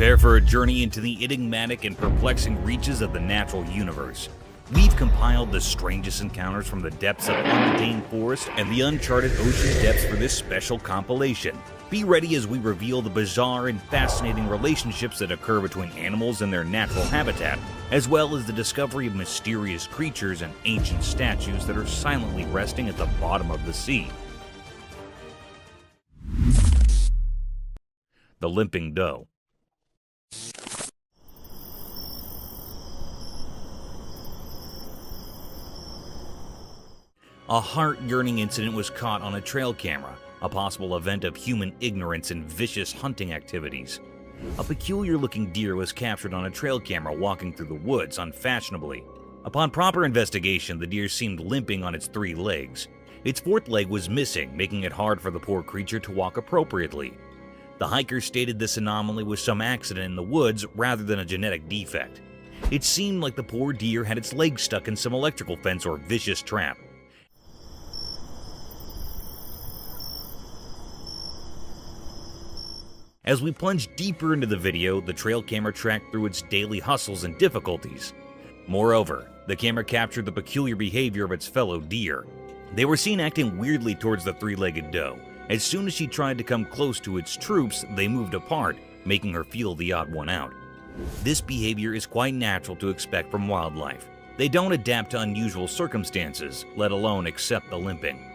Prepare for a journey into the enigmatic and perplexing reaches of the natural universe. We've compiled the strangest encounters from the depths of untamed forest and the uncharted ocean depths for this special compilation. Be ready as we reveal the bizarre and fascinating relationships that occur between animals and their natural habitat, as well as the discovery of mysterious creatures and ancient statues that are silently resting at the bottom of the sea. The limping doe. A heart-yearning incident was caught on a trail camera, a possible event of human ignorance and vicious hunting activities. A peculiar-looking deer was captured on a trail camera walking through the woods unfashionably. Upon proper investigation, the deer seemed limping on its 3 legs. Its 4th leg was missing, making it hard for the poor creature to walk appropriately. The hikers stated this anomaly was some accident in the woods rather than a genetic defect. It seemed like the poor deer had its legs stuck in some electrical fence or vicious trap. As we plunge deeper into the video, the trail camera tracked through its daily hustles and difficulties. Moreover, the camera captured the peculiar behavior of its fellow deer. They were seen acting weirdly towards the 3-legged doe. As soon as she tried to come close to its troops, they moved apart, making her feel the odd one out. This behavior is quite natural to expect from wildlife. They don't adapt to unusual circumstances, let alone accept the limping.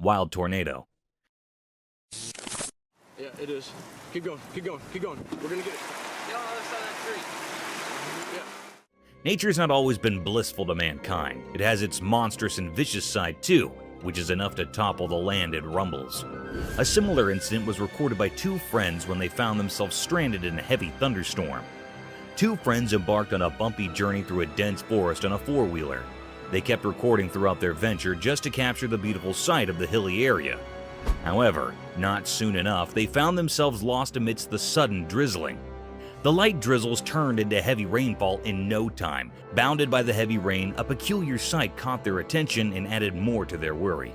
Wild tornado. Yeah, it is. Keep going, keep going, keep going. We're gonna get it. Get on the other side of that tree. Yeah. Nature's not always been blissful to mankind. It has its monstrous and vicious side too, which is enough to topple the land it rumbles. A similar incident was recorded by 2 friends when they found themselves stranded in a heavy thunderstorm. 2 friends embarked on a bumpy journey through a dense forest on a 4-wheeler. They kept recording throughout their venture just to capture the beautiful sight of the hilly area. However, not soon enough, they found themselves lost amidst the sudden drizzling. The light drizzles turned into heavy rainfall in no time. Bounded by the heavy rain, a peculiar sight caught their attention and added more to their worry.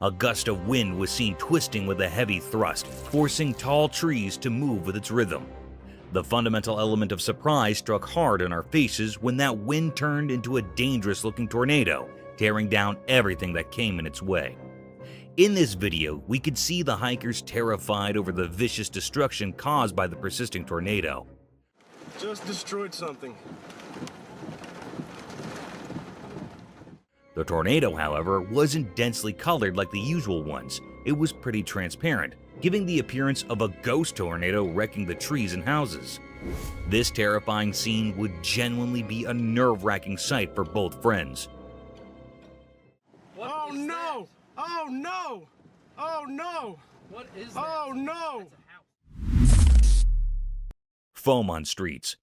A gust of wind was seen twisting with a heavy thrust, forcing tall trees to move with its rhythm. The fundamental element of surprise struck hard in our faces when that wind turned into a dangerous-looking tornado, tearing down everything that came in its way. In this video, we could see the hikers terrified over the vicious destruction caused by the persisting tornado. Just destroyed something. The tornado, however, wasn't densely colored like the usual ones. It was pretty transparent, giving the appearance of a ghost tornado wrecking the trees and houses. This terrifying scene would genuinely be a nerve-wracking sight for both friends. Oh no! Oh no! Oh no! What is that? Oh no! That's a house. Foam on streets.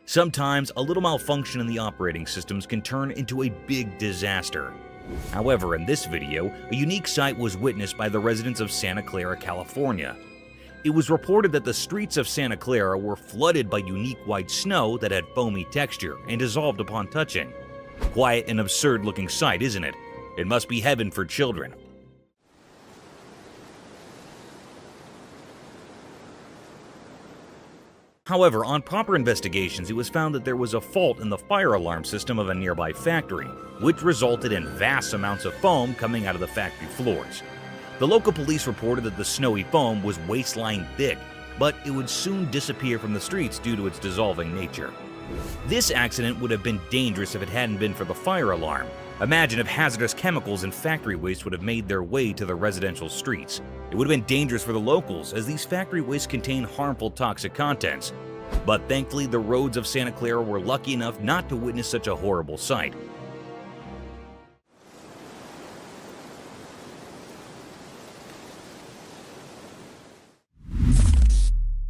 Sometimes, a little malfunction in the operating systems can turn into a big disaster. However, in this video, a unique sight was witnessed by the residents of Santa Clara, California. It was reported that the streets of Santa Clara were flooded by unique white snow that had foamy texture and dissolved upon touching. Quite an absurd-looking sight, isn't it? It must be heaven for children. However, on proper investigations, it was found that there was a fault in the fire alarm system of a nearby factory, which resulted in vast amounts of foam coming out of the factory floors. The local police reported that the snowy foam was waist-line thick, but it would soon disappear from the streets due to its dissolving nature. This accident would have been dangerous if it hadn't been for the fire alarm. Imagine if hazardous chemicals and factory waste would have made their way to the residential streets. It would have been dangerous for the locals, as these factory wastes contain harmful toxic contents. But thankfully, the roads of Santa Clara were lucky enough not to witness such a horrible sight.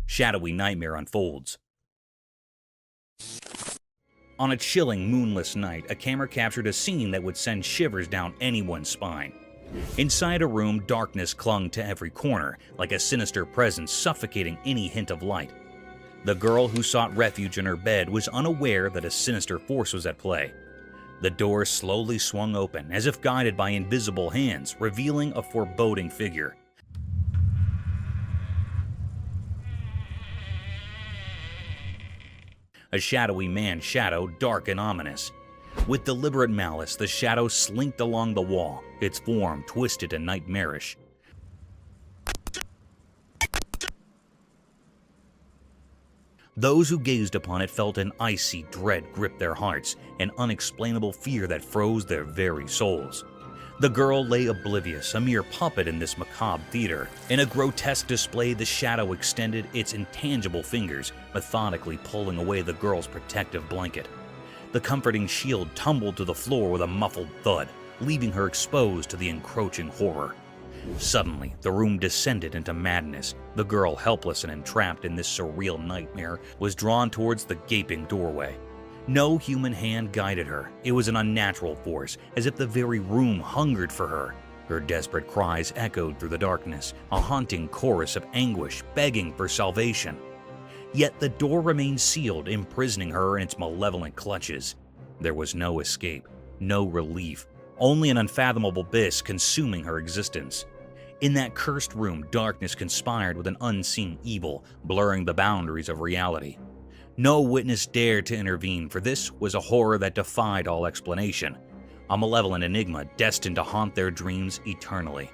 Shadowy nightmare unfolds. On a chilling, moonless night, a camera captured a scene that would send shivers down anyone's spine. Inside a room, darkness clung to every corner, like a sinister presence suffocating any hint of light. The girl who sought refuge in her bed was unaware that a sinister force was at play. The door slowly swung open, as if guided by invisible hands, revealing a foreboding figure. A shadowy man-shadow, dark and ominous. With deliberate malice, the shadow slinked along the wall, its form twisted and nightmarish. Those who gazed upon it felt an icy dread grip their hearts, an unexplainable fear that froze their very souls. The girl lay oblivious, a mere puppet in this macabre theater. In a grotesque display, the shadow extended its intangible fingers, methodically pulling away the girl's protective blanket. The comforting shield tumbled to the floor with a muffled thud, leaving her exposed to the encroaching horror. Suddenly, the room descended into madness. The girl, helpless and entrapped in this surreal nightmare, was drawn towards the gaping doorway. No human hand guided her. It was an unnatural force, as if the very room hungered for her. Her desperate cries echoed through the darkness, a haunting chorus of anguish begging for salvation. Yet the door remained sealed, imprisoning her in its malevolent clutches. There was no escape, no relief, only an unfathomable abyss consuming her existence. In that cursed room, darkness conspired with an unseen evil, blurring the boundaries of reality. No witness dared to intervene, for this was a horror that defied all explanation, a malevolent enigma destined to haunt their dreams eternally.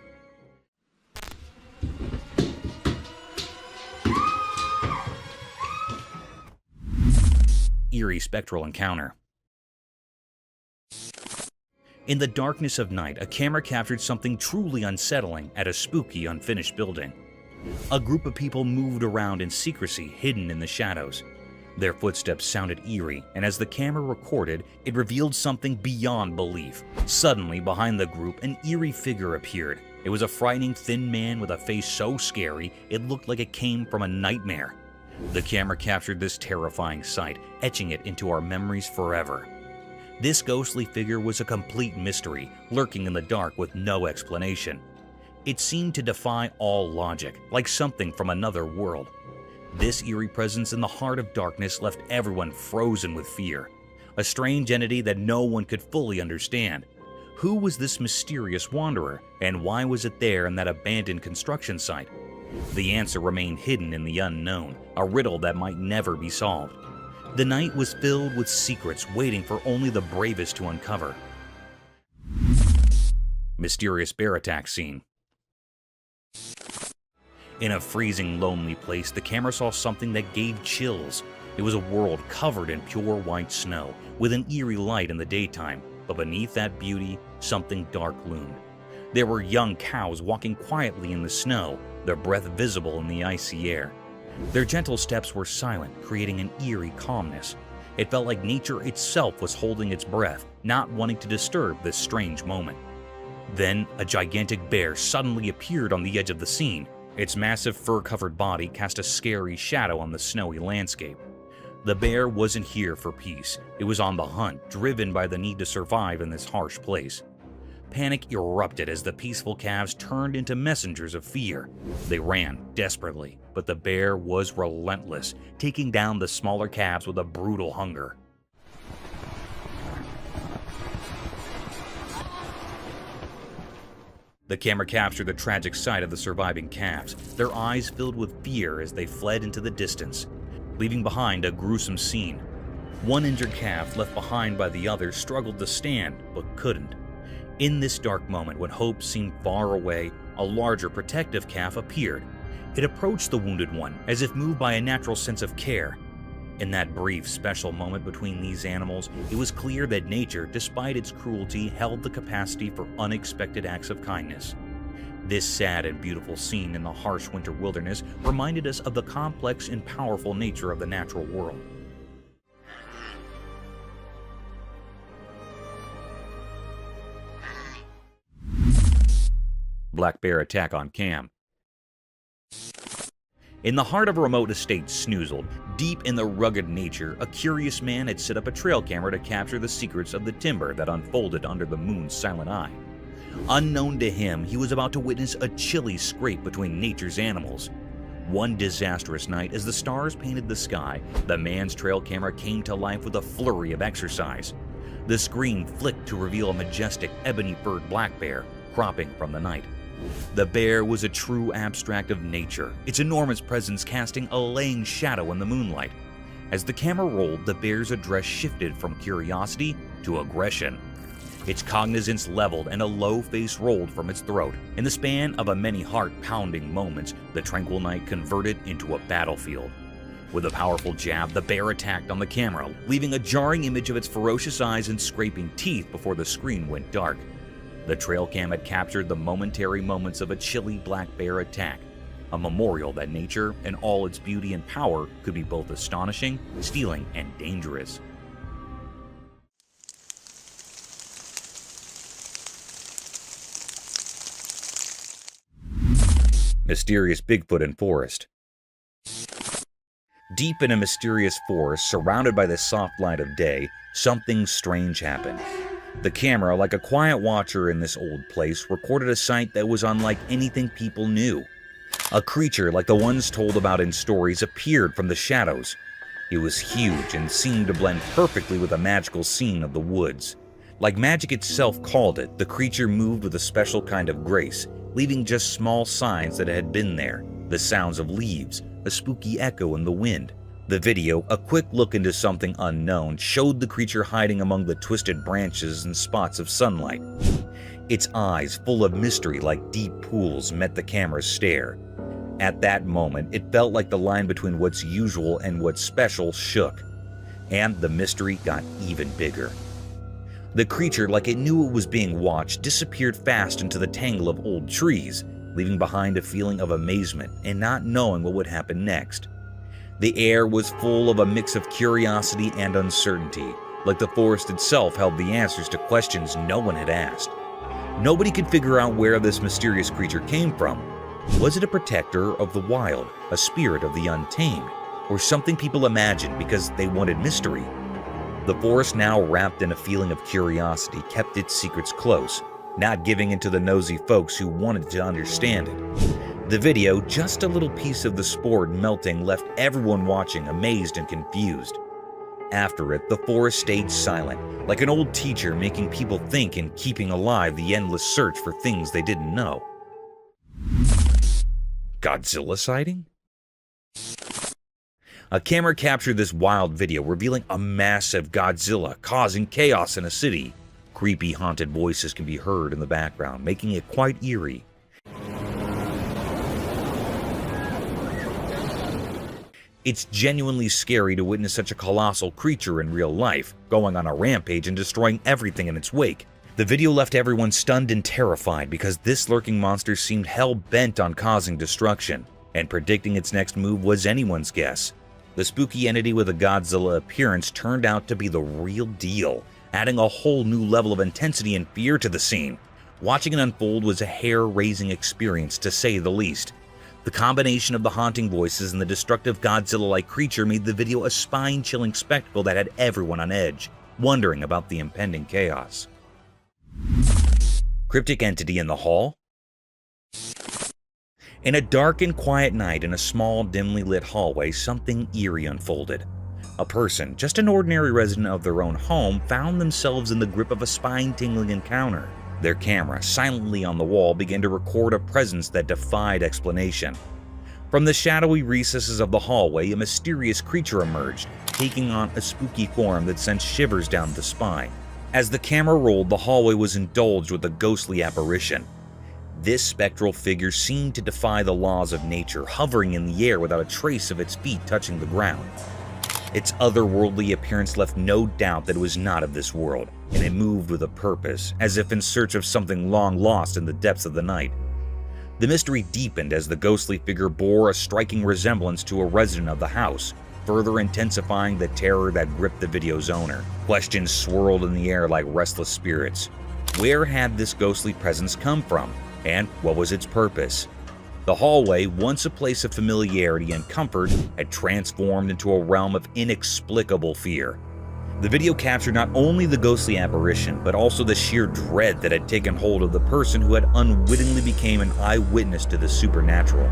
Eerie spectral encounter. In the darkness of night, a camera captured something truly unsettling at a spooky, unfinished building. A group of people moved around in secrecy, hidden in the shadows. Their footsteps sounded eerie, and as the camera recorded, it revealed something beyond belief. Suddenly, behind the group, an eerie figure appeared. It was a frightening, thin man with a face so scary, it looked like it came from a nightmare. The camera captured this terrifying sight, etching it into our memories forever. This ghostly figure was a complete mystery, lurking in the dark with no explanation. It seemed to defy all logic, like something from another world. This eerie presence in the heart of darkness left everyone frozen with fear. A strange entity that no one could fully understand. Who was this mysterious wanderer, and why was it there in that abandoned construction site? The answer remained hidden in the unknown, a riddle that might never be solved. The night was filled with secrets waiting for only the bravest to uncover. Mysterious bear attack scene. In a freezing, lonely place, the camera saw something that gave chills. It was a world covered in pure white snow, with an eerie light in the daytime, but beneath that beauty, something dark loomed. There were young cows walking quietly in the snow, their breath visible in the icy air. Their gentle steps were silent, creating an eerie calmness. It felt like nature itself was holding its breath, not wanting to disturb this strange moment. Then, a gigantic bear suddenly appeared on the edge of the scene. Its massive fur-covered body cast a scary shadow on the snowy landscape. The bear wasn't here for peace. It was on the hunt, driven by the need to survive in this harsh place. Panic erupted as the peaceful calves turned into messengers of fear. They ran desperately, but the bear was relentless, taking down the smaller calves with a brutal hunger. The camera captured the tragic sight of the surviving calves, their eyes filled with fear as they fled into the distance, leaving behind a gruesome scene. One injured calf left behind by the others struggled to stand, but couldn't. In this dark moment, when hope seemed far away, a larger protective calf appeared. It approached the wounded one, as if moved by a natural sense of care. In that brief, special moment between these animals, it was clear that nature, despite its cruelty, held the capacity for unexpected acts of kindness. This sad and beautiful scene in the harsh winter wilderness reminded us of the complex and powerful nature of the natural world. Black bear attack on cam. In the heart of a remote estate snoozled, deep in the rugged nature, a curious man had set up a trail camera to capture the secrets of the timber that unfolded under the moon's silent eye. Unknown to him, he was about to witness a chilly scrape between nature's animals. One disastrous night, as the stars painted the sky, the man's trail camera came to life with a flurry of exercise. The screen flicked to reveal a majestic ebony-furred black bear cropping from the night. The bear was a true abstract of nature, its enormous presence casting a laying shadow in the moonlight. As the camera rolled, the bear's address shifted from curiosity to aggression. Its cognizance leveled and a low face rolled from its throat. In the span of a many heart-pounding moments, the tranquil night converted into a battlefield. With a powerful jab, the bear attacked on the camera, leaving a jarring image of its ferocious eyes and scraping teeth before the screen went dark. The trail cam had captured the momentary moments of a chilly black bear attack, a memorial that nature, in all its beauty and power, could be both astonishing, stealing, and dangerous. Mysterious Bigfoot in forest. Deep in a mysterious forest, surrounded by the soft light of day, something strange happened. The camera, like a quiet watcher in this old place, recorded a sight that was unlike anything people knew. A creature like the ones told about in stories appeared from the shadows. It was huge and seemed to blend perfectly with the magical scene of the woods. Like magic itself called it, the creature moved with a special kind of grace, leaving just small signs that it had been there. The sounds of leaves, a spooky echo in the wind. The video, a quick look into something unknown, showed the creature hiding among the twisted branches and spots of sunlight. Its eyes, full of mystery like deep pools, met the camera's stare. At that moment, it felt like the line between what's usual and what's special shook. And the mystery got even bigger. The creature, like it knew it was being watched, disappeared fast into the tangle of old trees, leaving behind a feeling of amazement and not knowing what would happen next. The air was full of a mix of curiosity and uncertainty, like the forest itself held the answers to questions no one had asked. Nobody could figure out where this mysterious creature came from. Was it a protector of the wild, a spirit of the untamed, or something people imagined because they wanted mystery? The forest, now wrapped in a feeling of curiosity, kept its secrets close, not giving in to the nosy folks who wanted to understand it. The video, just a little piece of the spore melting, left everyone watching amazed and confused. After it, the forest stayed silent, like an old teacher making people think and keeping alive the endless search for things they didn't know. Godzilla sighting? A camera captured this wild video, revealing a massive Godzilla causing chaos in a city. Creepy, haunted voices can be heard in the background, making it quite eerie. It's genuinely scary to witness such a colossal creature in real life, going on a rampage and destroying everything in its wake. The video left everyone stunned and terrified because this lurking monster seemed hell-bent on causing destruction, and predicting its next move was anyone's guess. The spooky entity with a Godzilla appearance turned out to be the real deal, adding a whole new level of intensity and fear to the scene. Watching it unfold was a hair-raising experience, to say the least. The combination of the haunting voices and the destructive Godzilla-like creature made the video a spine-chilling spectacle that had everyone on edge, wondering about the impending chaos. Cryptic entity in the hall? In a dark and quiet night in a small, dimly lit hallway, something eerie unfolded. A person, just an ordinary resident of their own home, found themselves in the grip of a spine-tingling encounter. Their camera, silently on the wall, began to record a presence that defied explanation. From the shadowy recesses of the hallway, a mysterious creature emerged, taking on a spooky form that sent shivers down the spine. As the camera rolled, the hallway was indulged with a ghostly apparition. This spectral figure seemed to defy the laws of nature, hovering in the air without a trace of its feet touching the ground. Its otherworldly appearance left no doubt that it was not of this world, and it moved with a purpose, as if in search of something long lost in the depths of the night. The mystery deepened as the ghostly figure bore a striking resemblance to a resident of the house, further intensifying the terror that gripped the video's owner. Questions swirled in the air like restless spirits. Where had this ghostly presence come from? And what was its purpose? The hallway, once a place of familiarity and comfort, had transformed into a realm of inexplicable fear. The video captured not only the ghostly apparition, but also the sheer dread that had taken hold of the person who had unwittingly became an eyewitness to the supernatural.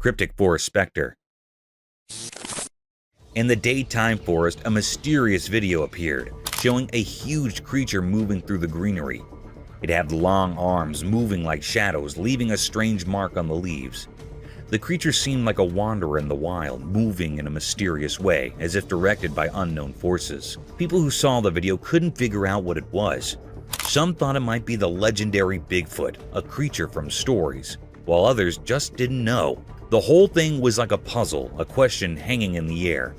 Cryptic forest spectre. In the daytime forest, a mysterious video appeared, showing a huge creature moving through the greenery. It had long arms moving like shadows, leaving a strange mark on the leaves. The creature seemed like a wanderer in the wild, moving in a mysterious way, as if directed by unknown forces. People who saw the video couldn't figure out what it was. Some thought it might be the legendary Bigfoot, a creature from stories, while others just didn't know. The whole thing was like a puzzle, a question hanging in the air.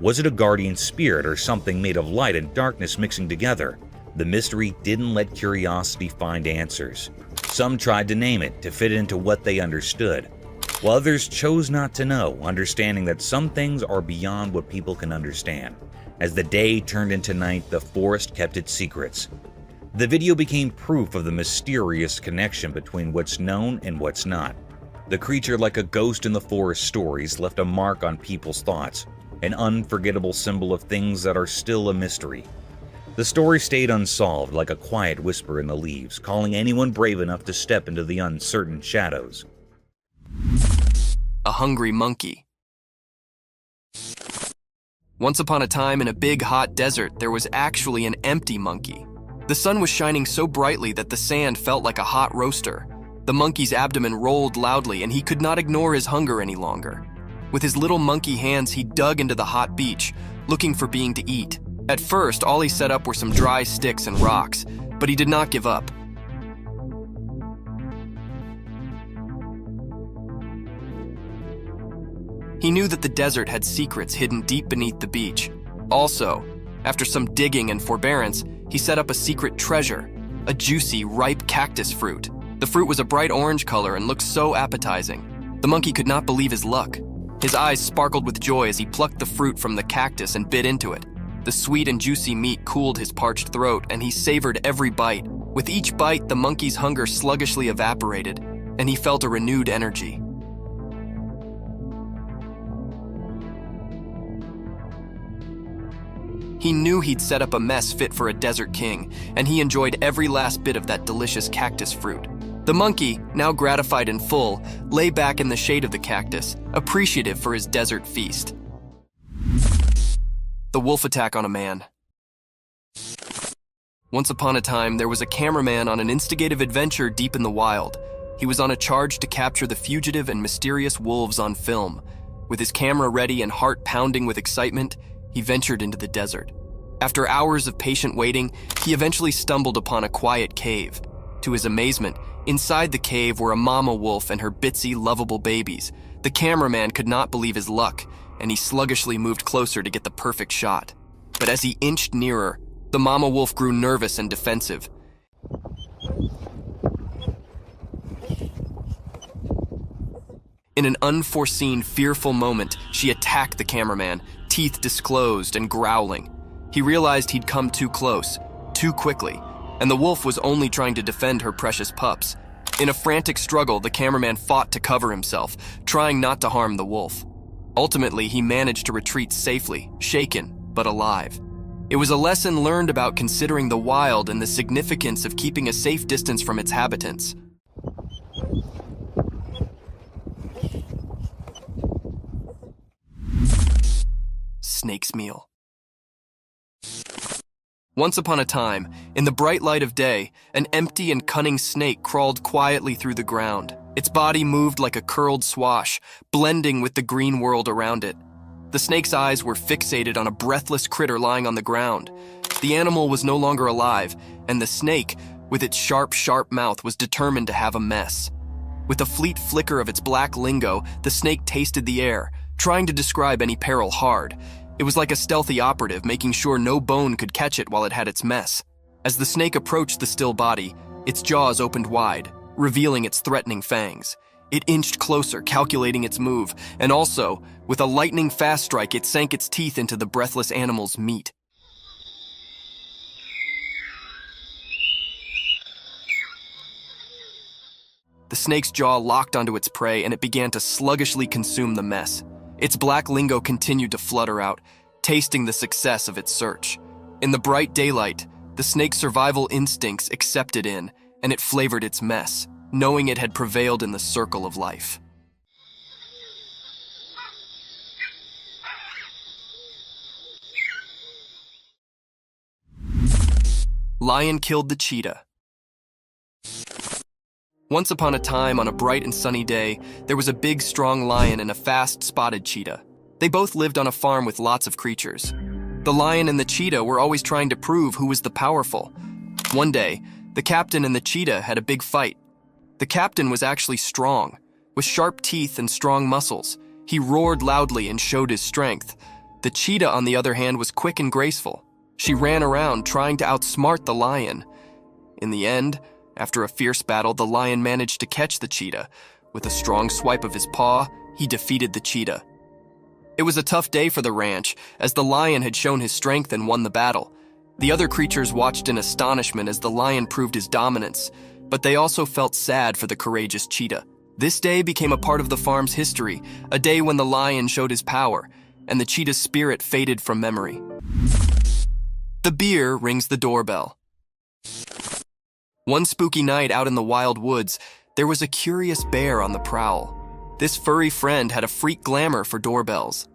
Was it a guardian spirit or something made of light and darkness mixing together? The mystery didn't let curiosity find answers. Some tried to name it to fit into what they understood, while others chose not to know, understanding that some things are beyond what people can understand. As the day turned into night, the forest kept its secrets. The video became proof of the mysterious connection between what's known and what's not. The creature, like a ghost in the forest stories, left a mark on people's thoughts, an unforgettable symbol of things that are still a mystery. The story stayed unsolved, like a quiet whisper in the leaves, calling anyone brave enough to step into the uncertain shadows. A hungry monkey. Once upon a time in a big hot desert, there was actually an empty monkey. The sun was shining so brightly that the sand felt like a hot roaster. The monkey's abdomen rolled loudly and he could not ignore his hunger any longer. With his little monkey hands, he dug into the hot beach, looking for being to eat. At first, all he set up were some dry sticks and rocks, but he did not give up. He knew that the desert had secrets hidden deep beneath the beach. Also, after some digging and forbearance, he set up a secret treasure, a juicy, ripe cactus fruit. The fruit was a bright orange color and looked so appetizing. The monkey could not believe his luck. His eyes sparkled with joy as he plucked the fruit from the cactus and bit into it. The sweet and juicy meat cooled his parched throat, and he savored every bite. With each bite, the monkey's hunger sluggishly evaporated, and he felt a renewed energy. He knew he'd set up a mess fit for a desert king, and he enjoyed every last bit of that delicious cactus fruit. The monkey, now gratified and full, lay back in the shade of the cactus, appreciative for his desert feast. The wolf attack on a man. Once upon a time, there was a cameraman on an instigative adventure deep in the wild. He was on a charge to capture the fugitive and mysterious wolves on film. With his camera ready and heart pounding with excitement, he ventured into the desert. After hours of patient waiting, he eventually stumbled upon a quiet cave. To his amazement, inside the cave were a mama wolf and her bitsy, lovable babies. The cameraman could not believe his luck, and he sluggishly moved closer to get the perfect shot. But as he inched nearer, the mama wolf grew nervous and defensive. In an unforeseen, fearful moment, she attacked the cameraman, teeth disclosed and growling. He realized he'd come too close, too quickly, and the wolf was only trying to defend her precious pups. In a frantic struggle, the cameraman fought to cover himself, trying not to harm the wolf. Ultimately, he managed to retreat safely, shaken, but alive. It was a lesson learned about considering the wild and the significance of keeping a safe distance from its habitants. Snake's meal. Once upon a time, in the bright light of day, an empty and cunning snake crawled quietly through the ground. Its body moved like a curled swash, blending with the green world around it. The snake's eyes were fixated on a breathless critter lying on the ground. The animal was no longer alive, and the snake, with its sharp, sharp mouth, was determined to have a mess. With a fleet flicker of its black lingo, the snake tasted the air, trying to describe any peril hard. It was like a stealthy operative, making sure no bone could catch it while it had its mess. As the snake approached the still body, its jaws opened wide, revealing its threatening fangs. It inched closer, calculating its move, and also, with a lightning-fast strike, it sank its teeth into the breathless animal's meat. The snake's jaw locked onto its prey, and it began to sluggishly consume the mess. Its black lingo continued to flutter out, tasting the success of its search. In the bright daylight, the snake's survival instincts accepted in, and it flavored its mess, knowing it had prevailed in the circle of life. Lion killed the cheetah. Once upon a time, on a bright and sunny day, there was a big, strong lion and a fast, spotted cheetah. They both lived on a farm with lots of creatures. The lion and the cheetah were always trying to prove who was the powerful. One day, the captain and the cheetah had a big fight. The captain was actually strong. With sharp teeth and strong muscles, he roared loudly and showed his strength. The cheetah, on the other hand, was quick and graceful. She ran around trying to outsmart the lion. In the end, after a fierce battle, the lion managed to catch the cheetah. With a strong swipe of his paw, he defeated the cheetah. It was a tough day for the ranch, as the lion had shown his strength and won the battle. The other creatures watched in astonishment as the lion proved his dominance, but they also felt sad for the courageous cheetah. This day became a part of the farm's history, a day when the lion showed his power, and the cheetah's spirit faded from memory. The bear rings the doorbell. One spooky night out in the wild woods, there was a curious bear on the prowl. This furry friend had a freak glamour for doorbells.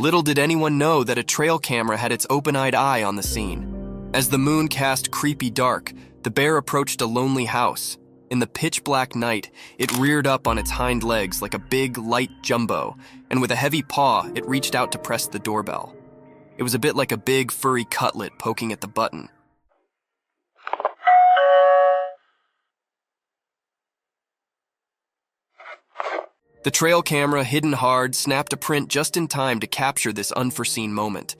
Little did anyone know that a trail camera had its open-eyed eye on the scene. As the moon cast creepy dark, the bear approached a lonely house. In the pitch-black night, it reared up on its hind legs like a big, light jumbo, and with a heavy paw, it reached out to press the doorbell. It was a bit like a big, furry cutlet poking at the button. The trail camera, hidden hard, snapped a print just in time to capture this unforeseen moment.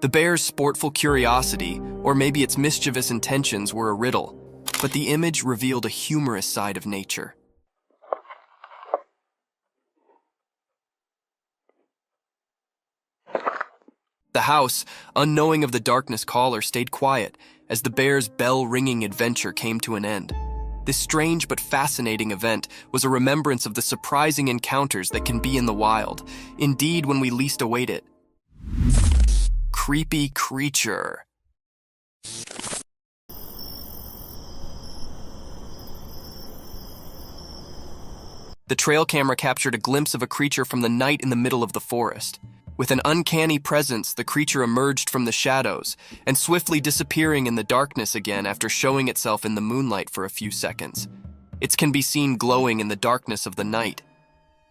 The bear's sportful curiosity, or maybe its mischievous intentions, were a riddle, but the image revealed a humorous side of nature. The house, unknowing of the darkness caller, stayed quiet as the bear's bell-ringing adventure came to an end. This strange but fascinating event was a remembrance of the surprising encounters that can be in the wild, indeed when we least await it. Creepy creature. The trail camera captured a glimpse of a creature from the night in the middle of the forest. With an uncanny presence, the creature emerged from the shadows and swiftly disappearing in the darkness again after showing itself in the moonlight for a few seconds. It can be seen glowing in the darkness of the night.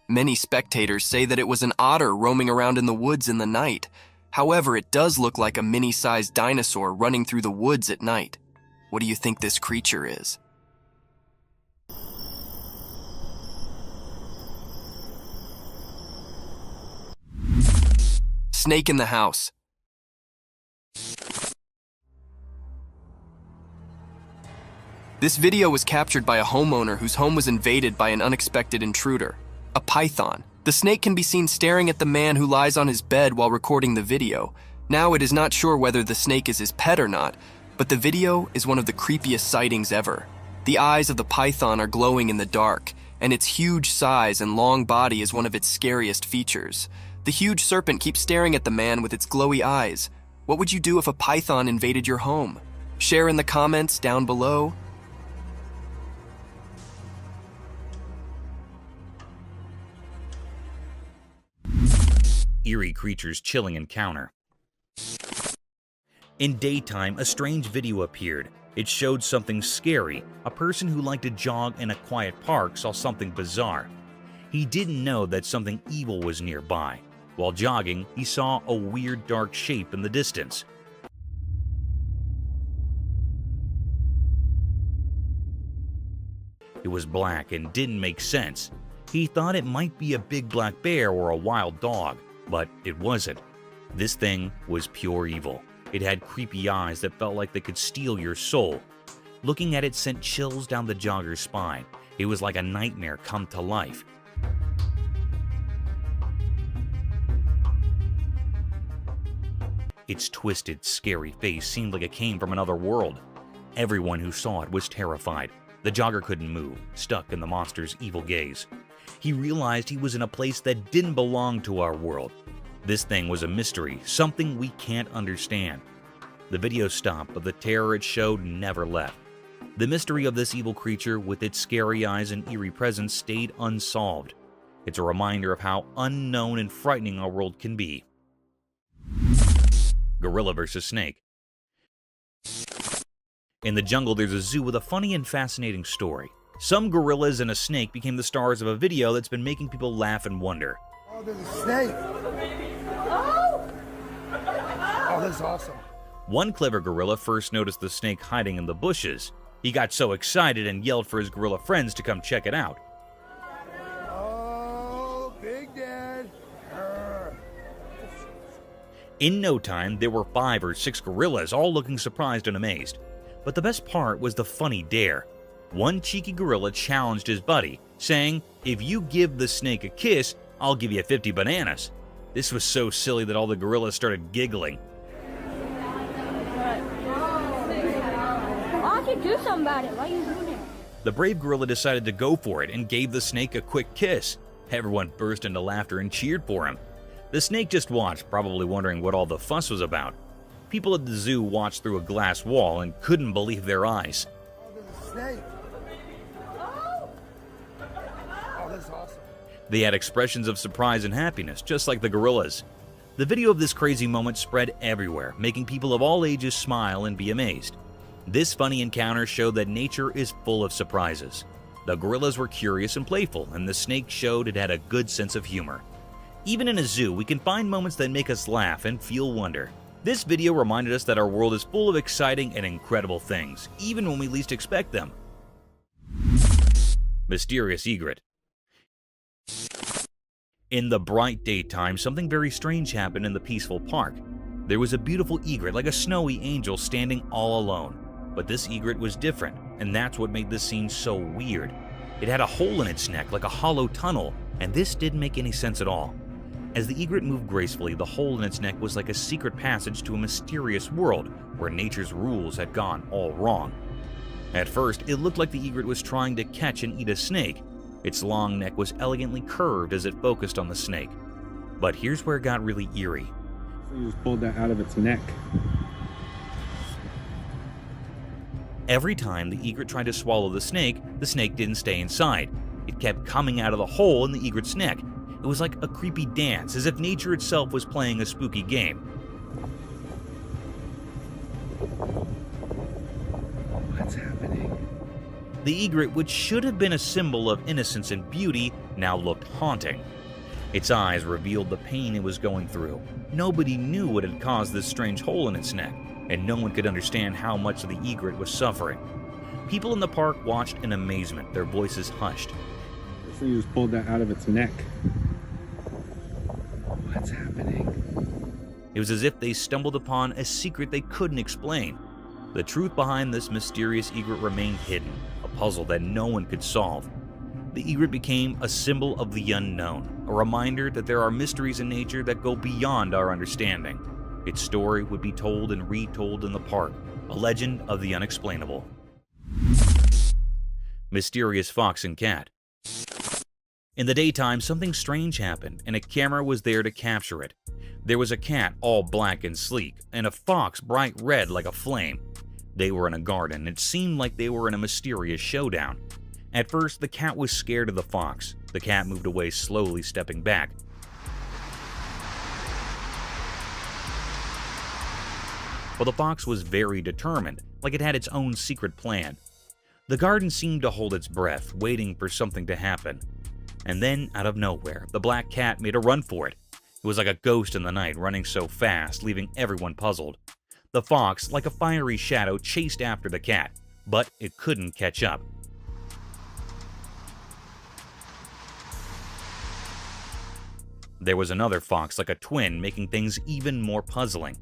Many spectators say that it was an otter roaming around in the woods in the night. However, it does look like a mini-sized dinosaur running through the woods at night. What do you think this creature is? Snake in the house. This video was captured by a homeowner whose home was invaded by an unexpected intruder, a python. The snake can be seen staring at the man who lies on his bed while recording the video. Now it is not sure whether the snake is his pet or not, but the video is one of the creepiest sightings ever. The eyes of the python are glowing in the dark, and its huge size and long body is one of its scariest features. The huge serpent keeps staring at the man with its glowy eyes. What would you do if a python invaded your home? Share in the comments down below. Eerie Creatures chilling encounter. In daytime, a strange video appeared. It showed something scary. A person who liked to jog in a quiet park saw something bizarre. He didn't know that something evil was nearby. While jogging, he saw a weird dark shape in the distance. It was black and didn't make sense. He thought it might be a big black bear or a wild dog, but it wasn't. This thing was pure evil. It had creepy eyes that felt like they could steal your soul. Looking at it sent chills down the jogger's spine. It was like a nightmare come to life. Its twisted, scary face seemed like it came from another world. Everyone who saw it was terrified. The jogger couldn't move, stuck in the monster's evil gaze. He realized he was in a place that didn't belong to our world. This thing was a mystery, something we can't understand. The video stopped, but the terror it showed never left. The mystery of this evil creature with its scary eyes and eerie presence stayed unsolved. It's a reminder of how unknown and frightening our world can be. Gorilla versus snake. In the jungle, there's a zoo with a funny and fascinating story. Some gorillas and a snake became the stars of a video that's been making people laugh and wonder. Oh, there's a snake. Oh, that's awesome. One clever gorilla first noticed the snake hiding in the bushes. He got so excited and yelled for his gorilla friends to come check it out. Oh, Big Dad. In no time, there were 5 or 6 gorillas, all looking surprised and amazed. But the best part was the funny dare. One cheeky gorilla challenged his buddy, saying, "If you give the snake a kiss, I'll give you 50 bananas." This was so silly that all the gorillas started giggling. I could do something about it. Why are you doing it? The brave gorilla decided to go for it and gave the snake a quick kiss. Everyone burst into laughter and cheered for him. The snake just watched, probably wondering what all the fuss was about. People at the zoo watched through a glass wall and couldn't believe their eyes. Oh, there's a snake. Oh, that's awesome. They had expressions of surprise and happiness, just like the gorillas. The video of this crazy moment spread everywhere, making people of all ages smile and be amazed. This funny encounter showed that nature is full of surprises. The gorillas were curious and playful, and the snake showed it had a good sense of humor. Even in a zoo, we can find moments that make us laugh and feel wonder. This video reminded us that our world is full of exciting and incredible things, even when we least expect them. Mysterious egret. In the bright daytime, something very strange happened in the peaceful park. There was a beautiful egret, like a snowy angel, standing all alone. But this egret was different, and that's what made this scene so weird. It had a hole in its neck, like a hollow tunnel, and this didn't make any sense at all. As the egret moved gracefully, the hole in its neck was like a secret passage to a mysterious world where nature's rules had gone all wrong. At first, it looked like the egret was trying to catch and eat a snake. Its long neck was elegantly curved as it focused on the snake. But here's where it got really eerie. So you just pulled that out of its neck. Every time the egret tried to swallow the snake didn't stay inside. It kept coming out of the hole in the egret's neck. It was like a creepy dance, as if nature itself was playing a spooky game. What's happening? The egret, which should have been a symbol of innocence and beauty, now looked haunting. Its eyes revealed the pain it was going through. Nobody knew what had caused this strange hole in its neck, and no one could understand how much the egret was suffering. People in the park watched in amazement, their voices hushed. So you just pulled that out of its neck. What's happening? It was as if they stumbled upon a secret they couldn't explain. The truth behind this mysterious egret remained hidden, a puzzle that no one could solve. The egret became a symbol of the unknown, a reminder that there are mysteries in nature that go beyond our understanding. Its story would be told and retold in the park, a legend of the unexplainable. Mysterious fox and cat. In the daytime, something strange happened, and a camera was there to capture it. There was a cat all black and sleek, and a fox bright red like a flame. They were in a garden, and it seemed like they were in a mysterious showdown. At first, the cat was scared of the fox. The cat moved away slowly, stepping back. But the fox was very determined, like it had its own secret plan. The garden seemed to hold its breath, waiting for something to happen. And then, out of nowhere, the black cat made a run for it. It was like a ghost in the night, running so fast, leaving everyone puzzled. The fox, like a fiery shadow, chased after the cat, but it couldn't catch up. There was another fox, like a twin, making things even more puzzling.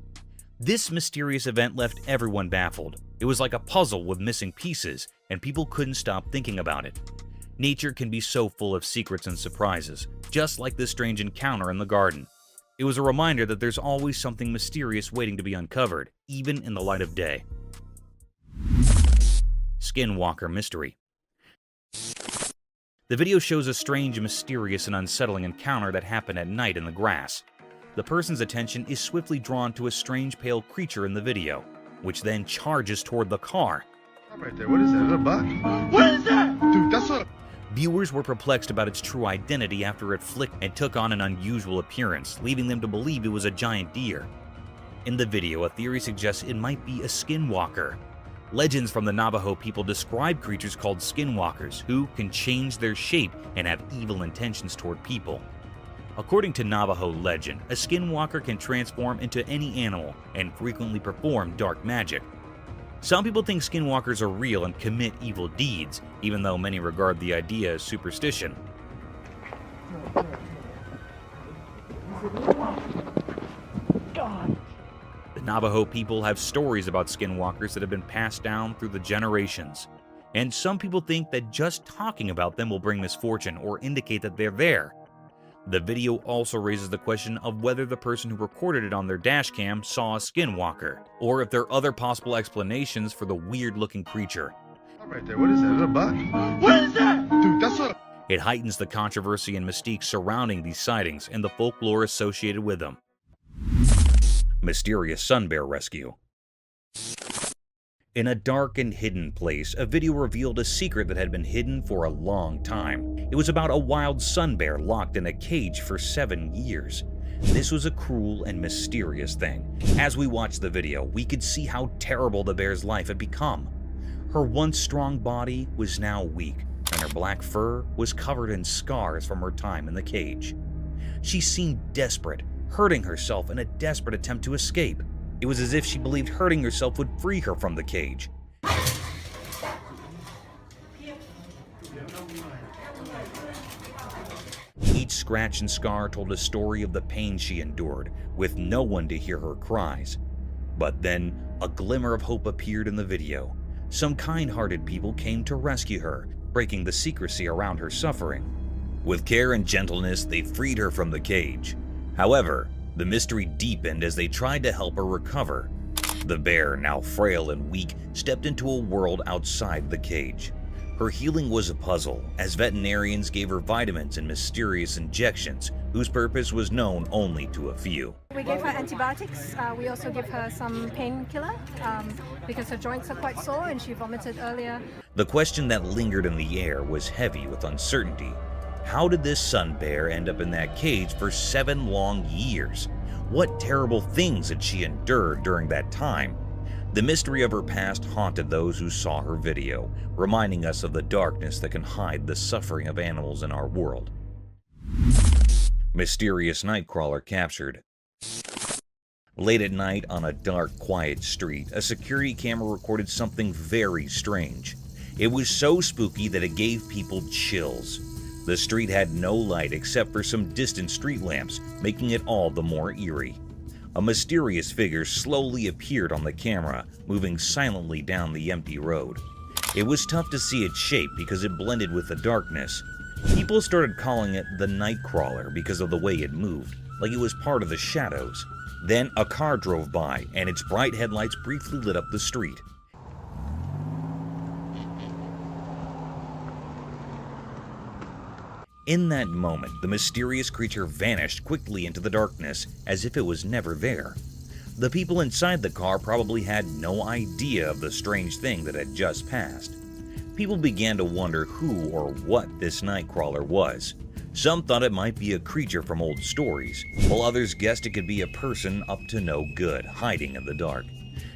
This mysterious event left everyone baffled. It was like a puzzle with missing pieces, and people couldn't stop thinking about it. Nature can be so full of secrets and surprises, just like this strange encounter in the garden. It was a reminder that there's always something mysterious waiting to be uncovered, even in the light of day. Skinwalker Mystery. The video shows a strange, mysterious, and unsettling encounter that happened at night in the grass. the person's attention is swiftly drawn to a strange pale creature in the video, which then charges toward the car. Right there, what is that? Is that a buck? What is that? Dude, that's a... Viewers were perplexed about its true identity after it flicked and took on an unusual appearance, leaving them to believe it was a giant deer. In the video, a theory suggests it might be a skinwalker. Legends from the Navajo people describe creatures called skinwalkers, who can change their shape and have evil intentions toward people. According to Navajo legend, a skinwalker can transform into any animal and frequently perform dark magic. Some people think skinwalkers are real and commit evil deeds, even though many regard the idea as superstition. The Navajo people have stories about skinwalkers that have been passed down through the generations, and some people think that just talking about them will bring misfortune or indicate that they're there. The video also raises the question of whether the person who recorded it on their dashcam saw a skinwalker, or if there are other possible explanations for the weird-looking creature. Right there, what is that? Is that a buck? What is that? Dude, that's a... It heightens the controversy and mystique surrounding these sightings and the folklore associated with them. Mysterious sun bear rescue. In a dark and hidden place, a video revealed a secret that had been hidden for a long time. It was about a wild sun bear locked in a cage for 7 years. This was a cruel and mysterious thing. As we watched the video, we could see how terrible the bear's life had become. Her once strong body was now weak, and her black fur was covered in scars from her time in the cage. She seemed desperate, hurting herself in a desperate attempt to escape. It was as if she believed hurting herself would free her from the cage. Each scratch and scar told a story of the pain she endured, with no one to hear her cries. But then, a glimmer of hope appeared in the video. Some kind-hearted people came to rescue her, breaking the secrecy around her suffering. With care and gentleness, they freed her from the cage. However, the mystery deepened as they tried to help her recover. The bear, now frail and weak, stepped into a world outside the cage. Her healing was a puzzle, as veterinarians gave her vitamins and mysterious injections, whose purpose was known only to a few. We gave her antibiotics. We also give her some painkiller because her joints are quite sore and she vomited earlier. The question that lingered in the air was heavy with uncertainty. How did this sun bear end up in that cage for 7 long years? What terrible things had she endured during that time? The mystery of her past haunted those who saw her video, reminding us of the darkness that can hide the suffering of animals in our world. Mysterious Nightcrawler captured. Late at night on a dark, quiet street, a security camera recorded something very strange. It was so spooky that it gave people chills. The street had no light except for some distant street lamps, making it all the more eerie. A mysterious figure slowly appeared on the camera, moving silently down the empty road. It was tough to see its shape because it blended with the darkness. People started calling it the Nightcrawler because of the way it moved, like it was part of the shadows. Then a car drove by, and its bright headlights briefly lit up the street. In that moment, the mysterious creature vanished quickly into the darkness, as if it was never there. The people inside the car probably had no idea of the strange thing that had just passed. People began to wonder who or what this Nightcrawler was. Some thought it might be a creature from old stories, while others guessed it could be a person up to no good, hiding in the dark.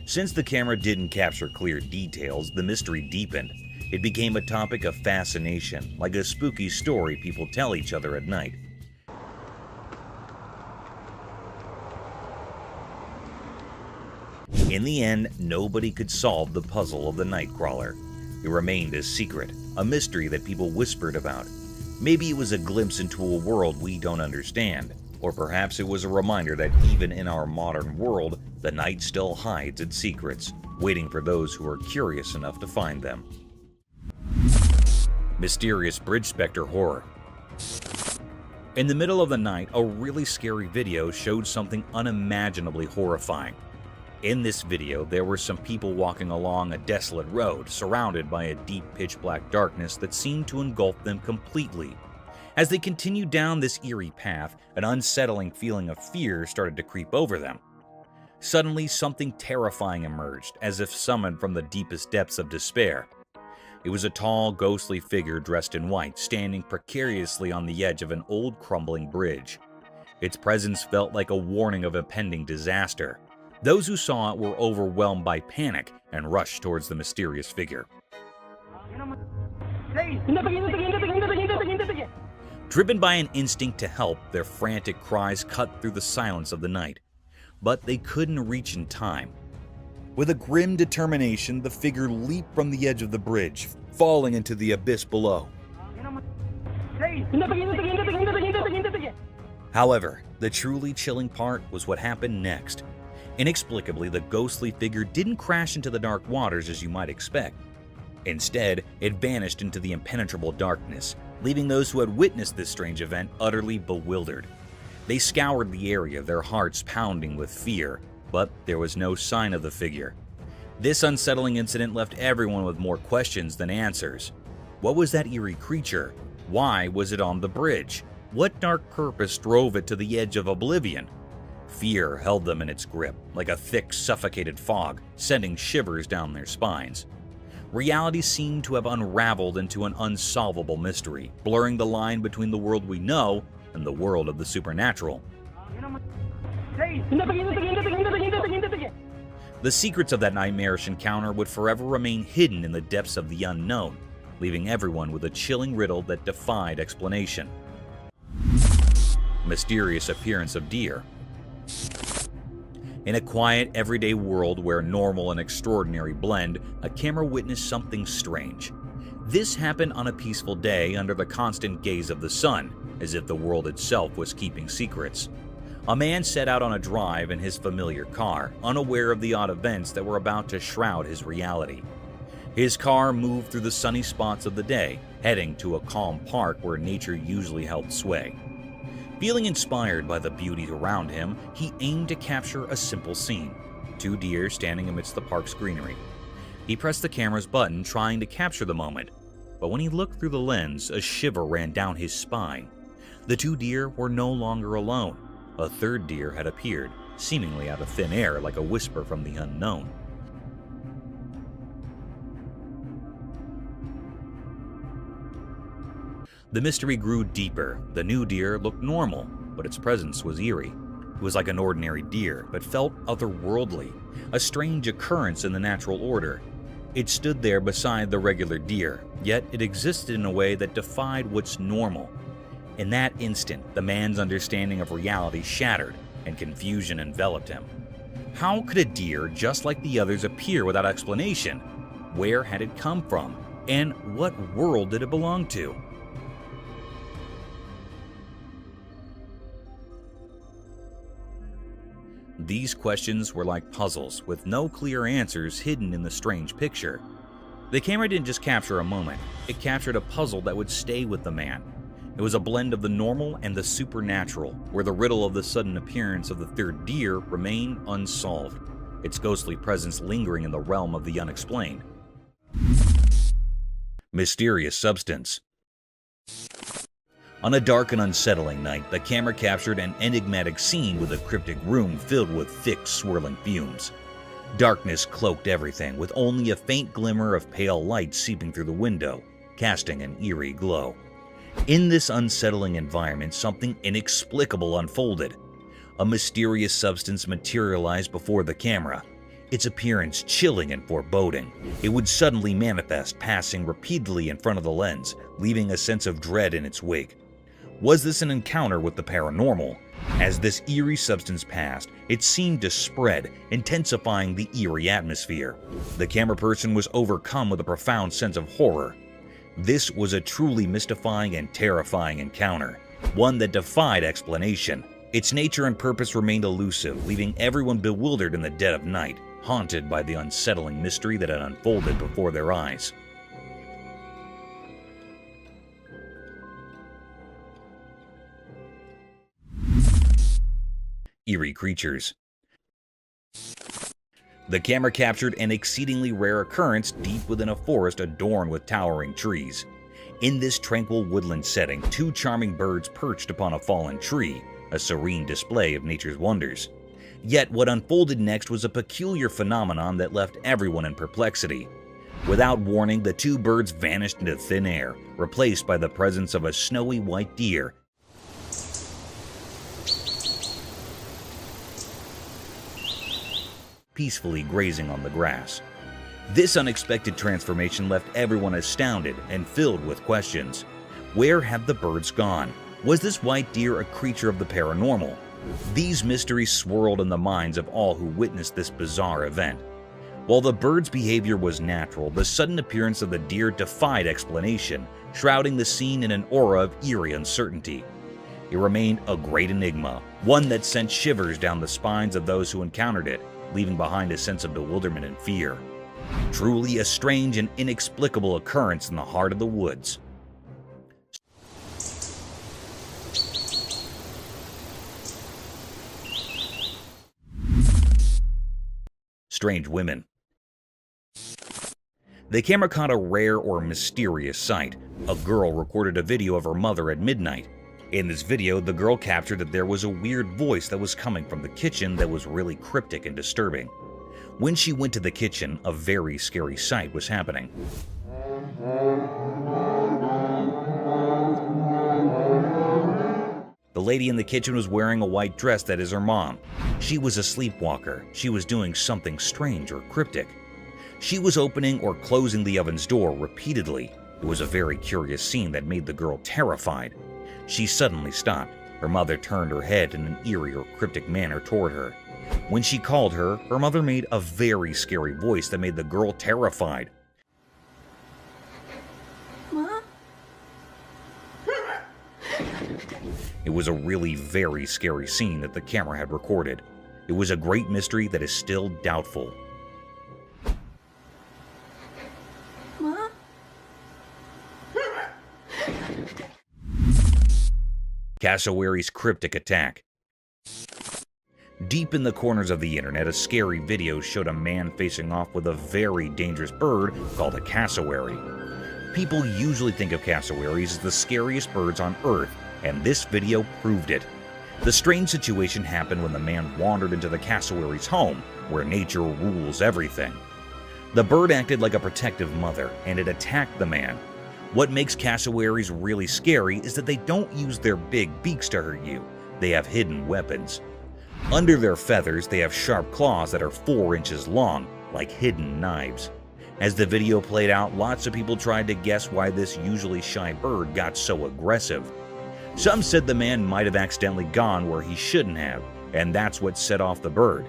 Since the camera didn't capture clear details, the mystery deepened. It became a topic of fascination, like a spooky story people tell each other at night. In the end, nobody could solve the puzzle of the Nightcrawler. It remained a secret, a mystery that people whispered about. Maybe it was a glimpse into a world we don't understand, or perhaps it was a reminder that even in our modern world, the night still hides its secrets, waiting for those who are curious enough to find them. Mysterious Bridge Spectre horror. In the middle of the night, a really scary video showed something unimaginably horrifying. In this video, there were some people walking along a desolate road, surrounded by a deep pitch-black darkness that seemed to engulf them completely. As they continued down this eerie path, an unsettling feeling of fear started to creep over them. Suddenly, something terrifying emerged, as if summoned from the deepest depths of despair. It was a tall, ghostly figure dressed in white, standing precariously on the edge of an old crumbling bridge. Its presence felt like a warning of impending disaster. Those who saw it were overwhelmed by panic and rushed towards the mysterious figure. Driven by an instinct to help, their frantic cries cut through the silence of the night. But they couldn't reach in time. With a grim determination, the figure leaped from the edge of the bridge, falling into the abyss below. However, the truly chilling part was what happened next. Inexplicably, the ghostly figure didn't crash into the dark waters as you might expect. Instead, it vanished into the impenetrable darkness, leaving those who had witnessed this strange event utterly bewildered. They scoured the area, their hearts pounding with fear, but there was no sign of the figure. This unsettling incident left everyone with more questions than answers. What was that eerie creature? Why was it on the bridge? What dark purpose drove it to the edge of oblivion? Fear held them in its grip, like a thick, suffocated fog, sending shivers down their spines. Reality seemed to have unraveled into an unsolvable mystery, blurring the line between the world we know and the world of the supernatural. The secrets of that nightmarish encounter would forever remain hidden in the depths of the unknown, leaving everyone with a chilling riddle that defied explanation. Mysterious appearance of deer. In a quiet, everyday world where normal and extraordinary blend, a camera witnessed something strange. This happened on a peaceful day under the constant gaze of the sun, as if the world itself was keeping secrets. A man set out on a drive in his familiar car, unaware of the odd events that were about to shroud his reality. His car moved through the sunny spots of the day, heading to a calm park where nature usually held sway. Feeling inspired by the beauty around him, he aimed to capture a simple scene: 2 deer standing amidst the park's greenery. He pressed the camera's button, trying to capture the moment, but when he looked through the lens, a shiver ran down his spine. The 2 deer were no longer alone. A 3rd deer had appeared, seemingly out of thin air like a whisper from the unknown. The mystery grew deeper. The new deer looked normal, but its presence was eerie. It was like an ordinary deer, but felt otherworldly, a strange occurrence in the natural order. It stood there beside the regular deer, yet it existed in a way that defied what's normal. In that instant, the man's understanding of reality shattered, and confusion enveloped him. How could a deer just like the others appear without explanation? Where had it come from? And what world did it belong to? These questions were like puzzles, with no clear answers hidden in the strange picture. The camera didn't just capture a moment, it captured a puzzle that would stay with the man. It was a blend of the normal and the supernatural, where the riddle of the sudden appearance of the 3rd deer remained unsolved, its ghostly presence lingering in the realm of the unexplained. Mysterious substance. On a dark and unsettling night, the camera captured an enigmatic scene with a cryptic room filled with thick, swirling fumes. Darkness cloaked everything, with only a faint glimmer of pale light seeping through the window, casting an eerie glow. In this unsettling environment, something inexplicable unfolded. A mysterious substance materialized before the camera, its appearance chilling and foreboding. It would suddenly manifest, passing repeatedly in front of the lens, leaving a sense of dread in its wake. Was this an encounter with the paranormal? As this eerie substance passed, it seemed to spread, intensifying the eerie atmosphere. The camera person was overcome with a profound sense of horror. This was a truly mystifying and terrifying encounter, one that defied explanation. Its nature and purpose remained elusive, leaving everyone bewildered in the dead of night, haunted by the unsettling mystery that had unfolded before their eyes. Eerie Creatures. The camera captured an exceedingly rare occurrence deep within a forest adorned with towering trees. In this tranquil woodland setting, two charming birds perched upon a fallen tree, a serene display of nature's wonders. Yet what unfolded next was a peculiar phenomenon that left everyone in perplexity. Without warning, the two birds vanished into thin air, replaced by the presence of a snowy white deer peacefully grazing on the grass. This unexpected transformation left everyone astounded and filled with questions. Where had the birds gone? Was this white deer a creature of the paranormal? These mysteries swirled in the minds of all who witnessed this bizarre event. While the bird's behavior was natural, the sudden appearance of the deer defied explanation, shrouding the scene in an aura of eerie uncertainty. It remained a great enigma, one that sent shivers down the spines of those who encountered it, leaving behind a sense of bewilderment and fear. Truly a strange and inexplicable occurrence in the heart of the woods. Strange women. The camera caught a rare or mysterious sight. A girl recorded a video of her mother at midnight. In this video, the girl captured that there was a weird voice that was coming from the kitchen that was really cryptic and disturbing. When she went to the kitchen, a very scary sight was happening. The lady in the kitchen was wearing a white dress that is her mom. She was a sleepwalker. She was doing something strange or cryptic. She was opening or closing the oven's door repeatedly. It was a very curious scene that made the girl terrified. She suddenly stopped. Her mother turned her head in an eerie or cryptic manner toward her. When she called her, her mother made a very scary voice that made the girl terrified. Mom? It was a really very scary scene that the camera had recorded. It was a great mystery that is still doubtful. Mom? Cassowary's cryptic attack. Deep in the corners of the internet, a scary video showed a man facing off with a very dangerous bird called a cassowary. People usually think of cassowaries as the scariest birds on Earth, and this video proved it. The strange situation happened when the man wandered into the cassowary's home, where nature rules everything. The bird acted like a protective mother, and it attacked the man. What makes cassowaries really scary is that they don't use their big beaks to hurt you. They have hidden weapons. Under their feathers, they have sharp claws that are 4 inches long, like hidden knives. As the video played out, lots of people tried to guess why this usually shy bird got so aggressive. Some said the man might have accidentally gone where he shouldn't have, and that's what set off the bird.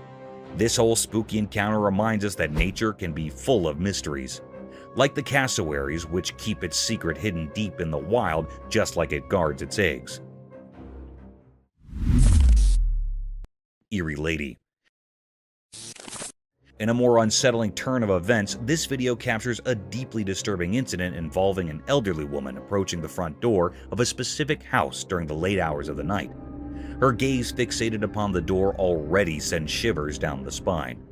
This whole spooky encounter reminds us that nature can be full of mysteries. Like the cassowaries, which keep its secret hidden deep in the wild, just like it guards its eggs. Eerie Lady. In a more unsettling turn of events, this video captures a deeply disturbing incident involving an elderly woman approaching the front door of a specific house during the late hours of the night. Her gaze fixated upon the door already sent shivers down the spine.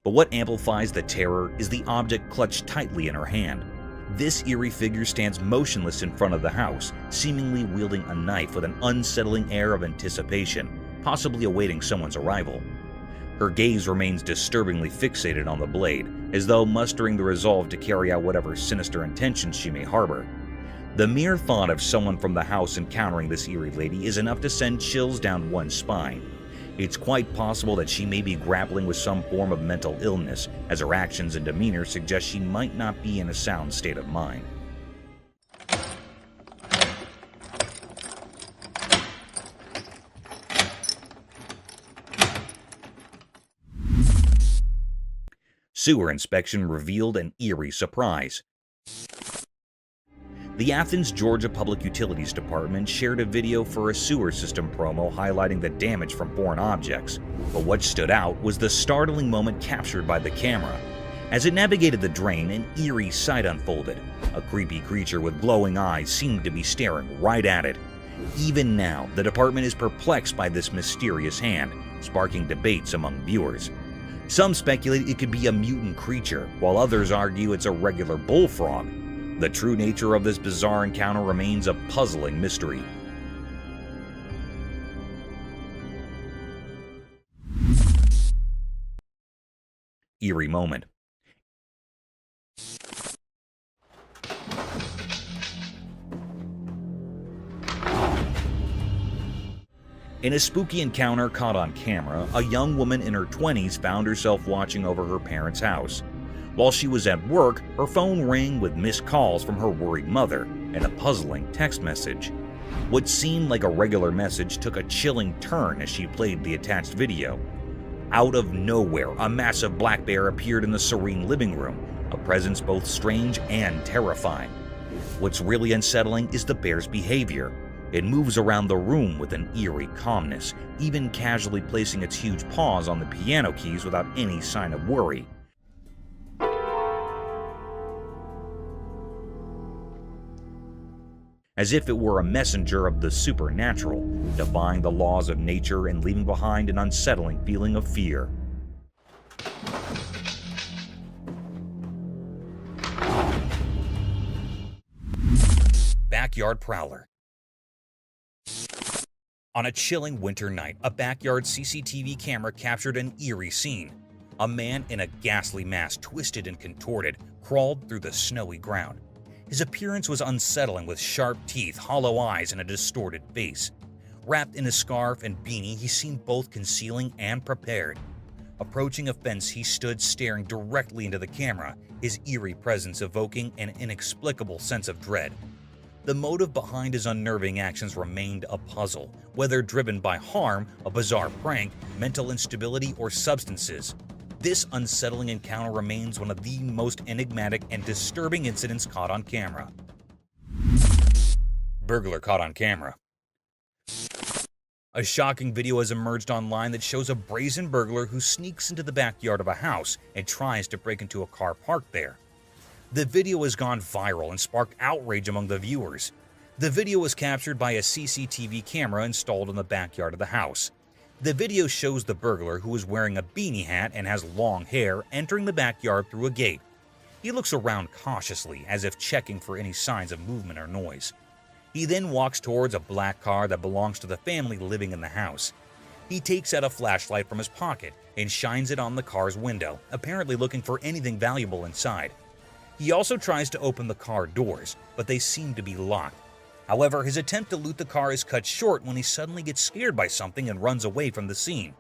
But what amplifies the terror is the object clutched tightly in her hand. This eerie figure stands motionless in front of the house, seemingly wielding a knife with an unsettling air of anticipation, possibly awaiting someone's arrival. Her gaze remains disturbingly fixated on the blade, as though mustering the resolve to carry out whatever sinister intentions she may harbor. The mere thought of someone from the house encountering this eerie lady is enough to send chills down one's spine. It's quite possible that she may be grappling with some form of mental illness, as her actions and demeanor suggest she might not be in a sound state of mind. Sewer inspection revealed an eerie surprise. The Athens, Georgia Public Utilities Department shared a video for a sewer system promo highlighting the damage from foreign objects, but what stood out was the startling moment captured by the camera. As it navigated the drain, an eerie sight unfolded. A creepy creature with glowing eyes seemed to be staring right at it. Even now, the department is perplexed by this mysterious hand, sparking debates among viewers. Some speculate it could be a mutant creature, while others argue it's a regular bullfrog. The true nature of this bizarre encounter remains a puzzling mystery. Eerie moment. In a spooky encounter caught on camera, a young woman in her 20s found herself watching over her parents' house. While she was at work, her phone rang with missed calls from her worried mother and a puzzling text message. What seemed like a regular message took a chilling turn as she played the attached video. Out of nowhere, a massive black bear appeared in the serene living room, a presence both strange and terrifying. What's really unsettling is the bear's behavior. It moves around the room with an eerie calmness, even casually placing its huge paws on the piano keys without any sign of worry. As if it were a messenger of the supernatural, defying the laws of nature and leaving behind an unsettling feeling of fear. Backyard Prowler. On a chilling winter night, a backyard CCTV camera captured an eerie scene. A man in a ghastly mask, twisted and contorted, crawled through the snowy ground. His appearance was unsettling, with sharp teeth, hollow eyes, and a distorted face. Wrapped in a scarf and beanie, he seemed both concealing and prepared. Approaching a fence, he stood staring directly into the camera, his eerie presence evoking an inexplicable sense of dread. The motive behind his unnerving actions remained a puzzle, whether driven by harm, a bizarre prank, mental instability, or substances. This unsettling encounter remains one of the most enigmatic and disturbing incidents caught on camera. Burglar caught on camera. A shocking video has emerged online that shows a brazen burglar who sneaks into the backyard of a house and tries to break into a car parked there. The video has gone viral and sparked outrage among the viewers. The video was captured by a CCTV camera installed in the backyard of the house. The video shows the burglar, who is wearing a beanie hat and has long hair, entering the backyard through a gate. He looks around cautiously, as if checking for any signs of movement or noise. He then walks towards a black car that belongs to the family living in the house. He takes out a flashlight from his pocket and shines it on the car's window, apparently looking for anything valuable inside. He also tries to open the car doors, but they seem to be locked. However, his attempt to loot the car is cut short when he suddenly gets scared by something and runs away from the scene.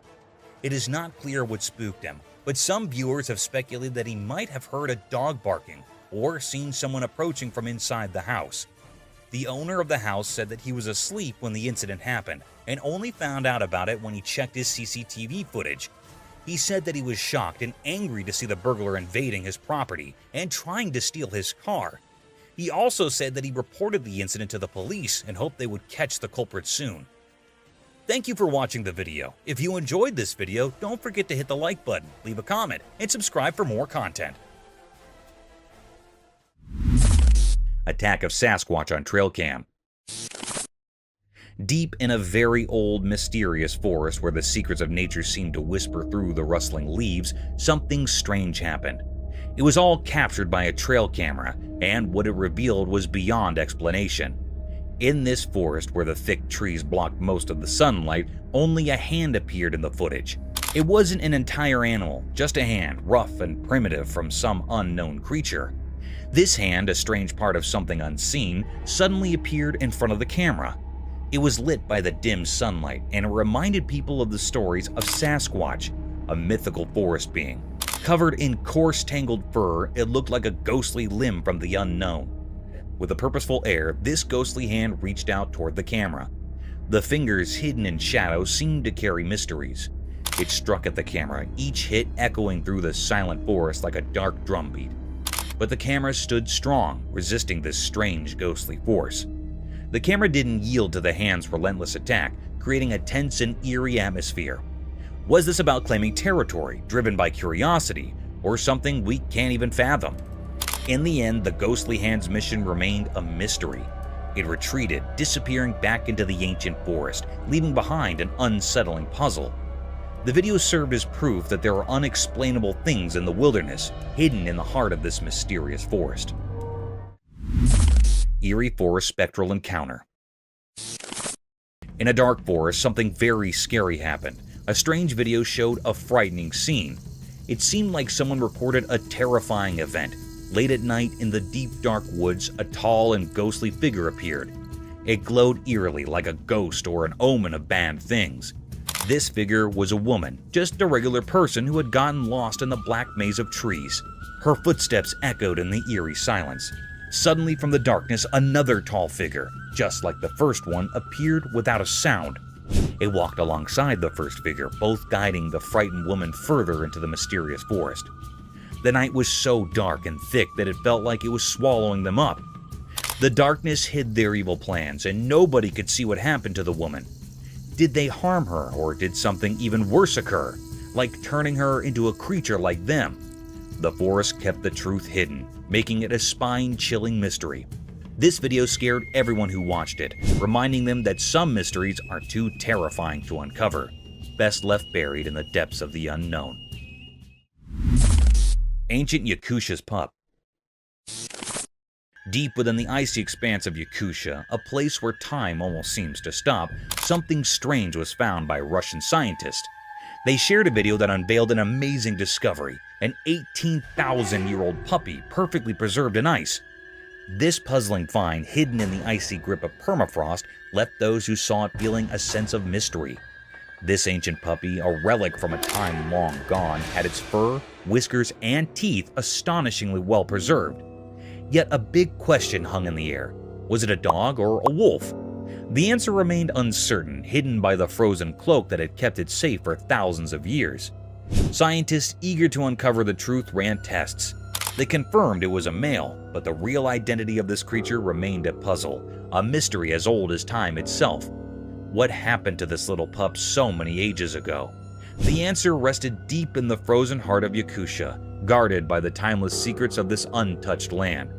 It is not clear what spooked him, but some viewers have speculated that he might have heard a dog barking or seen someone approaching from inside the house. The owner of the house said that he was asleep when the incident happened and only found out about it when he checked his CCTV footage. He said that he was shocked and angry to see the burglar invading his property and trying to steal his car. He also said that he reported the incident to the police and hoped they would catch the culprit soon. Thank you for watching the video. If you enjoyed this video, don't forget to hit the like button, leave a comment, and subscribe for more content. Attack of Sasquatch on trail cam. Deep in a very old, mysterious forest where the secrets of nature seem to whisper through the rustling leaves, something strange happened. It was all captured by a trail camera, and what it revealed was beyond explanation. In this forest, where the thick trees blocked most of the sunlight, only a hand appeared in the footage. It wasn't an entire animal, just a hand, rough and primitive from some unknown creature. This hand, a strange part of something unseen, suddenly appeared in front of the camera. It was lit by the dim sunlight, and it reminded people of the stories of Sasquatch, a mythical forest being. Covered in coarse, tangled fur, it looked like a ghostly limb from the unknown. With a purposeful air, this ghostly hand reached out toward the camera. The fingers, hidden in shadow, seemed to carry mysteries. It struck at the camera, each hit echoing through the silent forest like a dark drumbeat. But the camera stood strong, resisting this strange, ghostly force. The camera didn't yield to the hand's relentless attack, creating a tense and eerie atmosphere. Was this about claiming territory, driven by curiosity, or something we can't even fathom? In the end, the ghostly hand's mission remained a mystery. It retreated, disappearing back into the ancient forest, leaving behind an unsettling puzzle. The video served as proof that there are unexplainable things in the wilderness, hidden in the heart of this mysterious forest. Eerie Forest Spectral Encounter. In a dark forest, something very scary happened. A strange video showed a frightening scene. It seemed like someone recorded a terrifying event. Late at night, in the deep dark woods, a tall and ghostly figure appeared. It glowed eerily like a ghost or an omen of bad things. This figure was a woman, just a regular person who had gotten lost in the black maze of trees. Her footsteps echoed in the eerie silence. Suddenly from the darkness, another tall figure, just like the first one, appeared without a sound. It walked alongside the first figure, both guiding the frightened woman further into the mysterious forest. The night was so dark and thick that it felt like it was swallowing them up. The darkness hid their evil plans, and nobody could see what happened to the woman. Did they harm her, or did something even worse occur, like turning her into a creature like them? The forest kept the truth hidden, making it a spine-chilling mystery. This video scared everyone who watched it, reminding them that some mysteries are too terrifying to uncover, best left buried in the depths of the unknown. Ancient Yakushias Pup. Deep within the icy expanse of Yakutia, a place where time almost seems to stop, something strange was found by Russian scientists. They shared a video that unveiled an amazing discovery, an 18,000-year-old puppy perfectly preserved in ice. This puzzling find, hidden in the icy grip of permafrost, left those who saw it feeling a sense of mystery. This ancient puppy, a relic from a time long gone, had its fur, whiskers, and teeth astonishingly well preserved. Yet a big question hung in the air. Was it a dog or a wolf? The answer remained uncertain, hidden by the frozen cloak that had kept it safe for thousands of years. Scientists eager to uncover the truth ran tests. They confirmed it was a male, but the real identity of this creature remained a puzzle, a mystery as old as time itself. What happened to this little pup so many ages ago? The answer rested deep in the frozen heart of Yakutia, guarded by the timeless secrets of this untouched land.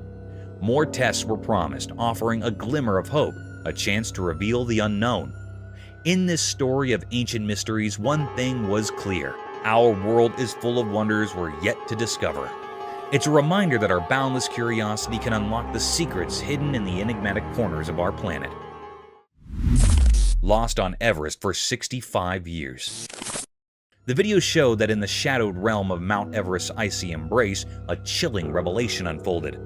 More tests were promised, offering a glimmer of hope, a chance to reveal the unknown. In this story of ancient mysteries, one thing was clear. Our world is full of wonders we're yet to discover. It's a reminder that our boundless curiosity can unlock the secrets hidden in the enigmatic corners of our planet. Lost on Everest for 65 years. The video showed that in the shadowed realm of Mount Everest's icy embrace, a chilling revelation unfolded.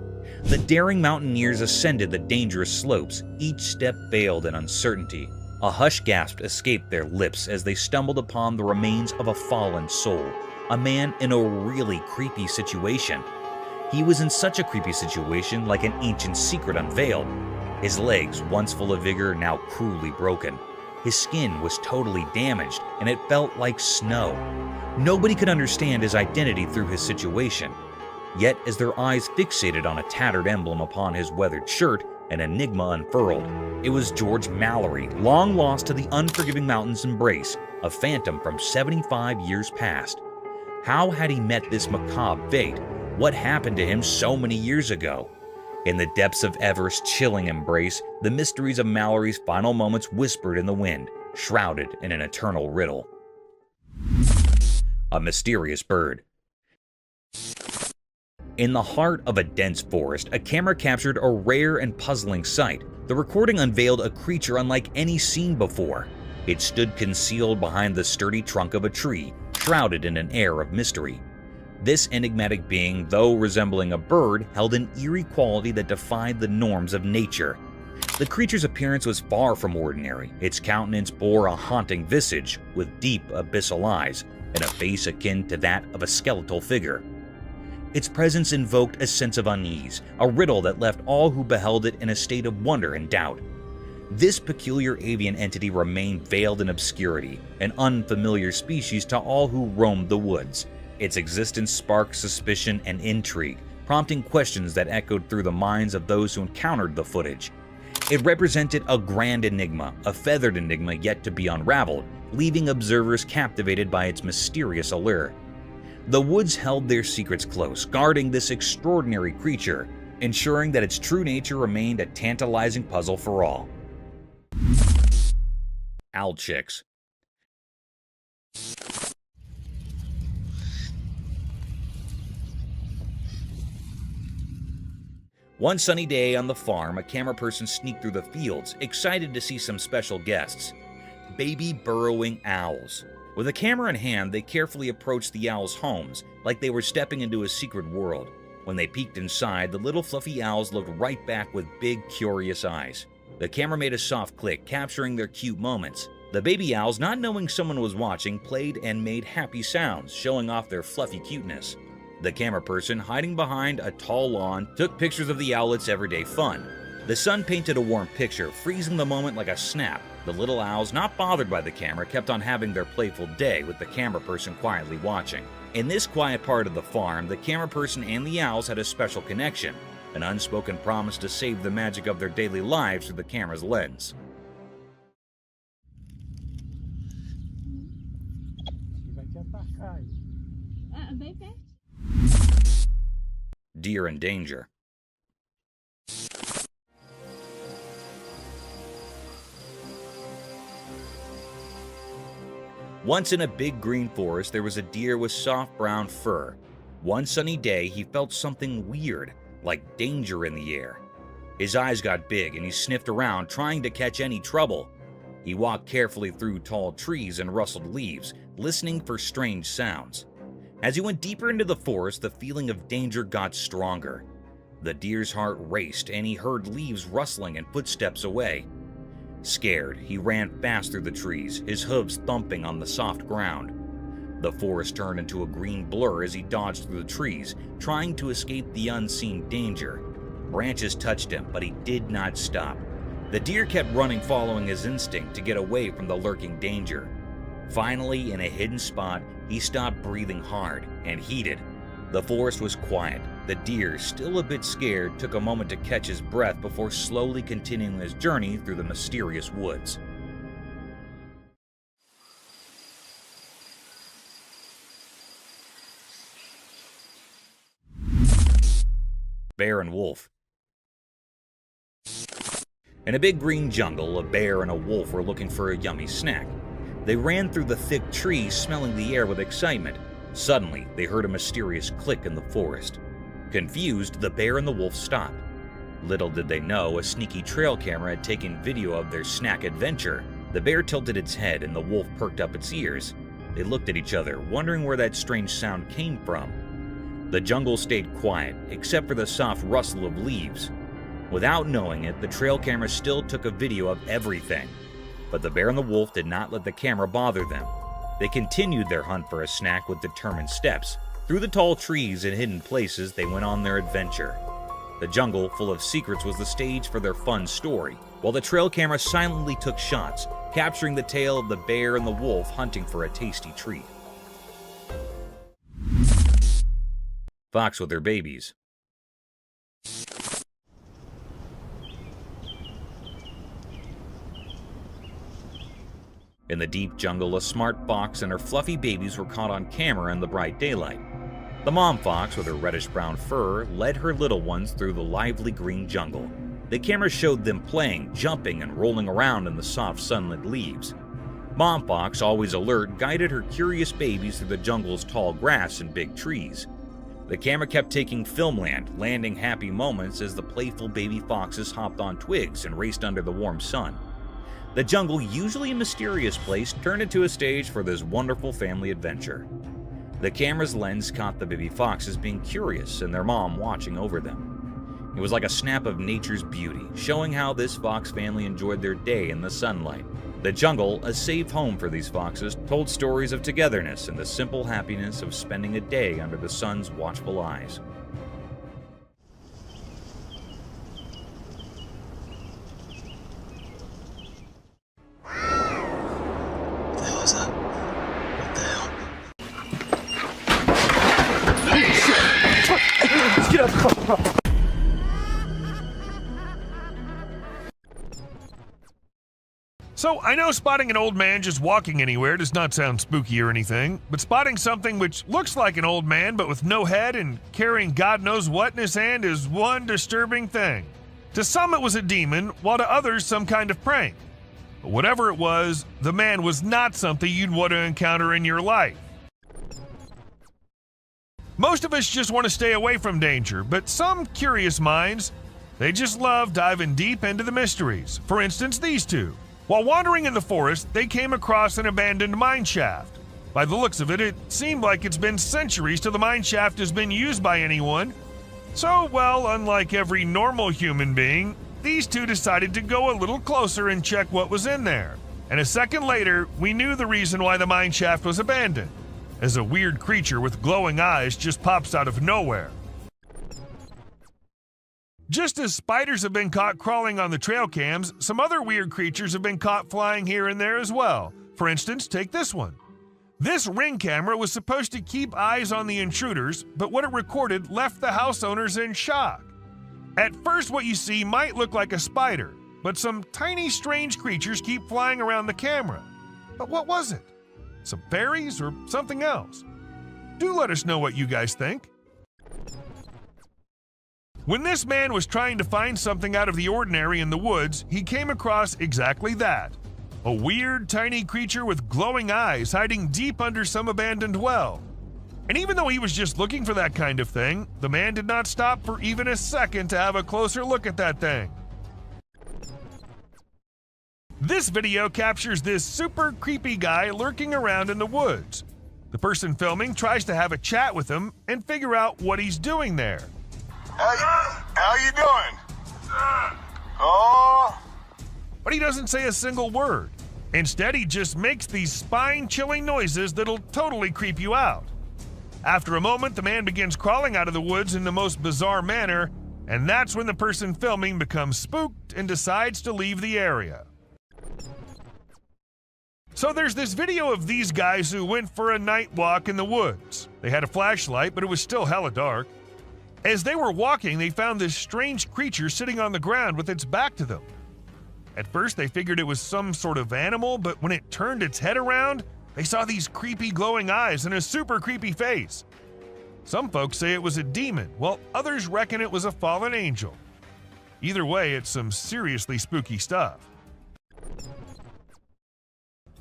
The daring mountaineers ascended the dangerous slopes, each step veiled in uncertainty. A hushed gasp escaped their lips as they stumbled upon the remains of a fallen soul, a man in a really creepy situation. He was in such a creepy situation, like an ancient secret unveiled. His legs, once full of vigor, now cruelly broken. His skin was totally damaged, and it felt like snow. Nobody could understand his identity through his situation. Yet, as their eyes fixated on a tattered emblem upon his weathered shirt, an enigma unfurled. It was George Mallory, long lost to the unforgiving mountain's embrace, a phantom from 75 years past. How had he met this macabre fate? What happened to him so many years ago? In the depths of Everest's chilling embrace, the mysteries of Mallory's final moments whispered in the wind, shrouded in an eternal riddle. A mysterious bird. In the heart of a dense forest, a camera captured a rare and puzzling sight. The recording unveiled a creature unlike any seen before. It stood concealed behind the sturdy trunk of a tree, shrouded in an air of mystery. This enigmatic being, though resembling a bird, held an eerie quality that defied the norms of nature. The creature's appearance was far from ordinary. Its countenance bore a haunting visage, with deep abyssal eyes, and a face akin to that of a skeletal figure. Its presence invoked a sense of unease, a riddle that left all who beheld it in a state of wonder and doubt. This peculiar avian entity remained veiled in obscurity, an unfamiliar species to all who roamed the woods. Its existence sparked suspicion and intrigue, prompting questions that echoed through the minds of those who encountered the footage. It represented a grand enigma, a feathered enigma yet to be unraveled, leaving observers captivated by its mysterious allure. The woods held their secrets close, guarding this extraordinary creature, ensuring that its true nature remained a tantalizing puzzle for all. Owl chicks. One sunny day on the farm, a camera person sneaked through the fields, excited to see some special guests. Baby burrowing owls. With a camera in hand, they carefully approached the owls' homes, like they were stepping into a secret world. When they peeked inside, the little fluffy owls looked right back with big, curious eyes. The camera made a soft click, capturing their cute moments. The baby owls, not knowing someone was watching, played and made happy sounds, showing off their fluffy cuteness. The camera person, hiding behind a tall lawn, took pictures of the owlets' everyday fun. The sun painted a warm picture, freezing the moment like a snap. The little owls, not bothered by the camera, kept on having their playful day, with the camera person quietly watching. In this quiet part of the farm, the camera person and the owls had a special connection, an unspoken promise to save the magic of their daily lives through the camera's lens. Deer in danger. Once in a big green forest, there was a deer with soft brown fur. One sunny day, he felt something weird, like danger in the air. His eyes got big and he sniffed around, trying to catch any trouble. He walked carefully through tall trees and rustled leaves, listening for strange sounds. As he went deeper into the forest, the feeling of danger got stronger. The deer's heart raced and he heard leaves rustling and footsteps away. Scared, he ran fast through the trees, his hooves thumping on the soft ground. The forest turned into a green blur as he dodged through the trees, trying to escape the unseen danger. Branches touched him, but he did not stop. The deer kept running, following his instinct to get away from the lurking danger. Finally, in a hidden spot, he stopped breathing hard and heated. The forest was quiet. The deer, still a bit scared, took a moment to catch his breath before slowly continuing his journey through the mysterious woods. Bear and wolf. In a big green jungle, a bear and a wolf were looking for a yummy snack. They ran through the thick trees, smelling the air with excitement. Suddenly, they heard a mysterious click in the forest. Confused, the bear and the wolf stopped. Little did they know, a sneaky trail camera had taken video of their snack adventure. The bear tilted its head and the wolf perked up its ears. They looked at each other, wondering where that strange sound came from. The jungle stayed quiet, except for the soft rustle of leaves. Without knowing it, the trail camera still took a video of everything. But the bear and the wolf did not let the camera bother them. They continued their hunt for a snack with determined steps. Through the tall trees and hidden places, they went on their adventure. The jungle, full of secrets, was the stage for their fun story, while the trail camera silently took shots, capturing the tale of the bear and the wolf hunting for a tasty treat. Fox with their babies. In the deep jungle, a smart fox and her fluffy babies were caught on camera in the bright daylight. The mom fox, with her reddish-brown fur, led her little ones through the lively green jungle. The camera showed them playing, jumping, and rolling around in the soft sunlit leaves. Mom fox, always alert, guided her curious babies through the jungle's tall grass and big trees. The camera kept taking filmland, landing happy moments as the playful baby foxes hopped on twigs and raced under the warm sun. The jungle, usually a mysterious place, turned into a stage for this wonderful family adventure. The camera's lens caught the baby foxes being curious and their mom watching over them. It was like a snap of nature's beauty, showing how this fox family enjoyed their day in the sunlight. The jungle, a safe home for these foxes, told stories of togetherness and the simple happiness of spending a day under the sun's watchful eyes. So, I know spotting an old man just walking anywhere does not sound spooky or anything, but spotting something which looks like an old man but with no head and carrying God knows what in his hand is one disturbing thing. To some it was a demon, while to others some kind of prank. But whatever it was, the man was not something you'd want to encounter in your life. Most of us just want to stay away from danger, but some curious minds They just love diving deep into the mysteries. For instance, these two. While wandering in the forest, they came across an abandoned mine shaft. By the looks of it, it seemed like it's been centuries till the mine shaft has been used by anyone. So, well, unlike every normal human being, these two decided to go a little closer and check what was in there. And a second later, we knew the reason why the mine shaft was abandoned, as a weird creature with glowing eyes just pops out of nowhere. Just as spiders have been caught crawling on the trail cams, some other weird creatures have been caught flying here and there as well. For instance, take this one. This Ring camera was supposed to keep eyes on the intruders, but what it recorded left the house owners in shock. At first, what you see might look like a spider, but some tiny strange creatures keep flying around the camera. But what was it? Some fairies or something else? Do let us know what you guys think. When this man was trying to find something out of the ordinary in the woods, he came across exactly that. A weird, tiny creature with glowing eyes hiding deep under some abandoned well. And even though he was just looking for that kind of thing, the man did not stop for even a second to have a closer look at that thing. This video captures this super creepy guy lurking around in the woods. The person filming tries to have a chat with him and figure out what he's doing there. How you doing? Oh. But he doesn't say a single word. Instead, he just makes these spine-chilling noises that'll totally creep you out. After a moment, the man begins crawling out of the woods in the most bizarre manner, and that's when the person filming becomes spooked and decides to leave the area. So there's this video of these guys who went for a night walk in the woods. They had a flashlight, but it was still hella dark. As they were walking, they found this strange creature sitting on the ground with its back to them. At first, they figured it was some sort of animal, but when it turned its head around, they saw these creepy glowing eyes and a super creepy face. Some folks say it was a demon, while others reckon it was a fallen angel. Either way, it's some seriously spooky stuff.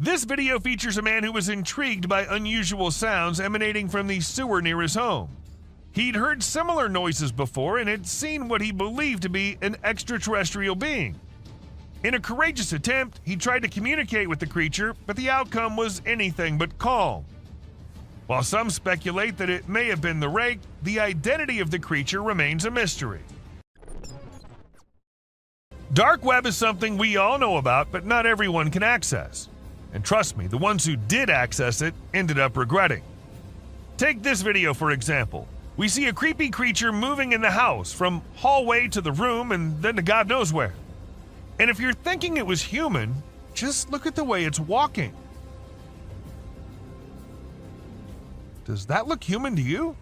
This video features a man who was intrigued by unusual sounds emanating from the sewer near his home. He'd heard similar noises before and had seen what he believed to be an extraterrestrial being. In a courageous attempt, he tried to communicate with the creature, but the outcome was anything but calm. While some speculate that it may have been the rake, the identity of the creature remains a mystery. Dark web is something we all know about, but not everyone can access. And trust me, the ones who did access it ended up regretting. Take this video for example. We see a creepy creature moving in the house, from hallway to the room and then to God knows where. And if you're thinking it was human, just look at the way it's walking. Does that look human to you?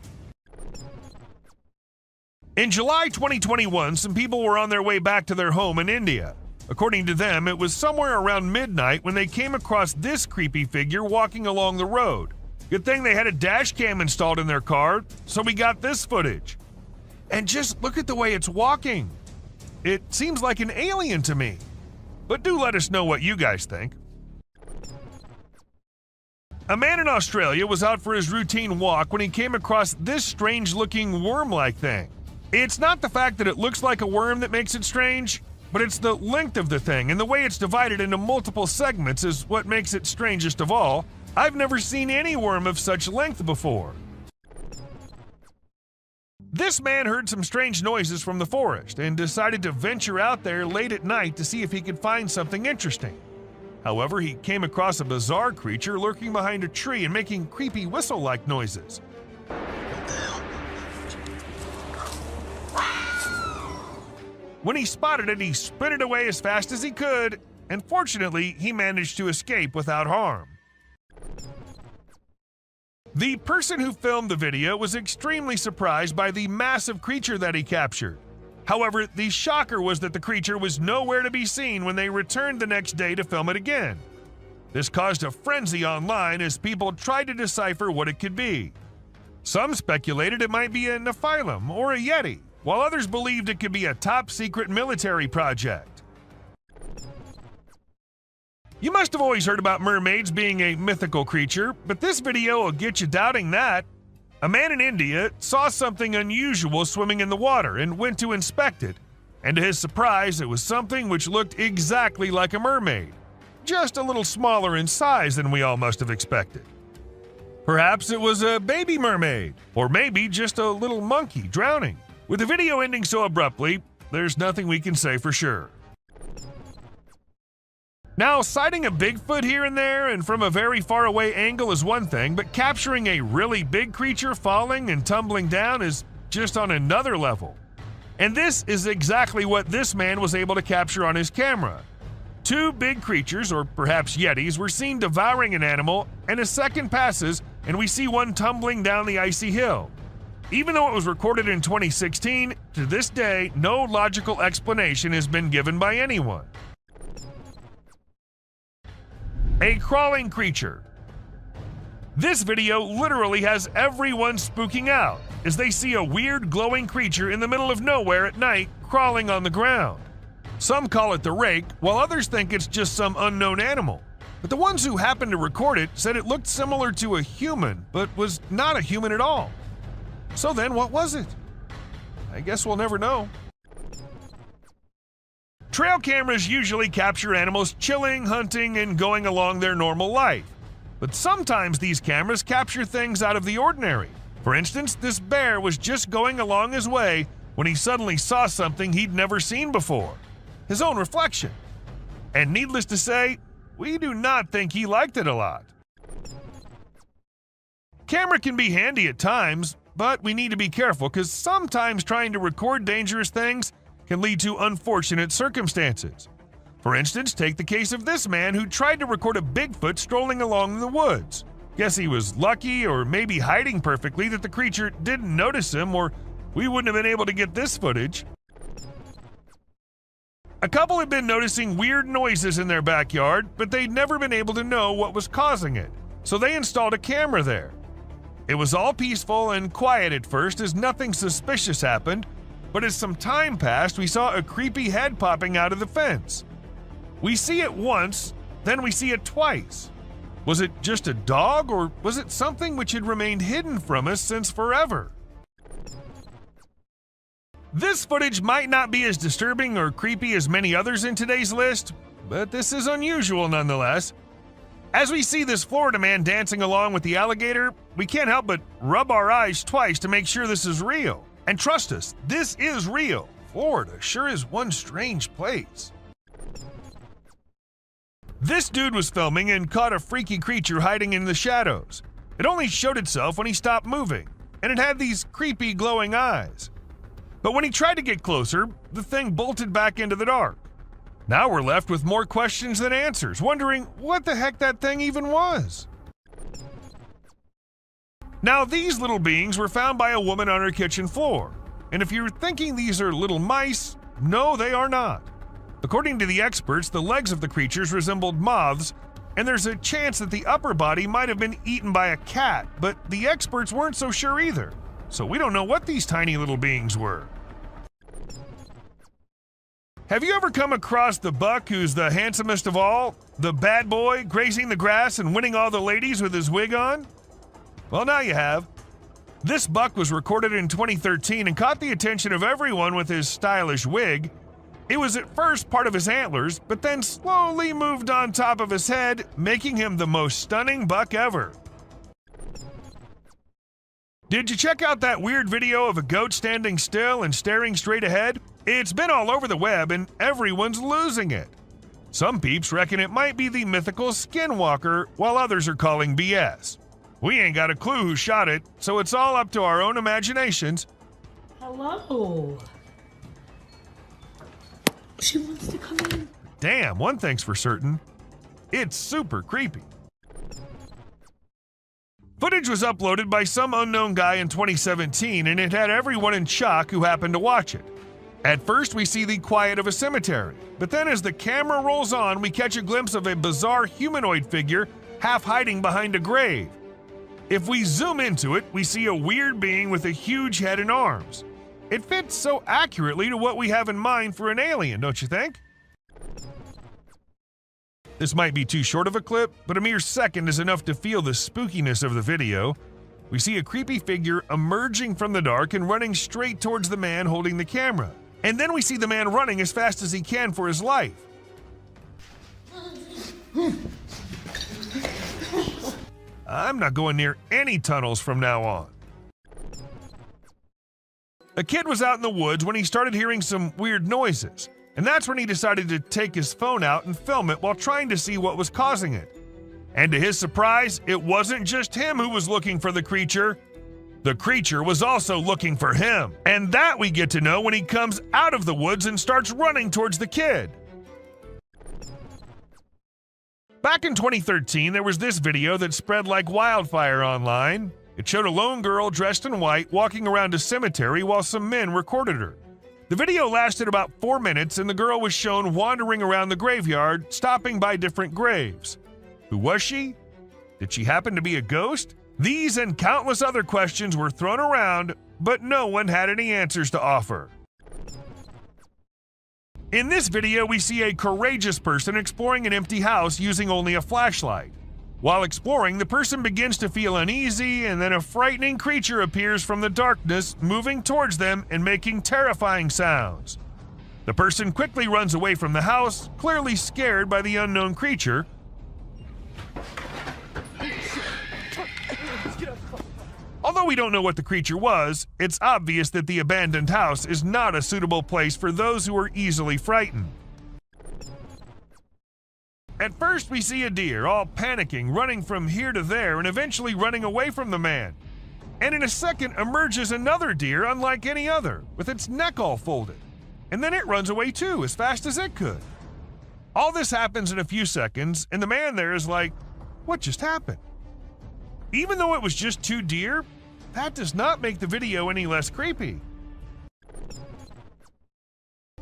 In July 2021, some people were on their way back to their home in India. According to them, it was somewhere around midnight when they came across this creepy figure walking along the road. Good thing they had a dash cam installed in their car, so we got this footage. And just look at the way it's walking. It seems like an alien to me. But do let us know what you guys think. A man in Australia was out for his routine walk when he came across this strange-looking worm-like thing. It's not the fact that it looks like a worm that makes it strange, but it's the length of the thing and the way it's divided into multiple segments is what makes it strangest of all. I've never seen any worm of such length before. This man heard some strange noises from the forest and decided to venture out there late at night to see if he could find something interesting. However, he came across a bizarre creature lurking behind a tree and making creepy whistle-like noises. When he spotted it, he sprinted away as fast as he could, and fortunately, he managed to escape without harm. The person who filmed the video was extremely surprised by the massive creature that he captured. However, the shocker was that the creature was nowhere to be seen when they returned the next day to film it again. This caused a frenzy online as people tried to decipher what it could be. Some speculated it might be a Nephilim or a Yeti, while others believed it could be a top-secret military project. You must have always heard about mermaids being a mythical creature, but this video will get you doubting that. A man in India saw something unusual swimming in the water and went to inspect it, And to his surprise, it was something which looked exactly like a mermaid, just a little smaller in size than we all must have expected. Perhaps it was a baby mermaid, or maybe just a little monkey drowning. With the video ending so abruptly, there's nothing we can say for sure. Now, sighting a Bigfoot here and there and from a very far away angle is one thing, but capturing a really big creature falling and tumbling down is just on another level. And this is exactly what this man was able to capture on his camera. Two big creatures, or perhaps yetis, were seen devouring an animal, and a second passes and we see one tumbling down the icy hill. Even though it was recorded in 2016, to this day, no logical explanation has been given by anyone. A crawling creature. This video literally has everyone spooking out as they see a weird glowing creature in the middle of nowhere at night crawling on the ground. Some call it the rake, while others think it's just some unknown animal. But the ones who happened to record it said it looked similar to a human, but was not a human at all. So then what was it? I guess we'll never know. Trail cameras usually capture animals chilling, hunting, and going along their normal life. But sometimes these cameras capture things out of the ordinary. For instance, this bear was just going along his way when he suddenly saw something he'd never seen before. His own reflection. And needless to say, we do not think he liked it a lot. Camera can be handy at times, but we need to be careful because sometimes trying to record dangerous things can lead to unfortunate circumstances. For instance, take the case of this man who tried to record a Bigfoot strolling along in the woods. Guess he was lucky, or maybe hiding perfectly, that the creature didn't notice him, or we wouldn't have been able to get this footage. A couple had been noticing weird noises in their backyard, but they'd never been able to know what was causing it, so they installed a camera there. It was all peaceful and quiet at first as nothing suspicious happened, but as some time passed, we saw a creepy head popping out of the fence. We see it once, then we see it twice. Was it just a dog, or was it something which had remained hidden from us since forever? This footage might not be as disturbing or creepy as many others in today's list, but this is unusual nonetheless. As we see this Florida man dancing along with the alligator, we can't help but rub our eyes twice to make sure this is real. And trust us, this is real. Florida sure is one strange place. This dude was filming and caught a freaky creature hiding in the shadows. It only showed itself when he stopped moving, and it had these creepy glowing eyes. But when he tried to get closer, the thing bolted back into the dark. Now we're left with more questions than answers, wondering what the heck that thing even was. Now, these little beings were found by a woman on her kitchen floor. And if you're thinking these are little mice, no, they are not. According to the experts, the legs of the creatures resembled moths, and there's a chance that the upper body might have been eaten by a cat, but the experts weren't so sure either. So we don't know what these tiny little beings were. Have you ever come across the buck who's the handsomest of all? The bad boy grazing the grass and winning all the ladies with his wig on? Well, now you have. This buck was recorded in 2013 and caught the attention of everyone with his stylish wig. It was at first part of his antlers, but then slowly moved on top of his head, making him the most stunning buck ever. Did you check out that weird video of a goat standing still and staring straight ahead? It's been all over the web and everyone's losing it. Some peeps reckon it might be the mythical skinwalker, while others are calling BS. We ain't got a clue who shot it, so it's all up to our own imaginations. Hello. She wants to come in. Damn, one thing's for certain. It's super creepy. Footage was uploaded by some unknown guy in 2017, and it had everyone in shock who happened to watch it. At first, we see the quiet of a cemetery, but then as the camera rolls on, we catch a glimpse of a bizarre humanoid figure half hiding behind a grave. If we zoom into it, we see a weird being with a huge head and arms. It fits so accurately to what we have in mind for an alien, don't you think? This might be too short of a clip, but a mere second is enough to feel the spookiness of the video. We see a creepy figure emerging from the dark and running straight towards the man holding the camera. And then we see the man running as fast as he can for his life. I'm not going near any tunnels from now on. A kid was out in the woods when he started hearing some weird noises, and that's when he decided to take his phone out and film it while trying to see what was causing it. And to his surprise, it wasn't just him who was looking for the creature. The creature was also looking for him, and that we get to know when he comes out of the woods and starts running towards the kid. Back in 2013, there was this video that spread like wildfire online. It showed a lone girl dressed in white walking around a cemetery while some men recorded her. The video lasted about 4 minutes, and the girl was shown wandering around the graveyard, stopping by different graves. Who was she? Did she happen to be a ghost? These and countless other questions were thrown around, but no one had any answers to offer. In this video, we see a courageous person exploring an empty house using only a flashlight. While exploring, the person begins to feel uneasy, and then a frightening creature appears from the darkness, moving towards them and making terrifying sounds. The person quickly runs away from the house, clearly scared by the unknown creature. Although we don't know what the creature was, it's obvious that the abandoned house is not a suitable place for those who are easily frightened. At first, we see a deer, all panicking, running from here to there, and eventually running away from the man. And in a second emerges another deer unlike any other, with its neck all folded. And then it runs away too, as fast as it could. All this happens in a few seconds, and the man there is like, what just happened? Even though it was just 2 deer, that does not make the video any less creepy.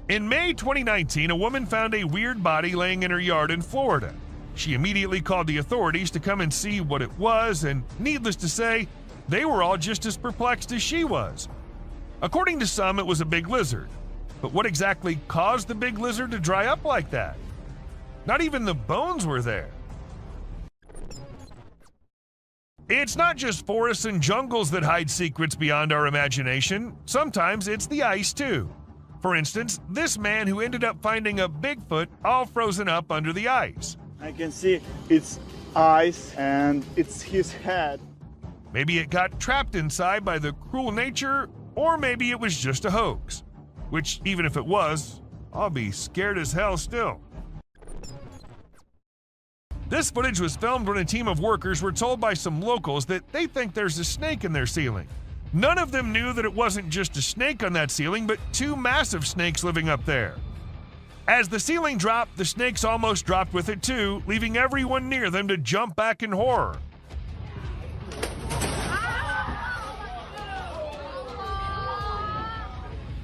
In May 2019, a woman found a weird body laying in her yard in Florida. She immediately called the authorities to come and see what it was, and needless to say, they were all just as perplexed as she was. According to some, it was a big lizard. But what exactly caused the big lizard to dry up like that? Not even the bones were there. It's not just forests and jungles that hide secrets beyond our imagination. Sometimes it's the ice, too. For instance, this man who ended up finding a Bigfoot all frozen up under the ice. I can see its eyes and it's his head. Maybe it got trapped inside by the cruel nature, or maybe it was just a hoax. Which, even if it was, I'll be scared as hell still. This footage was filmed when a team of workers were told by some locals that they think there's a snake in their ceiling. None of them knew that it wasn't just a snake on that ceiling, but 2 massive snakes living up there. As the ceiling dropped, the snakes almost dropped with it too, leaving everyone near them to jump back in horror.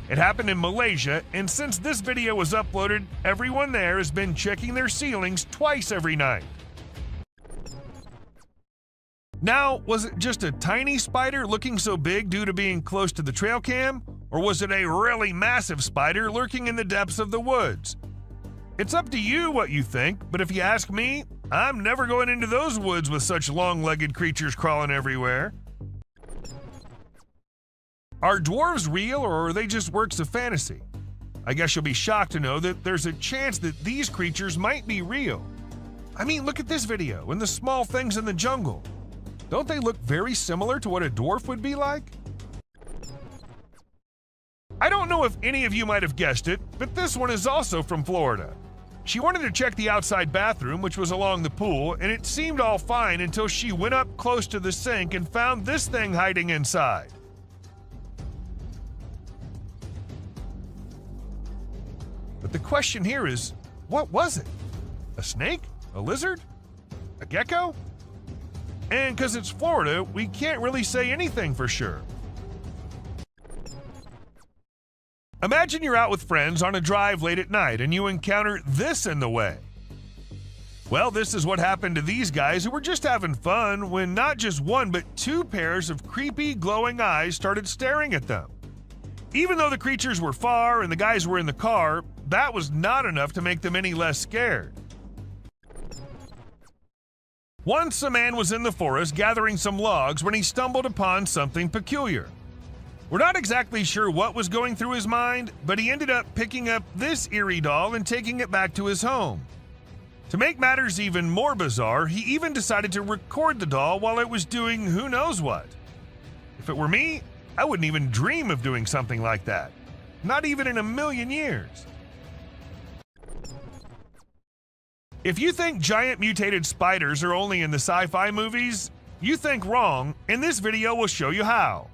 It happened in Malaysia, and since this video was uploaded, everyone there has been checking their ceilings twice every night. Now, was it just a tiny spider looking so big due to being close to the trail cam? Or was it a really massive spider lurking in the depths of the woods? It's up to you what you think, but if you ask me, I'm never going into those woods with such long-legged creatures crawling everywhere. Are dwarves real, or are they just works of fantasy? I guess you'll be shocked to know that there's a chance that these creatures might be real. I mean, look at this video and the small things in the jungle. Don't they look very similar to what a dwarf would be like? I don't know if any of you might have guessed it, but this one is also from Florida. She wanted to check the outside bathroom, which was along the pool, and it seemed all fine until she went up close to the sink and found this thing hiding inside. But the question here is, what was it? A snake? A lizard? A gecko? And because it's Florida, we can't really say anything for sure. Imagine you're out with friends on a drive late at night and you encounter this in the way. Well, this is what happened to these guys who were just having fun when not just 1 but 2 pairs of creepy glowing eyes started staring at them. Even though the creatures were far and the guys were in the car, that was not enough to make them any less scared. Once a man was in the forest gathering some logs when he stumbled upon something peculiar. We're not exactly sure what was going through his mind, but he ended up picking up this eerie doll and taking it back to his home. To make matters even more bizarre, he even decided to record the doll while it was doing who knows what. If it were me, I wouldn't even dream of doing something like that. Not even in a million years. If you think giant mutated spiders are only in the sci-fi movies, you think wrong, and this video will show you how.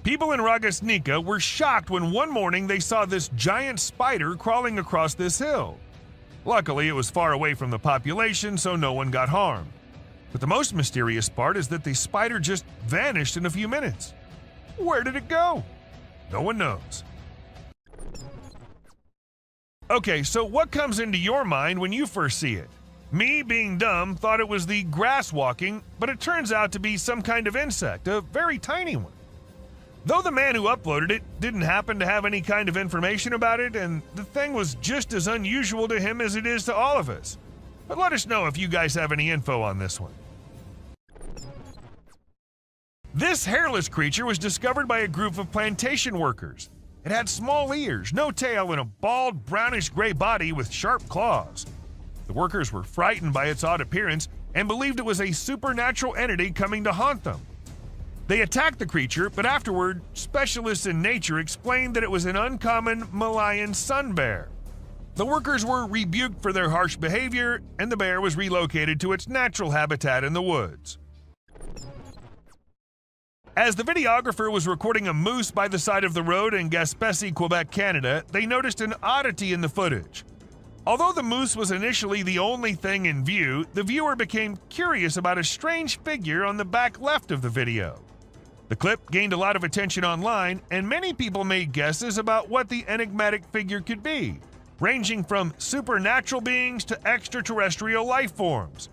People in Ragasnika were shocked when one morning they saw this giant spider crawling across this hill. Luckily, it was far away from the population, so no one got harmed. But the most mysterious part is that the spider just vanished in a few minutes. Where did it go? No one knows. Okay, so what comes into your mind when you first see it? Me, being dumb, thought it was the grass walking, but it turns out to be some kind of insect, a very tiny one. Though the man who uploaded it didn't happen to have any kind of information about it, and the thing was just as unusual to him as it is to all of us. But let us know if you guys have any info on this one. This hairless creature was discovered by a group of plantation workers. It had small ears, no tail, and a bald, brownish-gray body with sharp claws. The workers were frightened by its odd appearance and believed it was a supernatural entity coming to haunt them. They attacked the creature, but afterward, specialists in nature explained that it was an uncommon Malayan sun bear. The workers were rebuked for their harsh behavior, and the bear was relocated to its natural habitat in the woods. As the videographer was recording a moose by the side of the road in Gaspésie, Quebec, Canada, they noticed an oddity in the footage. Although the moose was initially the only thing in view, the viewer became curious about a strange figure on the back left of the video. The clip gained a lot of attention online, and many people made guesses about what the enigmatic figure could be, ranging from supernatural beings to extraterrestrial life forms.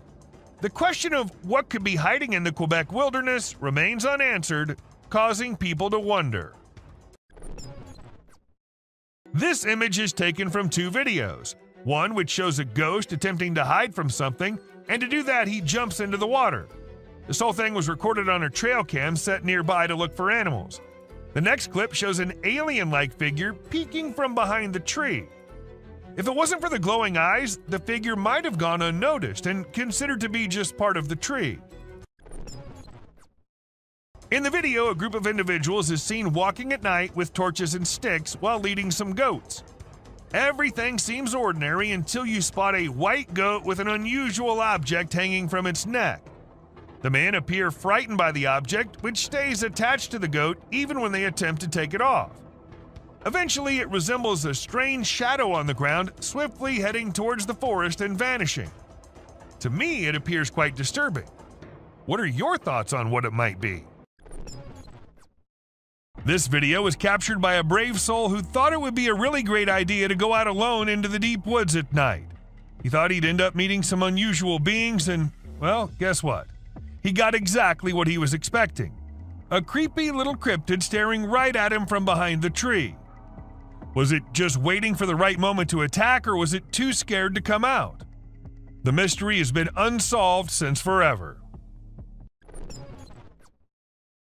The question of what could be hiding in the Quebec wilderness remains unanswered, causing people to wonder. This image is taken from two videos, one which shows a ghost attempting to hide from something, and to do that he jumps into the water. This whole thing was recorded on a trail cam set nearby to look for animals. The next clip shows an alien-like figure peeking from behind the tree. If it wasn't for the glowing eyes, the figure might have gone unnoticed and considered to be just part of the tree. In the video, a group of individuals is seen walking at night with torches and sticks while leading some goats. Everything seems ordinary until you spot a white goat with an unusual object hanging from its neck. The men appear frightened by the object, which stays attached to the goat even when they attempt to take it off. Eventually, it resembles a strange shadow on the ground, swiftly heading towards the forest and vanishing. To me, it appears quite disturbing. What are your thoughts on what it might be? This video was captured by a brave soul who thought it would be a really great idea to go out alone into the deep woods at night. He thought he'd end up meeting some unusual beings and, well, guess what? He got exactly what he was expecting. A creepy little cryptid staring right at him from behind the tree. Was it just waiting for the right moment to attack, or was it too scared to come out? The mystery has been unsolved since forever.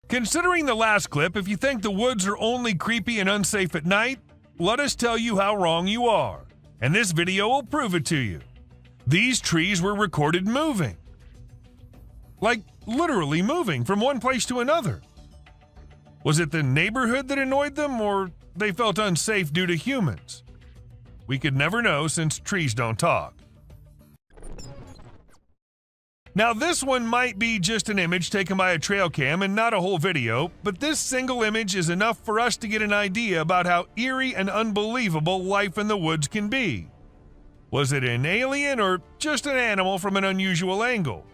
Considering the last clip, if you think the woods are only creepy and unsafe at night, let us tell you how wrong you are, and this video will prove it to you. These trees were recorded moving. Like, literally moving from one place to another. Was it the neighborhood that annoyed them, or they felt unsafe due to humans? We could never know since trees don't talk. Now, this one might be just an image taken by a trail cam and not a whole video, but this single image is enough for us to get an idea about how eerie and unbelievable life in the woods can be. Was it an alien or just an animal from an unusual angle?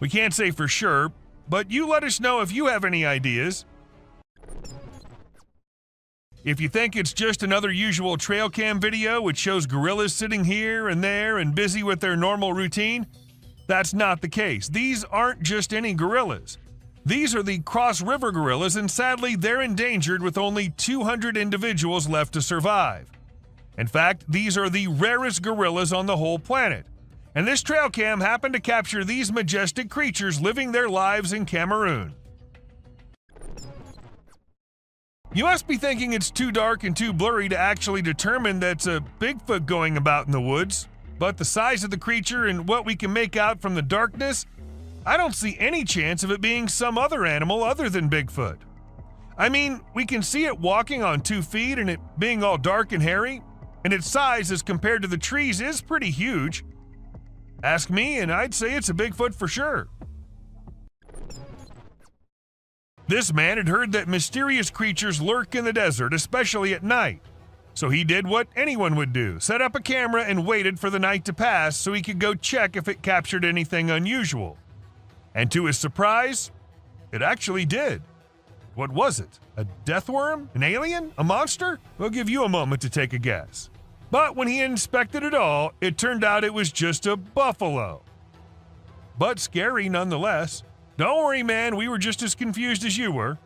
We can't say for sure, but you let us know if you have any ideas. If you think it's just another usual trail cam video which shows gorillas sitting here and there and busy with their normal routine, that's not the case. These aren't just any gorillas. These are the Cross River gorillas, and sadly they're endangered with only 200 individuals left to survive. In fact, these are the rarest gorillas on the whole planet. And this trail cam happened to capture these majestic creatures living their lives in Cameroon. You must be thinking it's too dark and too blurry to actually determine that's a Bigfoot going about in the woods, but the size of the creature and what we can make out from the darkness, I don't see any chance of it being some other animal other than Bigfoot. I mean, we can see it walking on 2 feet and it being all dark and hairy, and its size as compared to the trees is pretty huge. Ask me and I'd say it's a Bigfoot for sure. This man had heard that mysterious creatures lurk in the desert, especially at night. So he did what anyone would do, set up a camera and waited for the night to pass so he could go check if it captured anything unusual. And to his surprise, it actually did. What was it? A death worm? An alien? A monster? We'll give you a moment to take a guess. But when he inspected it all, it turned out it was just a buffalo. But scary nonetheless. Don't worry, man, we were just as confused as you were.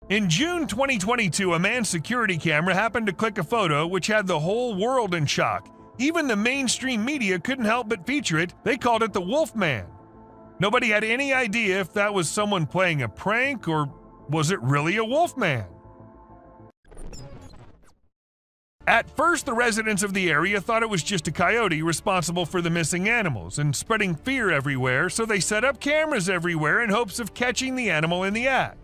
In June 2022, a man's security camera happened to click a photo which had the whole world in shock. Even the mainstream media couldn't help but feature it. They called it the Wolfman. Nobody had any idea if that was someone playing a prank or was it really a Wolfman. At first, the residents of the area thought it was just a coyote responsible for the missing animals and spreading fear everywhere, so they set up cameras everywhere in hopes of catching the animal in the act.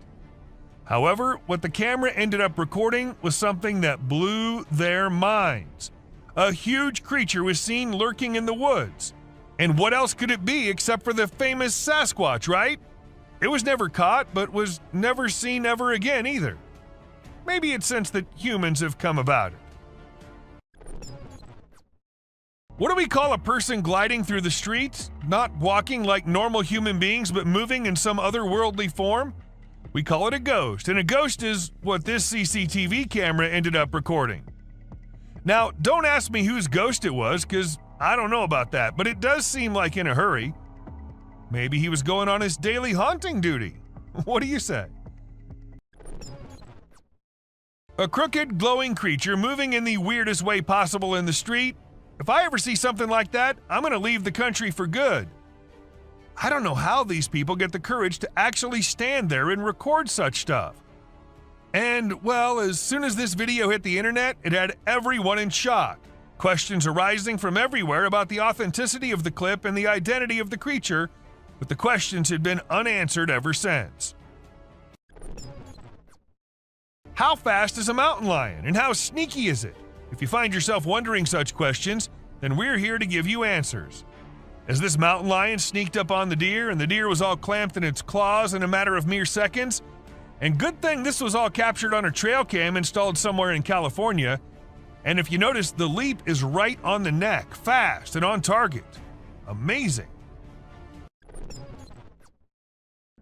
However, what the camera ended up recording was something that blew their minds. A huge creature was seen lurking in the woods. And what else could it be except for the famous Sasquatch, right? It was never caught, but was never seen ever again either. Maybe it's since that humans have come about it. What do we call a person gliding through the streets, not walking like normal human beings, but moving in some otherworldly form? We call it a ghost, and a ghost is what this CCTV camera ended up recording. Now, don't ask me whose ghost it was, because I don't know about that, but it does seem like in a hurry. Maybe he was going on his daily haunting duty. What do you say? A crooked, glowing creature moving in the weirdest way possible in the street. If I ever see something like that, I'm going to leave the country for good. I don't know how these people get the courage to actually stand there and record such stuff. And, well, as soon as this video hit the internet, it had everyone in shock. Questions arising from everywhere about the authenticity of the clip and the identity of the creature, but the questions had been unanswered ever since. How fast is a mountain lion, and how sneaky is it? If you find yourself wondering such questions, then we're here to give you answers. As this mountain lion sneaked up on the deer, and the deer was all clamped in its claws in a matter of mere seconds, and good thing this was all captured on a trail cam installed somewhere in California, and if you notice, the leap is right on the neck, fast and on target. Amazing.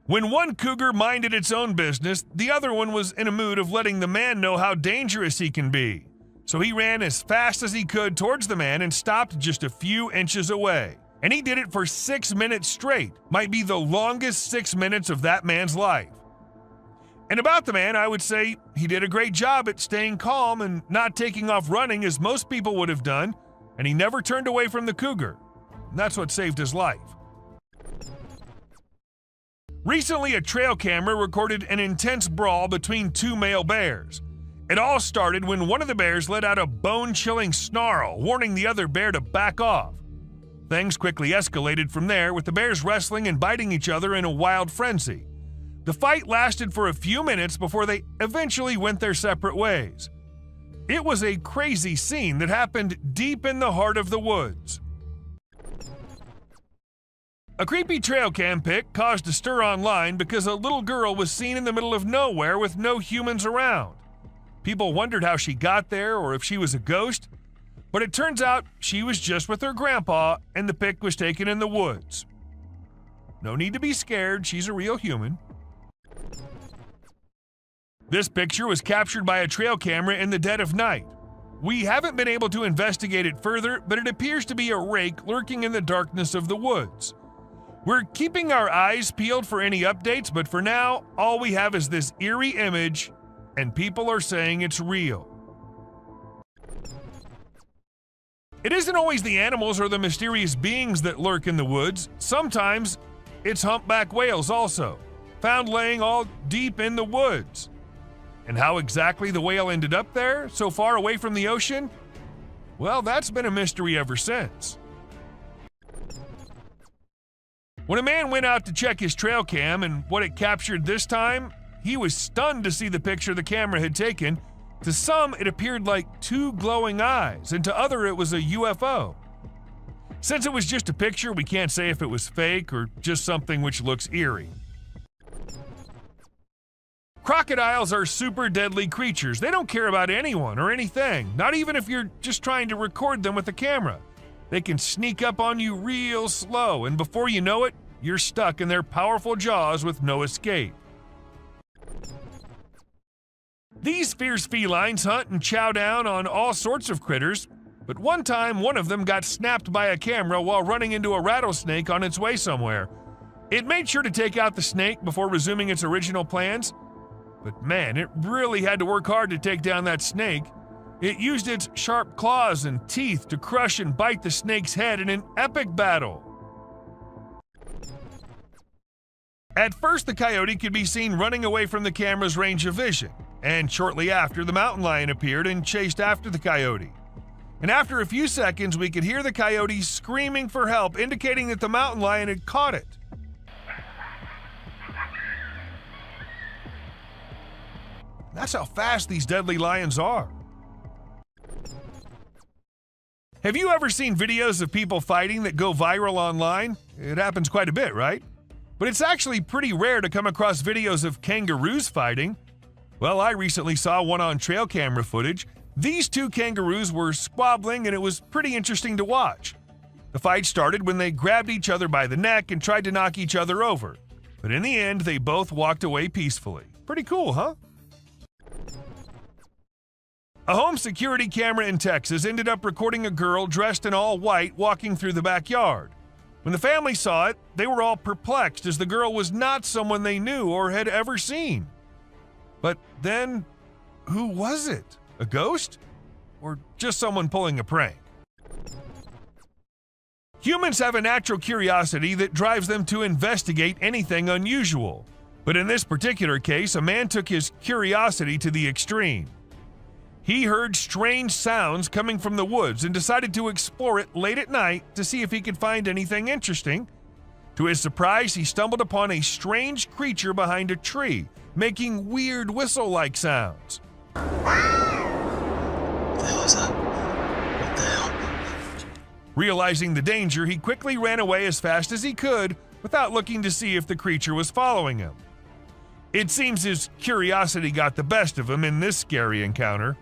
When one cougar minded its own business, the other one was in a mood of letting the man know how dangerous he can be. So he ran as fast as he could towards the man and stopped just a few inches away. And he did it for 6 minutes straight. Might be the longest 6 minutes of that man's life. And about the man, I would say he did a great job at staying calm and not taking off running as most people would have done, and he never turned away from the cougar. And that's what saved his life. Recently, a trail camera recorded an intense brawl between two male bears. It all started when one of the bears let out a bone-chilling snarl, warning the other bear to back off. Things quickly escalated from there, with the bears wrestling and biting each other in a wild frenzy. The fight lasted for a few minutes before they eventually went their separate ways. It was a crazy scene that happened deep in the heart of the woods. A creepy trail cam pic caused a stir online because a little girl was seen in the middle of nowhere with no humans around. People wondered how she got there or if she was a ghost, but it turns out she was just with her grandpa and the pic was taken in the woods. No need to be scared, she's a real human. This picture was captured by a trail camera in the dead of night. We haven't been able to investigate it further, but it appears to be a rake lurking in the darkness of the woods. We're keeping our eyes peeled for any updates, but for now, all we have is this eerie image, and people are saying it's real. It isn't always the animals or the mysterious beings that lurk in the woods. Sometimes it's humpback whales also. found laying all deep in the woods. And how exactly the whale ended up there, so far away from the ocean? Well, that's been a mystery ever since. When a man went out to check his trail cam and what it captured this time, he was stunned to see the picture the camera had taken. To some, it appeared like two glowing eyes, and to others, it was a UFO. Since it was just a picture, we can't say if it was fake or just something which looks eerie. Crocodiles are super deadly creatures. They don't care about anyone or anything, not even if you're just trying to record them with a camera. They can sneak up on you real slow, and before you know it, you're stuck in their powerful jaws with no escape. These fierce felines hunt and chow down on all sorts of critters, but one time one of them got snapped by a camera while running into a rattlesnake on its way somewhere. It made sure to take out the snake before resuming its original plans, but man, it really had to work hard to take down that snake. It used its sharp claws and teeth to crush and bite the snake's head in an epic battle. At first, the coyote could be seen running away from the camera's range of vision, and shortly after, the mountain lion appeared and chased after the coyote. And after a few seconds, we could hear the coyote screaming for help, indicating that the mountain lion had caught it. That's how fast these deadly lions are. Have you ever seen videos of people fighting that go viral online? It happens quite a bit, right? But it's actually pretty rare to come across videos of kangaroos fighting. Well, I recently saw one on trail camera footage. These two kangaroos were squabbling and it was pretty interesting to watch. The fight started when they grabbed each other by the neck and tried to knock each other over. But in the end, they both walked away peacefully. Pretty cool, huh? A home security camera in Texas ended up recording a girl dressed in all white walking through the backyard. When the family saw it, they were all perplexed as the girl was not someone they knew or had ever seen. But then, who was it? A ghost? Or just someone pulling a prank? Humans have a natural curiosity that drives them to investigate anything unusual. But in this particular case, a man took his curiosity to the extreme. He heard strange sounds coming from the woods and decided to explore it late at night to see if he could find anything interesting. To his surprise, he stumbled upon a strange creature behind a tree, making weird whistle-like sounds. Realizing the danger, he quickly ran away as fast as he could without looking to see if the creature was following him. It seems his curiosity got the best of him in this scary encounter.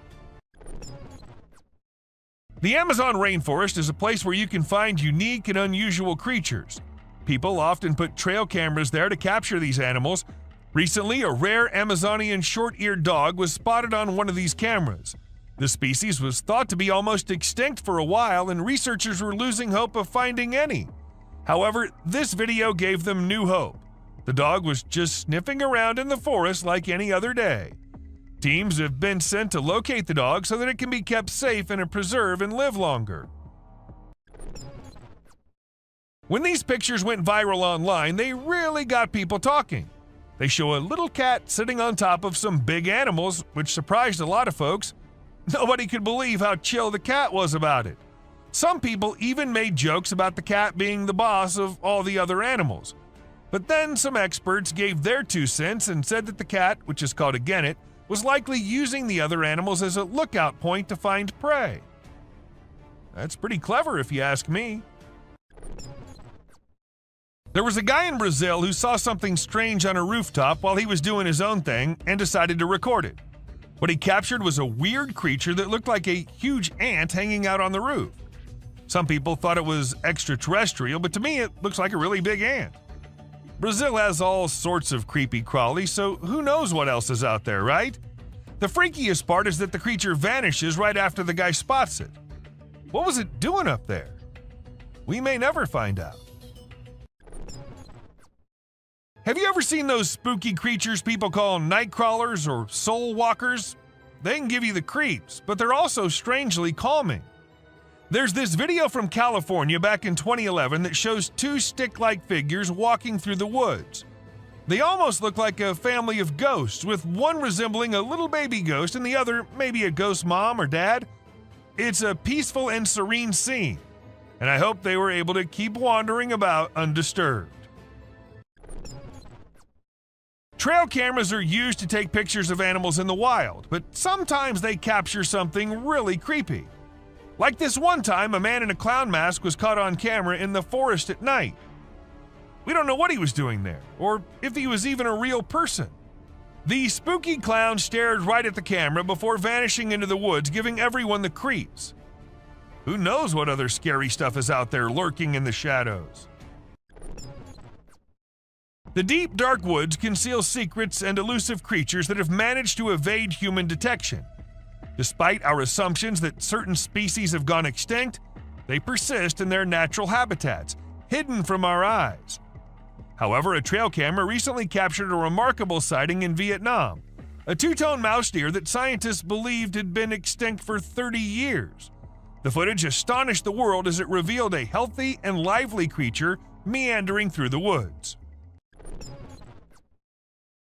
The Amazon rainforest is a place where you can find unique and unusual creatures. People often put trail cameras there to capture these animals. Recently, a rare Amazonian short-eared dog was spotted on one of these cameras. The species was thought to be almost extinct for a while, and researchers were losing hope of finding any. However, this video gave them new hope. The dog was just sniffing around in the forest like any other day. Teams have been sent to locate the dog so that it can be kept safe in a preserve and live longer. When these pictures went viral online, they really got people talking. They show a little cat sitting on top of some big animals, which surprised a lot of folks. Nobody could believe how chill the cat was about it. Some people even made jokes about the cat being the boss of all the other animals. But then some experts gave their 2 cents and said that the cat, which is called a genet, was likely using the other animals as a lookout point to find prey. That's pretty clever if you ask me. There was a guy in Brazil who saw something strange on a rooftop while he was doing his own thing and decided to record it. What he captured was a weird creature that looked like a huge ant hanging out on the roof. Some people thought it was extraterrestrial, but to me it looks like a really big ant. Brazil has all sorts of creepy crawlies, so who knows what else is out there, right? The freakiest part is that the creature vanishes right after the guy spots it. What was it doing up there? We may never find out. Have you ever seen those spooky creatures people call Nightcrawlers or soul walkers? They can give you the creeps, but they're also strangely calming. There's this video from California back in 2011 that shows 2 stick-like figures walking through the woods. They almost look like a family of ghosts, with one resembling a little baby ghost and the other maybe a ghost mom or dad. It's a peaceful and serene scene, and I hope they were able to keep wandering about undisturbed. Trail cameras are used to take pictures of animals in the wild, but sometimes they capture something really creepy. Like this one time, a man in a clown mask was caught on camera in the forest at night. We don't know what he was doing there, or if he was even a real person. The spooky clown stared right at the camera before vanishing into the woods, giving everyone the creeps. Who knows what other scary stuff is out there lurking in the shadows? The deep, dark woods conceal secrets and elusive creatures that have managed to evade human detection. Despite our assumptions that certain species have gone extinct, they persist in their natural habitats, hidden from our eyes. However, a trail camera recently captured a remarkable sighting in Vietnam, a two-tone mouse deer that scientists believed had been extinct for 30 years. The footage astonished the world as it revealed a healthy and lively creature meandering through the woods.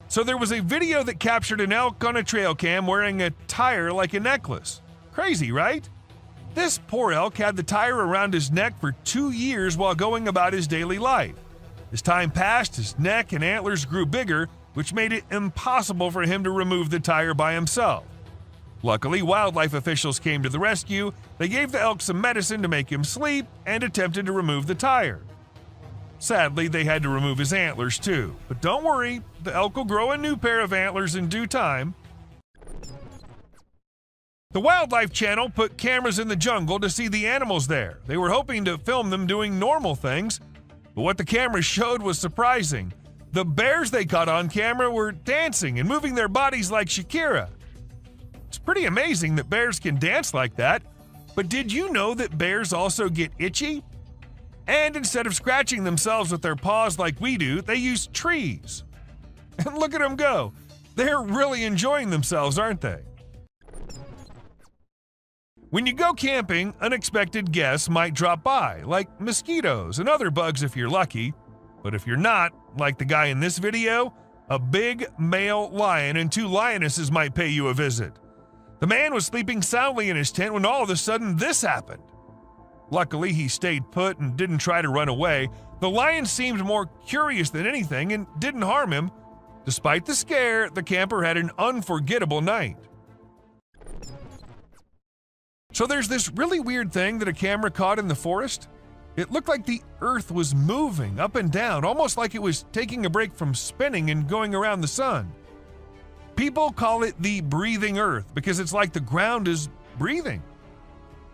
So there was a video that captured an elk on a trail cam wearing a tire like a necklace. Crazy, right? This poor elk had the tire around his neck for 2 years while going about his daily life. As time passed, his neck and antlers grew bigger, which made it impossible for him to remove the tire by himself. Luckily, wildlife officials came to the rescue. They gave the elk some medicine to make him sleep and attempted to remove the tire. Sadly, they had to remove his antlers too. But don't worry, the elk will grow a new pair of antlers in due time. The Wildlife Channel put cameras in the jungle to see the animals there. They were hoping to film them doing normal things, but what the cameras showed was surprising. The bears they caught on camera were dancing and moving their bodies like Shakira. It's pretty amazing that bears can dance like that, but did you know that bears also get itchy? And instead of scratching themselves with their paws like we do, they use trees. And look at them go. They're really enjoying themselves, aren't they? When you go camping, unexpected guests might drop by, like mosquitoes and other bugs if you're lucky. But if you're not, like the guy in this video, a big male lion and 2 lionesses might pay you a visit. The man was sleeping soundly in his tent when all of a sudden this happened. Luckily, he stayed put and didn't try to run away. The lion seemed more curious than anything and didn't harm him. Despite the scare, the camper had an unforgettable night. So there's this really weird thing that a camera caught in the forest. It looked like the earth was moving up and down, almost like it was taking a break from spinning and going around the sun. People call it the breathing earth because it's like the ground is breathing.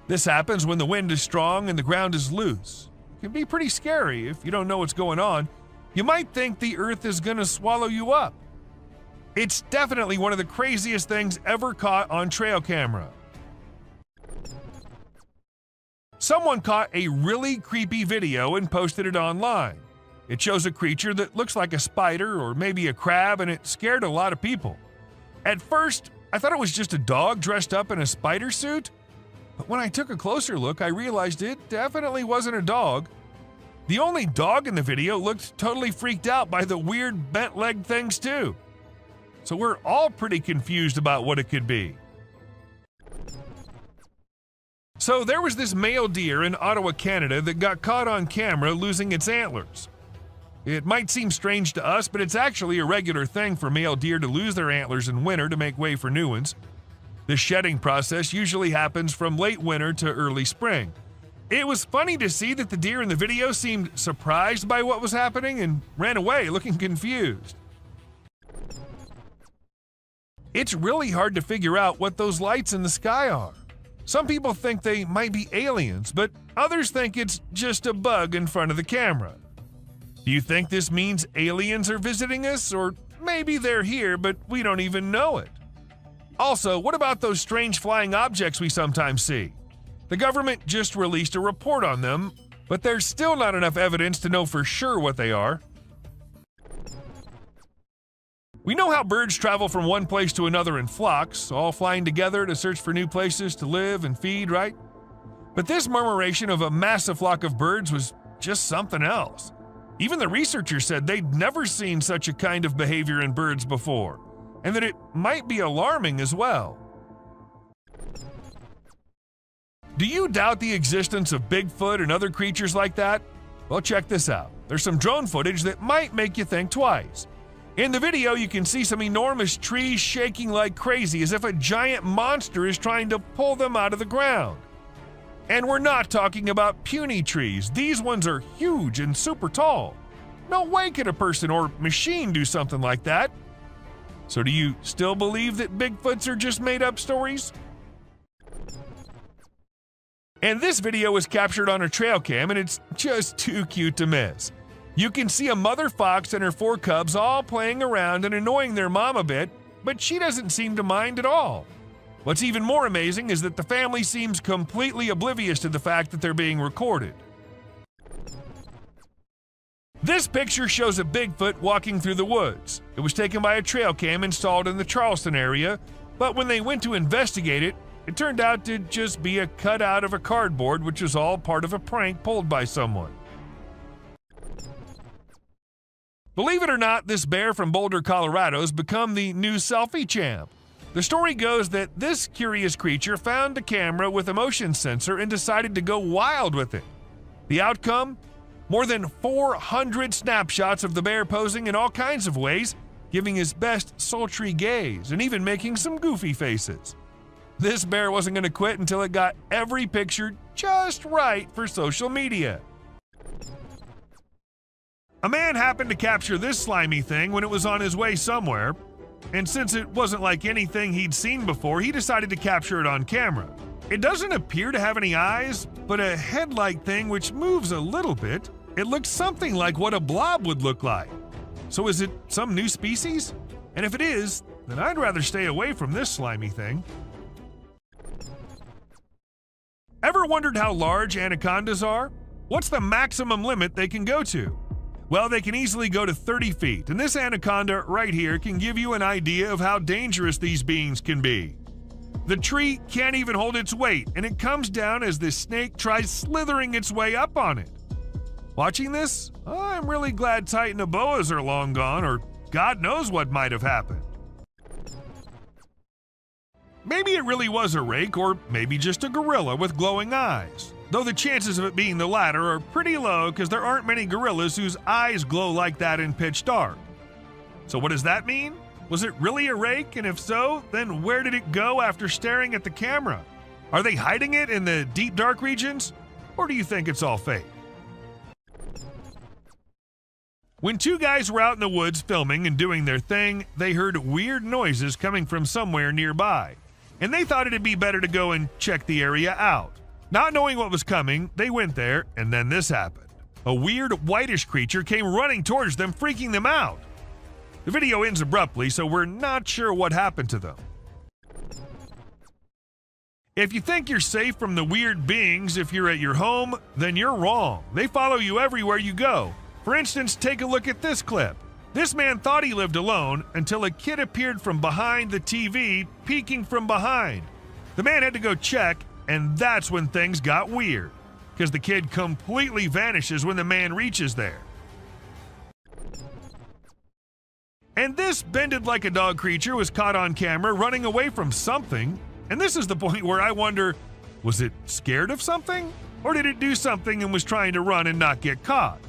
This happens when the wind is strong and the ground is loose. It can be pretty scary if you don't know what's going on. You might think the earth is going to swallow you up. It's definitely one of the craziest things ever caught on trail camera. Someone caught a really creepy video and posted it online. It shows a creature that looks like a spider or maybe a crab, and it scared a lot of people. At first, I thought it was just a dog dressed up in a spider suit, but when I took a closer look, I realized it definitely wasn't a dog. The only dog in the video looked totally freaked out by the weird bent-legged things too. So we're all pretty confused about what it could be. So there was this male deer in Ottawa, Canada that got caught on camera losing its antlers. It might seem strange to us, but it's actually a regular thing for male deer to lose their antlers in winter to make way for new ones. The shedding process usually happens from late winter to early spring. It was funny to see that the deer in the video seemed surprised by what was happening and ran away looking confused. It's really hard to figure out what those lights in the sky are. Some people think they might be aliens, but others think it's just a bug in front of the camera. Do you think this means aliens are visiting us, or maybe they're here but we don't even know it? Also, what about those strange flying objects we sometimes see? The government just released a report on them, but there's still not enough evidence to know for sure what they are. We know how birds travel from one place to another in flocks, all flying together to search for new places to live and feed, right? But this murmuration of a massive flock of birds was just something else. Even the researchers said they'd never seen such a kind of behavior in birds before, and that it might be alarming as well. Do you doubt the existence of Bigfoot and other creatures like that? Well, check this out. There's some drone footage that might make you think twice. In the video, you can see some enormous trees shaking like crazy as if a giant monster is trying to pull them out of the ground. And we're not talking about puny trees. These ones are huge and super tall. No way could a person or machine do something like that. So do you still believe that Bigfoots are just made-up stories? And this video was captured on a trail cam, and it's just too cute to miss. You can see a mother fox and her 4 cubs all playing around and annoying their mom a bit, but she doesn't seem to mind at all. What's even more amazing is that the family seems completely oblivious to the fact that they're being recorded. This picture shows a Bigfoot walking through the woods. It was taken by a trail cam installed in the Charleston area, but when they went to investigate it, it turned out to just be a cutout of a cardboard, which was all part of a prank pulled by someone. Believe it or not, this bear from Boulder, Colorado has become the new selfie champ. The story goes that this curious creature found a camera with a motion sensor and decided to go wild with it. The outcome? More than 400 snapshots of the bear posing in all kinds of ways, giving his best sultry gaze and even making some goofy faces. This bear wasn't going to quit until it got every picture just right for social media. A man happened to capture this slimy thing when it was on his way somewhere, and since it wasn't like anything he'd seen before, he decided to capture it on camera. It doesn't appear to have any eyes, but a head-like thing which moves a little bit. It looks something like what a blob would look like. So is it some new species? And if it is, then I'd rather stay away from this slimy thing. Ever wondered how large anacondas are? What's the maximum limit they can go to? Well, they can easily go to 30 feet, and this anaconda right here can give you an idea of how dangerous these beings can be. The tree can't even hold its weight, and it comes down as this snake tries slithering its way up on it. Watching this, I'm really glad Titanoboas are long gone, or God knows what might have happened. Maybe it really was a rake, or maybe just a gorilla with glowing eyes. Though the chances of it being the latter are pretty low because there aren't many gorillas whose eyes glow like that in pitch dark. So what does that mean? Was it really a rake? And if so, then where did it go after staring at the camera? Are they hiding it in the deep dark regions? Or do you think it's all fake? When 2 guys were out in the woods filming and doing their thing, they heard weird noises coming from somewhere nearby. And they thought it'd be better to go and check the area out. Not knowing what was coming, they went there, and then this happened. A weird whitish creature came running towards them, freaking them out. The video ends abruptly, so we're not sure what happened to them. If you think you're safe from the weird beings if you're at your home, then you're wrong. They follow you everywhere you go. For instance, take a look at this clip. This man thought he lived alone until a kid appeared from behind the TV, peeking from behind. The man had to go check, and that's when things got weird, because the kid completely vanishes when the man reaches there. And this bended like a dog creature was caught on camera running away from something, and this is the point where I wonder, was it scared of something? Or did it do something and was trying to run and not get caught?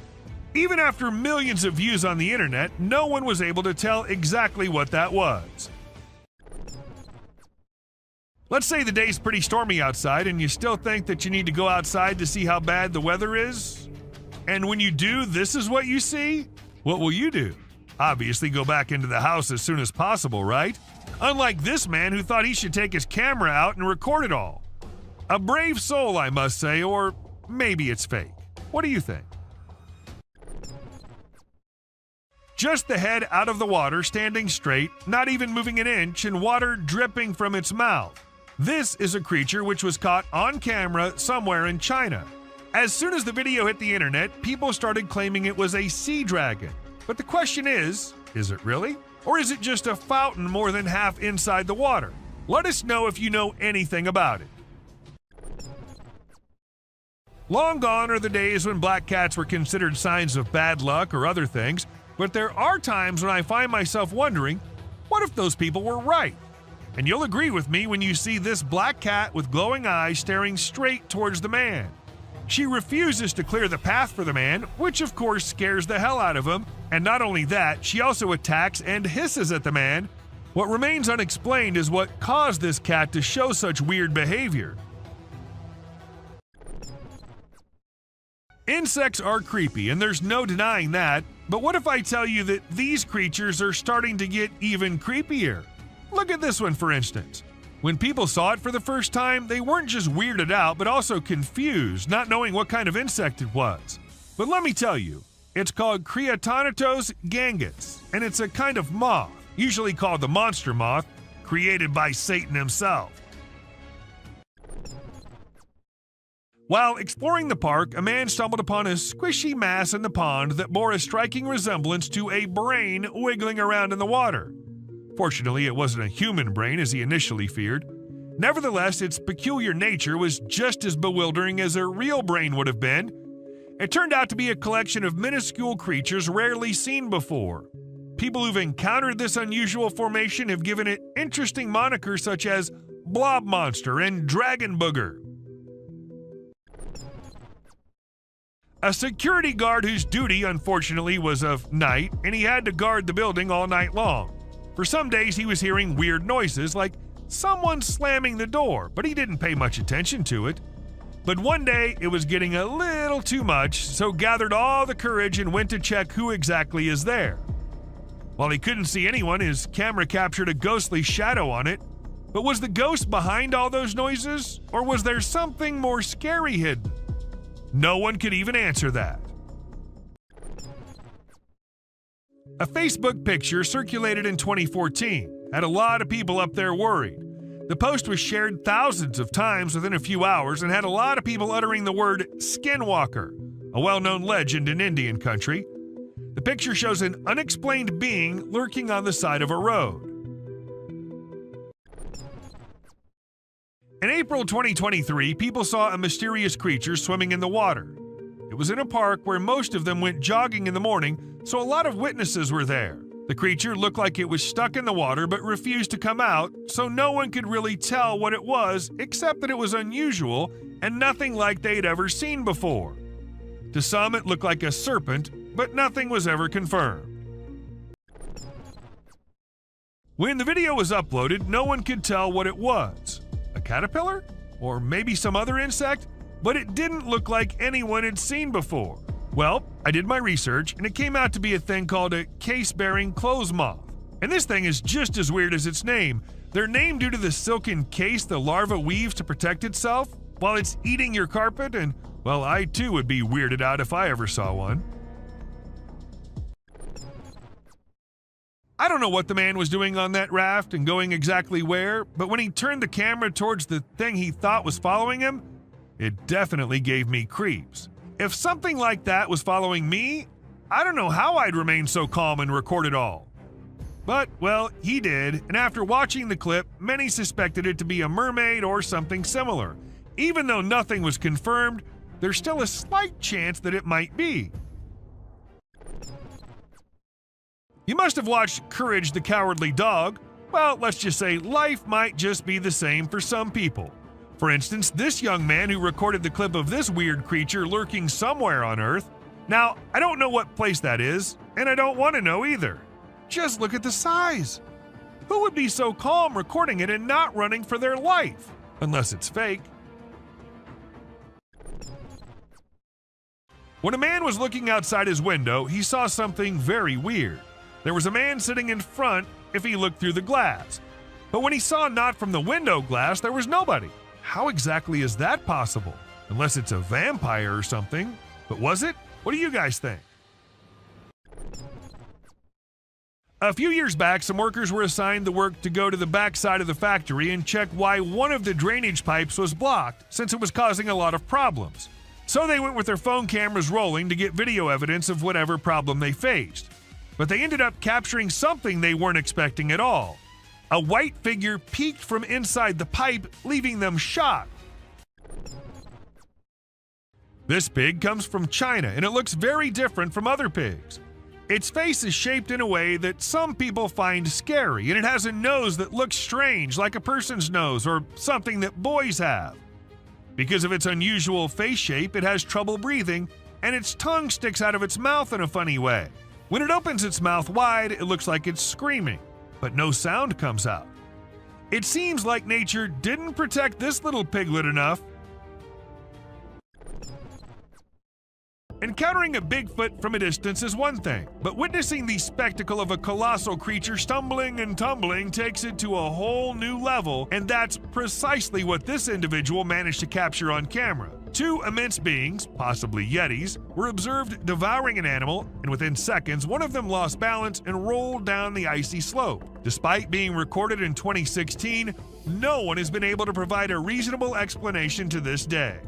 Even after millions of views on the internet, no one was able to tell exactly what that was. Let's say the day's pretty stormy outside and you still think that you need to go outside to see how bad the weather is. And when you do, this is what you see? What will you do? Obviously go back into the house as soon as possible, right? Unlike this man who thought he should take his camera out and record it all. A brave soul, I must say, or maybe it's fake. What do you think? Just the head out of the water, standing straight, not even moving an inch, and water dripping from its mouth. This is a creature which was caught on camera somewhere in China. As soon as the video hit the internet, people started claiming it was a sea dragon. But the question is it really? Or is it just a fountain more than half inside the water? Let us know if you know anything about it. Long gone are the days when black cats were considered signs of bad luck or other things, but there are times when I find myself wondering, what if those people were right? And you'll agree with me when you see this black cat with glowing eyes staring straight towards the man. She refuses to clear the path for the man, which of course scares the hell out of him, and not only that, she also attacks and hisses at the man. What remains unexplained is what caused this cat to show such weird behavior. Insects are creepy, and there's no denying that, but what if I tell you that these creatures are starting to get even creepier? Look at this one, for instance. When people saw it for the first time, they weren't just weirded out, but also confused, not knowing what kind of insect it was. But let me tell you, it's called Creatonitos gangus, and it's a kind of moth, usually called the monster moth, created by Satan himself. While exploring the park, a man stumbled upon a squishy mass in the pond that bore a striking resemblance to a brain wiggling around in the water. Fortunately, it wasn't a human brain as he initially feared. Nevertheless, its peculiar nature was just as bewildering as a real brain would have been. It turned out to be a collection of minuscule creatures rarely seen before. People who've encountered this unusual formation have given it interesting monikers such as Blob Monster and Dragon Booger. A security guard whose duty, unfortunately, was of night, and he had to guard the building all night long. For some days, he was hearing weird noises, like someone slamming the door, but he didn't pay much attention to it. But one day, it was getting a little too much, so gathered all the courage and went to check who exactly is there. While he couldn't see anyone, his camera captured a ghostly shadow on it. But was the ghost behind all those noises, or was there something more scary hidden? No one could even answer that. A Facebook picture circulated in 2014 had a lot of people up there worried. The post was shared thousands of times within a few hours and had a lot of people uttering the word skinwalker, a well-known legend in Indian country. The picture shows an unexplained being lurking on the side of a road. In April 2023, people saw a mysterious creature swimming in the water. It was in a park where most of them went jogging in the morning, so a lot of witnesses were there. The creature looked like it was stuck in the water but refused to come out, so no one could really tell what it was except that it was unusual and nothing like they'd ever seen before. To some, it looked like a serpent, but nothing was ever confirmed. When the video was uploaded, no one could tell what it was. A caterpillar? Or maybe some other insect? But it didn't look like anyone had seen before. Well, I did my research, and it came out to be a thing called a case-bearing clothes moth. And this thing is just as weird as its name. They're named due to the silken case the larva weaves to protect itself while it's eating your carpet, and, well, I too would be weirded out if I ever saw one. I don't know what the man was doing on that raft and going exactly where, but when he turned the camera towards the thing he thought was following him, it definitely gave me creeps. If something like that was following me, I don't know how I'd remain so calm and record it all. But, well, he did, and after watching the clip, many suspected it to be a mermaid or something similar. Even though nothing was confirmed, there's still a slight chance that it might be. You must have watched Courage the Cowardly Dog. Well, let's just say life might just be the same for some people. For instance, this young man who recorded the clip of this weird creature lurking somewhere on Earth. Now, I don't know what place that is, and I don't want to know either. Just look at the size. Who would be so calm recording it and not running for their life? Unless it's fake. When a man was looking outside his window, he saw something very weird. There was a man sitting in front if he looked through the glass. But when he saw not from the window glass, there was nobody. How exactly is that possible? Unless it's a vampire or something. But was it? What do you guys think? A few years back, some workers were assigned the work to go to the back side of the factory and check why one of the drainage pipes was blocked, since it was causing a lot of problems. So they went with their phone cameras rolling to get video evidence of whatever problem they faced. But they ended up capturing something they weren't expecting at all. A white figure peeked from inside the pipe, leaving them shocked. This pig comes from China and it looks very different from other pigs. Its face is shaped in a way that some people find scary, and it has a nose that looks strange, like a person's nose or something that boys have. Because of its unusual face shape, it has trouble breathing, and its tongue sticks out of its mouth in a funny way. When it opens its mouth wide, it looks like it's screaming, but no sound comes out. It seems like nature didn't protect this little piglet enough. Encountering a Bigfoot from a distance is one thing, but witnessing the spectacle of a colossal creature stumbling and tumbling takes it to a whole new level, and that's precisely what this individual managed to capture on camera. Two immense beings, possibly Yetis, were observed devouring an animal, and within seconds, one of them lost balance and rolled down the icy slope. Despite being recorded in 2016, no one has been able to provide a reasonable explanation to this day.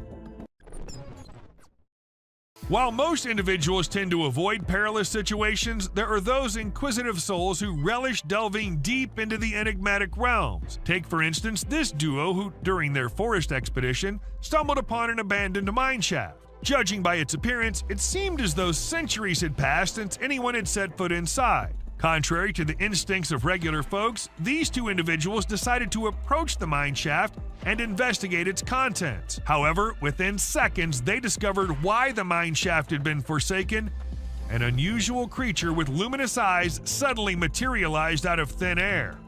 While most individuals tend to avoid perilous situations, there are those inquisitive souls who relish delving deep into the enigmatic realms. Take, for instance, this duo who, during their forest expedition, stumbled upon an abandoned mine shaft. Judging by its appearance, it seemed as though centuries had passed since anyone had set foot inside. Contrary to the instincts of regular folks, these two individuals decided to approach the mine shaft and investigate its contents. However, within seconds, they discovered why the mine shaft had been forsaken. An unusual creature with luminous eyes suddenly materialized out of thin air.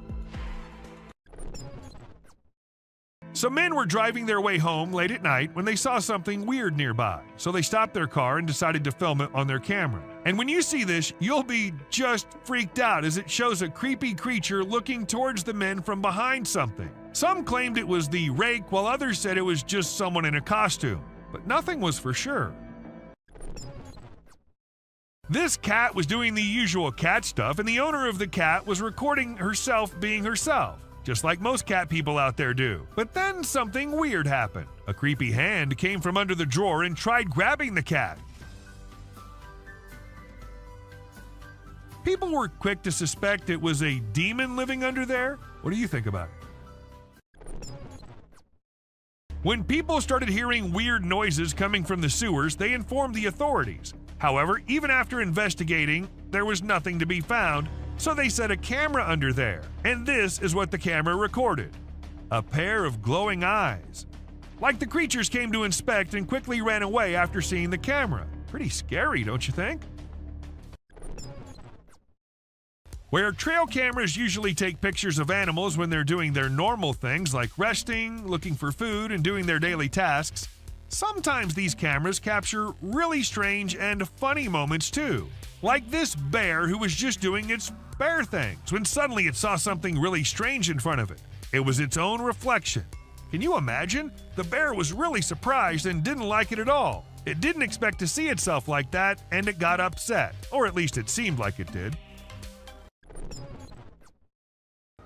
Some men were driving their way home late at night when they saw something weird nearby, so they stopped their car and decided to film it on their camera. And when you see this, you'll be just freaked out as it shows a creepy creature looking towards the men from behind something. Some claimed it was the rake, while others said it was just someone in a costume, but nothing was for sure. This cat was doing the usual cat stuff, and the owner of the cat was recording herself being herself, just like most cat people out there do. But then something weird happened. A creepy hand came from under the drawer and tried grabbing the cat. People were quick to suspect it was a demon living under there. What do you think about it? When people started hearing weird noises coming from the sewers, they informed the authorities. However, even after investigating, there was nothing to be found, so they set a camera under there. And this is what the camera recorded: a pair of glowing eyes. Like the creatures came to inspect and quickly ran away after seeing the camera. Pretty scary, don't you think? Where trail cameras usually take pictures of animals when they're doing their normal things like resting, looking for food, and doing their daily tasks, sometimes these cameras capture really strange and funny moments too. Like this bear who was just doing its bear things when suddenly it saw something really strange in front of it. It was its own reflection. Can you imagine? The bear was really surprised and didn't like it at all. It didn't expect to see itself like that, and it got upset, or at least it seemed like it did.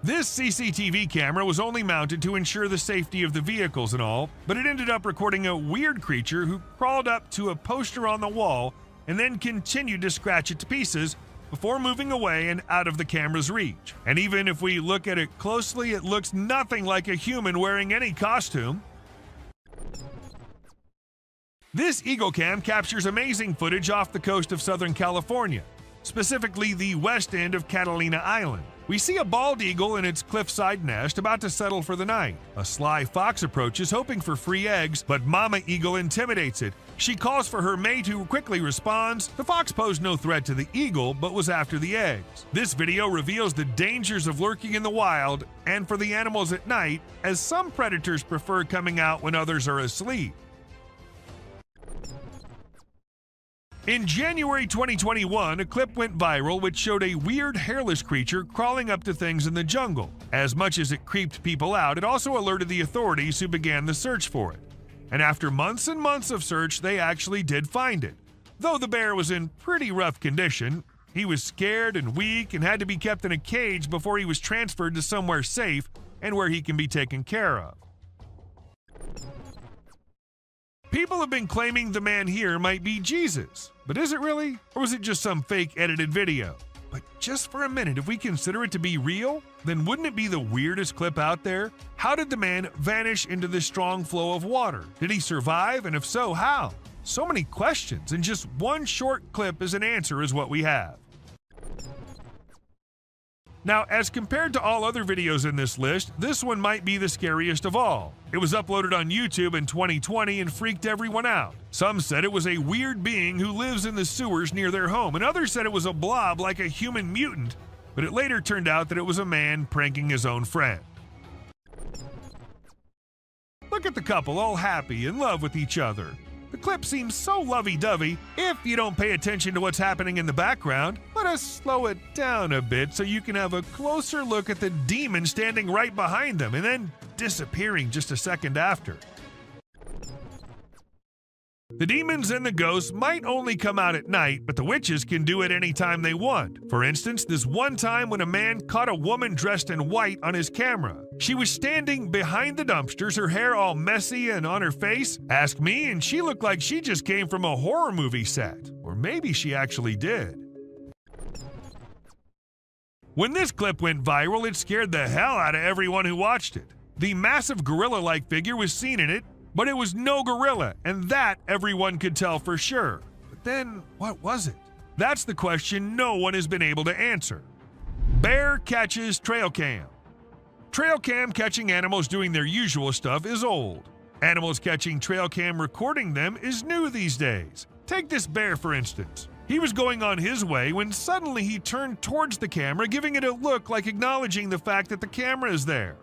This CCTV camera was only mounted to ensure the safety of the vehicles and all, but it ended up recording a weird creature who crawled up to a poster on the wall and then continued to scratch it to pieces before moving away and out of the camera's reach. And even if we look at it closely, it looks nothing like a human wearing any costume. This Eagle Cam captures amazing footage off the coast of Southern California, specifically the west end of Catalina Island. We see a bald eagle in its cliffside nest about to settle for the night. A sly fox approaches hoping for free eggs, but Mama Eagle intimidates it. She calls for her mate who quickly responds. The fox posed no threat to the eagle, but was after the eggs. This video reveals the dangers of lurking in the wild and for the animals at night, as some predators prefer coming out when others are asleep. In January 2021, a clip went viral which showed a weird hairless creature crawling up to things in the jungle. As much as it creeped people out, it also alerted the authorities who began the search for it. And after months and months of search, they actually did find it. Though the bear was in pretty rough condition, he was scared and weak and had to be kept in a cage before he was transferred to somewhere safe and where he can be taken care of. People have been claiming the man here might be Jesus, but is it really? Or was it just some fake edited video? But just for a minute, if we consider it to be real, then wouldn't it be the weirdest clip out there? How did the man vanish into this strong flow of water? Did he survive, and if so, how? So many questions, and just one short clip as an answer is what we have. Now, as compared to all other videos in this list, this one might be the scariest of all. It was uploaded on YouTube in 2020 and freaked everyone out. Some said it was a weird being who lives in the sewers near their home, and others said it was a blob like a human mutant, but it later turned out that it was a man pranking his own friend. Look at the couple all happy, in love with each other. The clip seems so lovey-dovey. If you don't pay attention to what's happening in the background, let us slow it down a bit so you can have a closer look at the demon standing right behind them and then disappearing just a second after. The demons and the ghosts might only come out at night, but the witches can do it anytime they want. For instance, this one time when a man caught a woman dressed in white on his camera. She was standing behind the dumpsters, her hair all messy and on her face. Ask me, and she looked like she just came from a horror movie set. Or maybe she actually did. When this clip went viral, it scared the hell out of everyone who watched it. The massive gorilla-like figure was seen in it, but it was no gorilla, and that everyone could tell for sure. But then, what was it? That's the question no one has been able to answer. Bear catches trail cam. Trail cam catching animals doing their usual stuff is old. Animals catching trail cam recording them is new these days. Take this bear for instance. He was going on his way when suddenly he turned towards the camera, giving it a look like acknowledging the fact that the camera is there.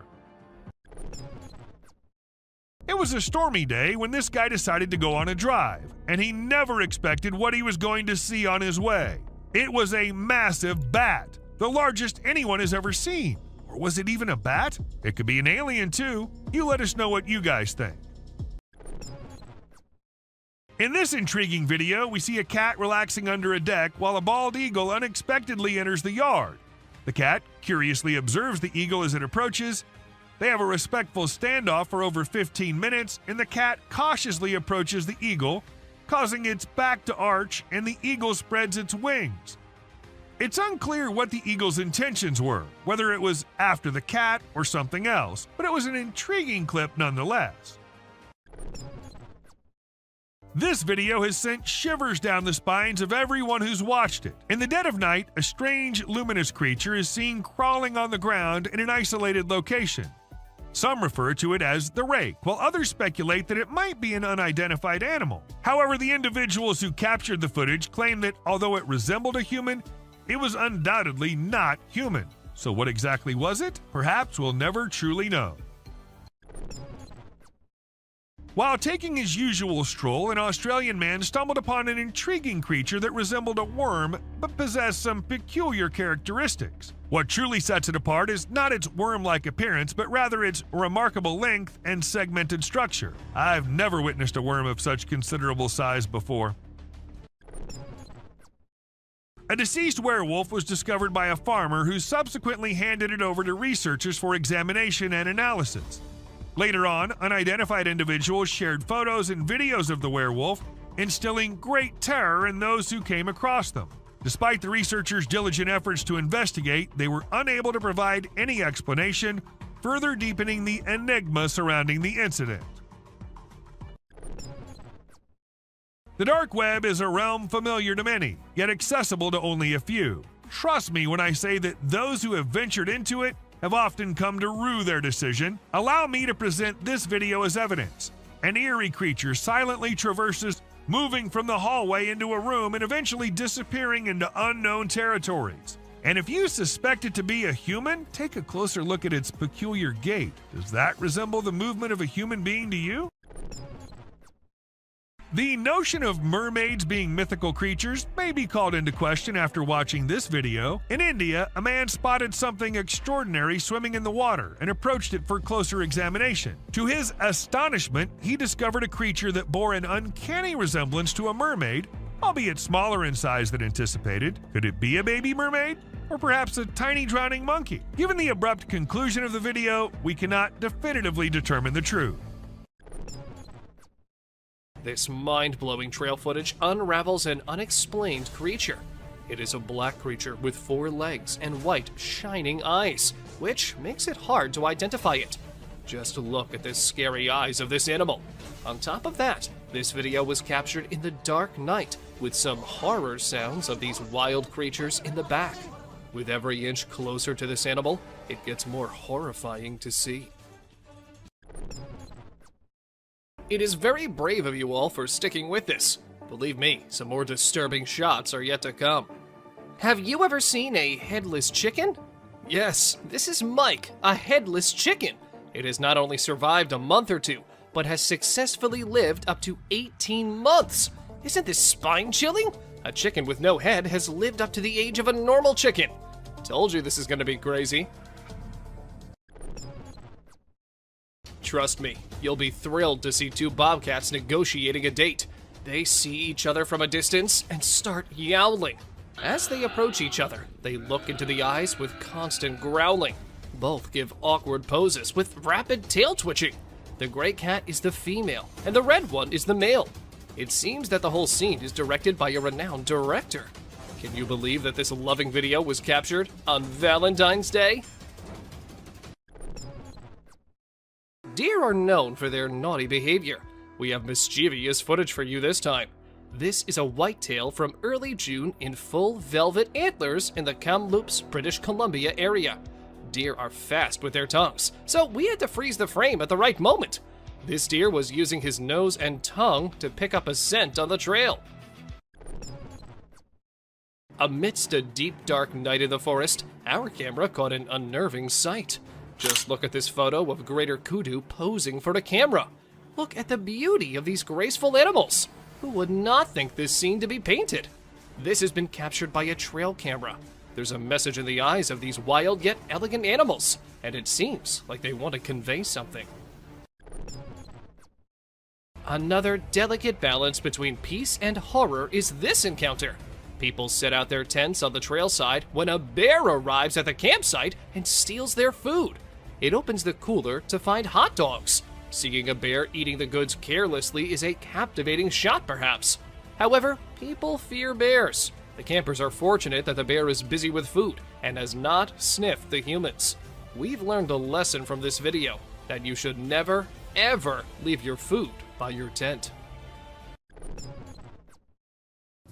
It was a stormy day when this guy decided to go on a drive, and he never expected what he was going to see on his way. It was a massive bat, the largest anyone has ever seen. Or was it even a bat? It could be an alien too. You let us know what you guys think. In this intriguing video, we see a cat relaxing under a deck while a bald eagle unexpectedly enters the yard. The cat curiously observes the eagle as it approaches. They have a respectful standoff for over 15 minutes, and the cat cautiously approaches the eagle, causing its back to arch, and the eagle spreads its wings. It's unclear what the eagle's intentions were, whether it was after the cat or something else, but it was an intriguing clip nonetheless. This video has sent shivers down the spines of everyone who's watched it. In the dead of night, a strange, luminous creature is seen crawling on the ground in an isolated location. Some refer to it as the rake, while others speculate that it might be an unidentified animal. However, the individuals who captured the footage claim that although it resembled a human, it was undoubtedly not human. So what exactly was it? Perhaps we'll never truly know. While taking his usual stroll, an Australian man stumbled upon an intriguing creature that resembled a worm but possessed some peculiar characteristics. What truly sets it apart is not its worm-like appearance, but rather its remarkable length and segmented structure. I've never witnessed a worm of such considerable size before. A deceased werewolf was discovered by a farmer who subsequently handed it over to researchers for examination and analysis. Later on, unidentified individuals shared photos and videos of the werewolf, instilling great terror in those who came across them. Despite the researchers' diligent efforts to investigate, they were unable to provide any explanation, further deepening the enigma surrounding the incident. The dark web is a realm familiar to many, yet accessible to only a few. Trust me when I say that those who have ventured into it have often come to rue their decision. Allow me to present this video as evidence. An eerie creature silently traverses, moving from the hallway into a room and eventually disappearing into unknown territories. And if you suspect it to be a human, take a closer look at its peculiar gait. Does that resemble the movement of a human being to you? The notion of mermaids being mythical creatures may be called into question after watching this video. In India, a man spotted something extraordinary swimming in the water and approached it for closer examination. To his astonishment, he discovered a creature that bore an uncanny resemblance to a mermaid, albeit smaller in size than anticipated. Could it be a baby mermaid? Or perhaps a tiny drowning monkey? Given the abrupt conclusion of the video, we cannot definitively determine the truth. This mind-blowing trail footage unravels an unexplained creature. It is a black creature with 4 legs and white, shining eyes, which makes it hard to identify it. Just look at the scary eyes of this animal. On top of that, this video was captured in the dark night with some horror sounds of these wild creatures in the back. With every inch closer to this animal, it gets more horrifying to see. It is very brave of you all for sticking with this. Believe me, some more disturbing shots are yet to come. Have you ever seen a headless chicken? Yes, this is Mike, a headless chicken. It has not only survived a month or two, but has successfully lived up to 18 months. Isn't this spine-chilling? A chicken with no head has lived up to the age of a normal chicken. Told you this is gonna be crazy. Trust me, you'll be thrilled to see two bobcats negotiating a date. They see each other from a distance and start yowling. As they approach each other, they look into the eyes with constant growling. Both give awkward poses with rapid tail twitching. The gray cat is the female, and the red one is the male. It seems that the whole scene is directed by a renowned director. Can you believe that this loving video was captured on Valentine's Day? Deer are known for their naughty behavior. We have mischievous footage for you this time. This is a whitetail from early June in full velvet antlers in the Kamloops, British Columbia area. Deer are fast with their tongues, so we had to freeze the frame at the right moment. This deer was using his nose and tongue to pick up a scent on the trail. Amidst a deep dark night in the forest, our camera caught an unnerving sight. Just look at this photo of greater kudu posing for the camera. Look at the beauty of these graceful animals. Who would not think this scene to be painted? This has been captured by a trail camera. There's a message in the eyes of these wild yet elegant animals, and it seems like they want to convey something. Another delicate balance between peace and horror is this encounter. People set out their tents on the trail side when a bear arrives at the campsite and steals their food. It opens the cooler to find hot dogs. Seeing a bear eating the goods carelessly is a captivating shot, perhaps. However, people fear bears. The campers are fortunate that the bear is busy with food and has not sniffed the humans. We've learned a lesson from this video, that you should never, ever leave your food by your tent.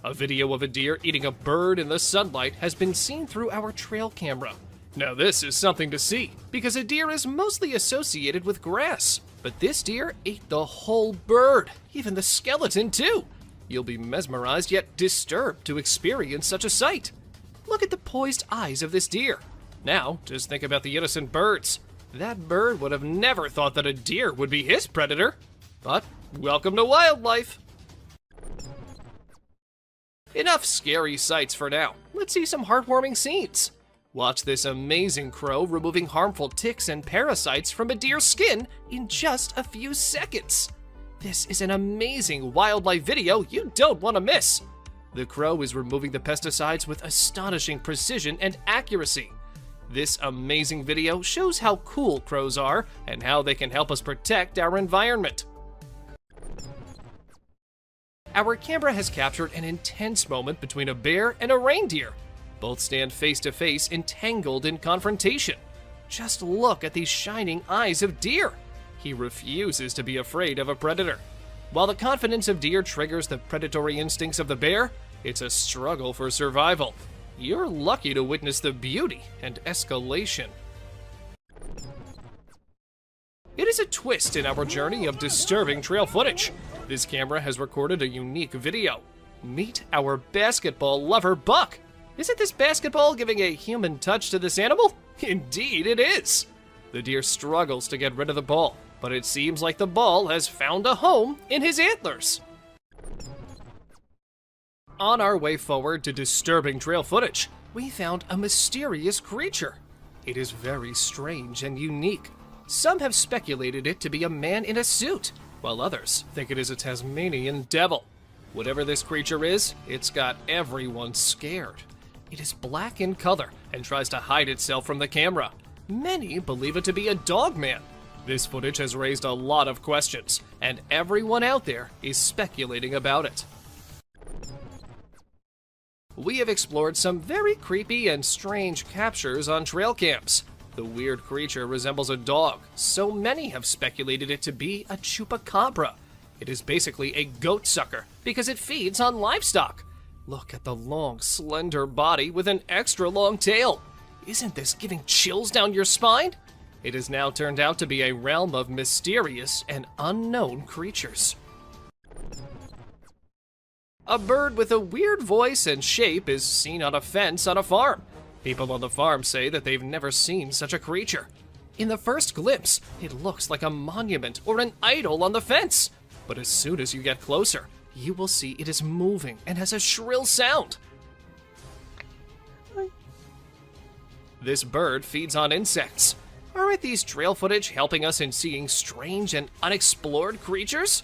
A video of a deer eating a bird in the sunlight has been seen through our trail camera. Now this is something to see, because a deer is mostly associated with grass. But this deer ate the whole bird, even the skeleton too. You'll be mesmerized yet disturbed to experience such a sight. Look at the poised eyes of this deer. Now, just think about the innocent birds. That bird would have never thought that a deer would be his predator. But welcome to wildlife. Enough scary sights for now. Let's see some heartwarming scenes. Watch this amazing crow removing harmful ticks and parasites from a deer's skin in just a few seconds. This is an amazing wildlife video you don't want to miss. The crow is removing the pesticides with astonishing precision and accuracy. This amazing video shows how cool crows are and how they can help us protect our environment. Our camera has captured an intense moment between a bear and a reindeer. Both stand face to face, entangled in confrontation. Just look at these shining eyes of deer. He refuses to be afraid of a predator. While the confidence of deer triggers the predatory instincts of the bear, it's a struggle for survival. You're lucky to witness the beauty and escalation. It is a twist in our journey of disturbing trail footage. This camera has recorded a unique video. Meet our basketball lover, Buck. Isn't this basketball giving a human touch to this animal? Indeed it is. The deer struggles to get rid of the ball, but it seems like the ball has found a home in his antlers. On our way forward to disturbing trail footage, we found a mysterious creature. It is very strange and unique. Some have speculated it to be a man in a suit, while others think it is a Tasmanian devil. Whatever this creature is, it's got everyone scared. It is black in color and tries to hide itself from the camera. Many believe it to be a dog man. This footage has raised a lot of questions, and everyone out there is speculating about it. We have explored some very creepy and strange captures on trail cams. The weird creature resembles a dog, so many have speculated it to be a chupacabra. It is basically a goat sucker because it feeds on livestock. Look at the long, slender body with an extra long tail. Isn't this giving chills down your spine? It has now turned out to be a realm of mysterious and unknown creatures. A bird with a weird voice and shape is seen on a fence on a farm. People on the farm say that they've never seen such a creature. In the first glimpse, it looks like a monument or an idol on the fence. But as soon as you get closer, you will see it is moving and has a shrill sound. This bird feeds on insects. Aren't these trail footage helping us in seeing strange and unexplored creatures?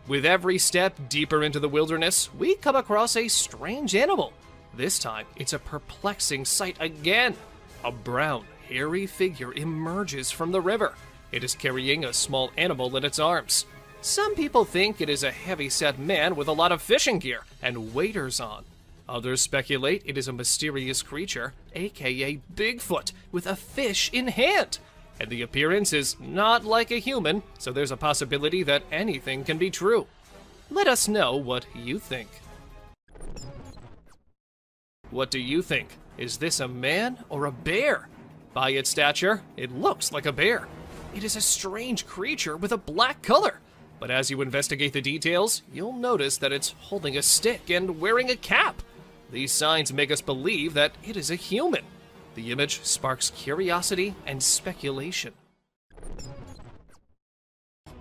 With every step deeper into the wilderness, we come across a strange animal. This time, it's a perplexing sight again. A brown, hairy figure emerges from the river. It is carrying a small animal in its arms. Some people think it is a heavy-set man with a lot of fishing gear and waders on. Others speculate it is a mysterious creature, aka Bigfoot, with a fish in hand. And the appearance is not like a human, so there's a possibility that anything can be true. Let us know what you think. What do you think? Is this a man or a bear? By its stature, it looks like a bear. It is a strange creature with a black color. But as you investigate the details, you'll notice that it's holding a stick and wearing a cap. These signs make us believe that it is a human. The image sparks curiosity and speculation.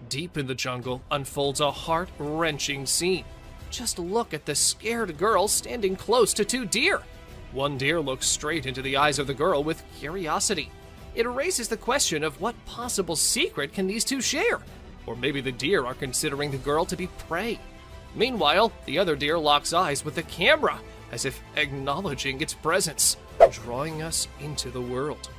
Deep in the jungle unfolds a heart-wrenching scene. Just look at the scared girl standing close to two deer. One deer looks straight into the eyes of the girl with curiosity. It raises the question of what possible secret can these two share? Or maybe the deer are considering the girl to be prey. Meanwhile, the other deer locks eyes with the camera, as if acknowledging its presence, drawing us into the world.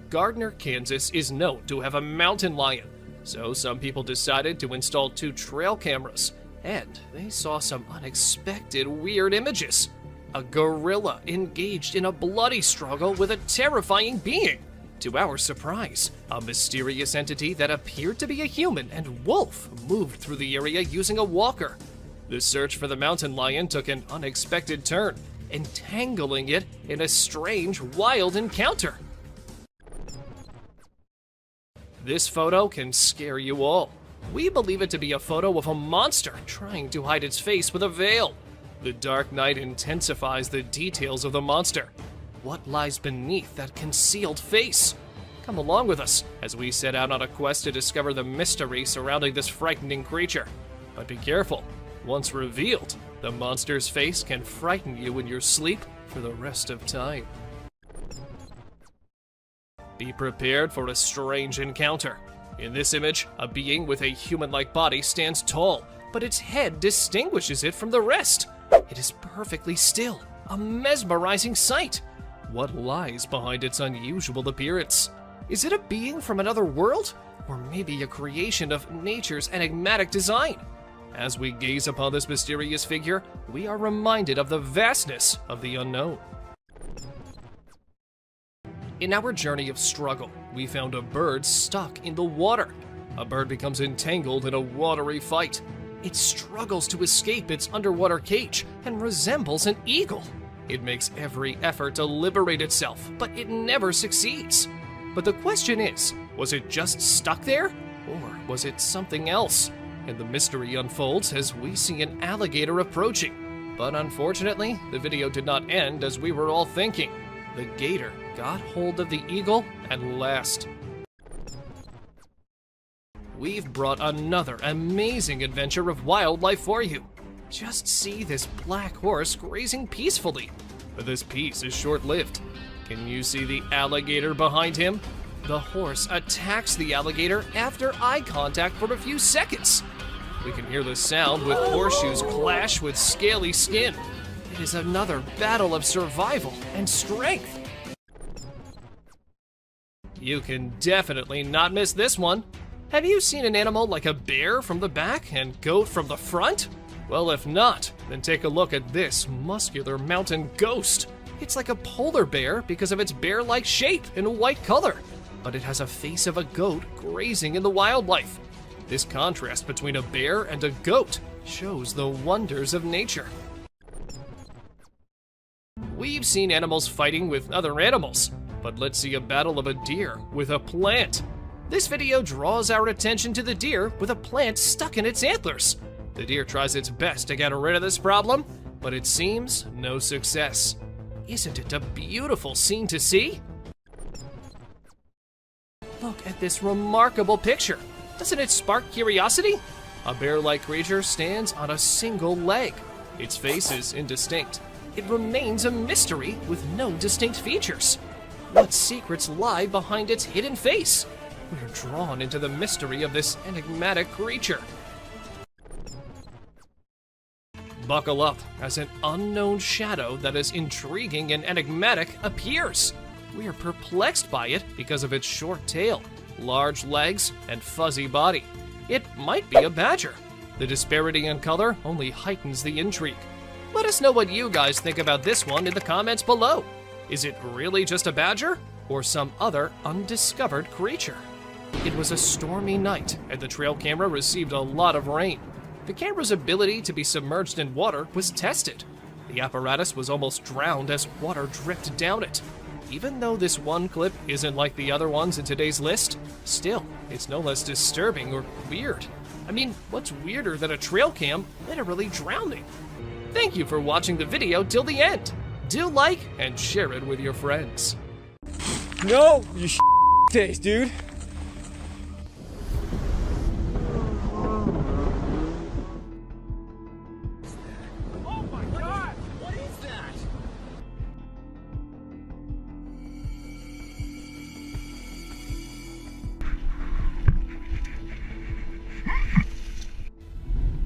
Gardner, Kansas is known to have a mountain lion, so some people decided to install 2 trail cameras, and they saw some unexpected weird images. A gorilla engaged in a bloody struggle with a terrifying being. To our surprise, a mysterious entity that appeared to be a human and wolf moved through the area using a walker. The search for the mountain lion took an unexpected turn, entangling it in a strange, wild encounter. This photo can scare you all. We believe it to be a photo of a monster trying to hide its face with a veil. The dark night intensifies the details of the monster. What lies beneath that concealed face? Come along with us as we set out on a quest to discover the mystery surrounding this frightening creature. But be careful. Once revealed, the monster's face can frighten you in your sleep for the rest of time. Be prepared for a strange encounter. In this image, a being with a human-like body stands tall, but its head distinguishes it from the rest. It is perfectly still, a mesmerizing sight. What lies behind its unusual appearance? Is it a being from another world? Or maybe a creation of nature's enigmatic design? As we gaze upon this mysterious figure, we are reminded of the vastness of the unknown. In our journey of struggle, we found a bird stuck in the water. A bird becomes entangled in a watery fight. It struggles to escape its underwater cage and resembles an eagle. It makes every effort to liberate itself, but it never succeeds. But the question is, was it just stuck there? Or was it something else? And the mystery unfolds as we see an alligator approaching. But unfortunately, the video did not end as we were all thinking. The gator got hold of the eagle at last. We've brought another amazing adventure of wildlife for you. Just see this black horse grazing peacefully. But this peace is short-lived. Can you see the alligator behind him? The horse attacks the alligator after eye contact for a few seconds. We can hear the sound with horseshoes clash with scaly skin. It is another battle of survival and strength. You can definitely not miss this one. Have you seen an animal like a bear from the back and goat from the front? Well, if not, then take a look at this muscular mountain ghost. It's like a polar bear because of its bear-like shape and white color, but it has a face of a goat grazing in the wildlife. This contrast between a bear and a goat shows the wonders of nature. We've seen animals fighting with other animals, but let's see a battle of a deer with a plant. This video draws our attention to the deer with a plant stuck in its antlers. The deer tries its best to get rid of this problem, but it seems no success. Isn't it a beautiful scene to see? Look at this remarkable picture. Doesn't it spark curiosity? A bear-like creature stands on a single leg. Its face is indistinct. It remains a mystery with no distinct features. What secrets lie behind its hidden face? We are drawn into the mystery of this enigmatic creature. Buckle up as an unknown shadow that is intriguing and enigmatic appears. We are perplexed by it because of its short tail, large legs, and fuzzy body. It might be a badger. The disparity in color only heightens the intrigue. Let us know what you guys think about this one in the comments below. Is it really just a badger or some other undiscovered creature? It was a stormy night and the trail camera received a lot of rain. The camera's ability to be submerged in water was tested. The apparatus was almost drowned as water dripped down it. Even though this one clip isn't like the other ones in today's list, still, it's no less disturbing or weird. I mean, what's weirder than a trail cam literally drowning? Thank you for watching the video till the end. Do like and share it with your friends. No, you face, dude. Oh my God! What is that?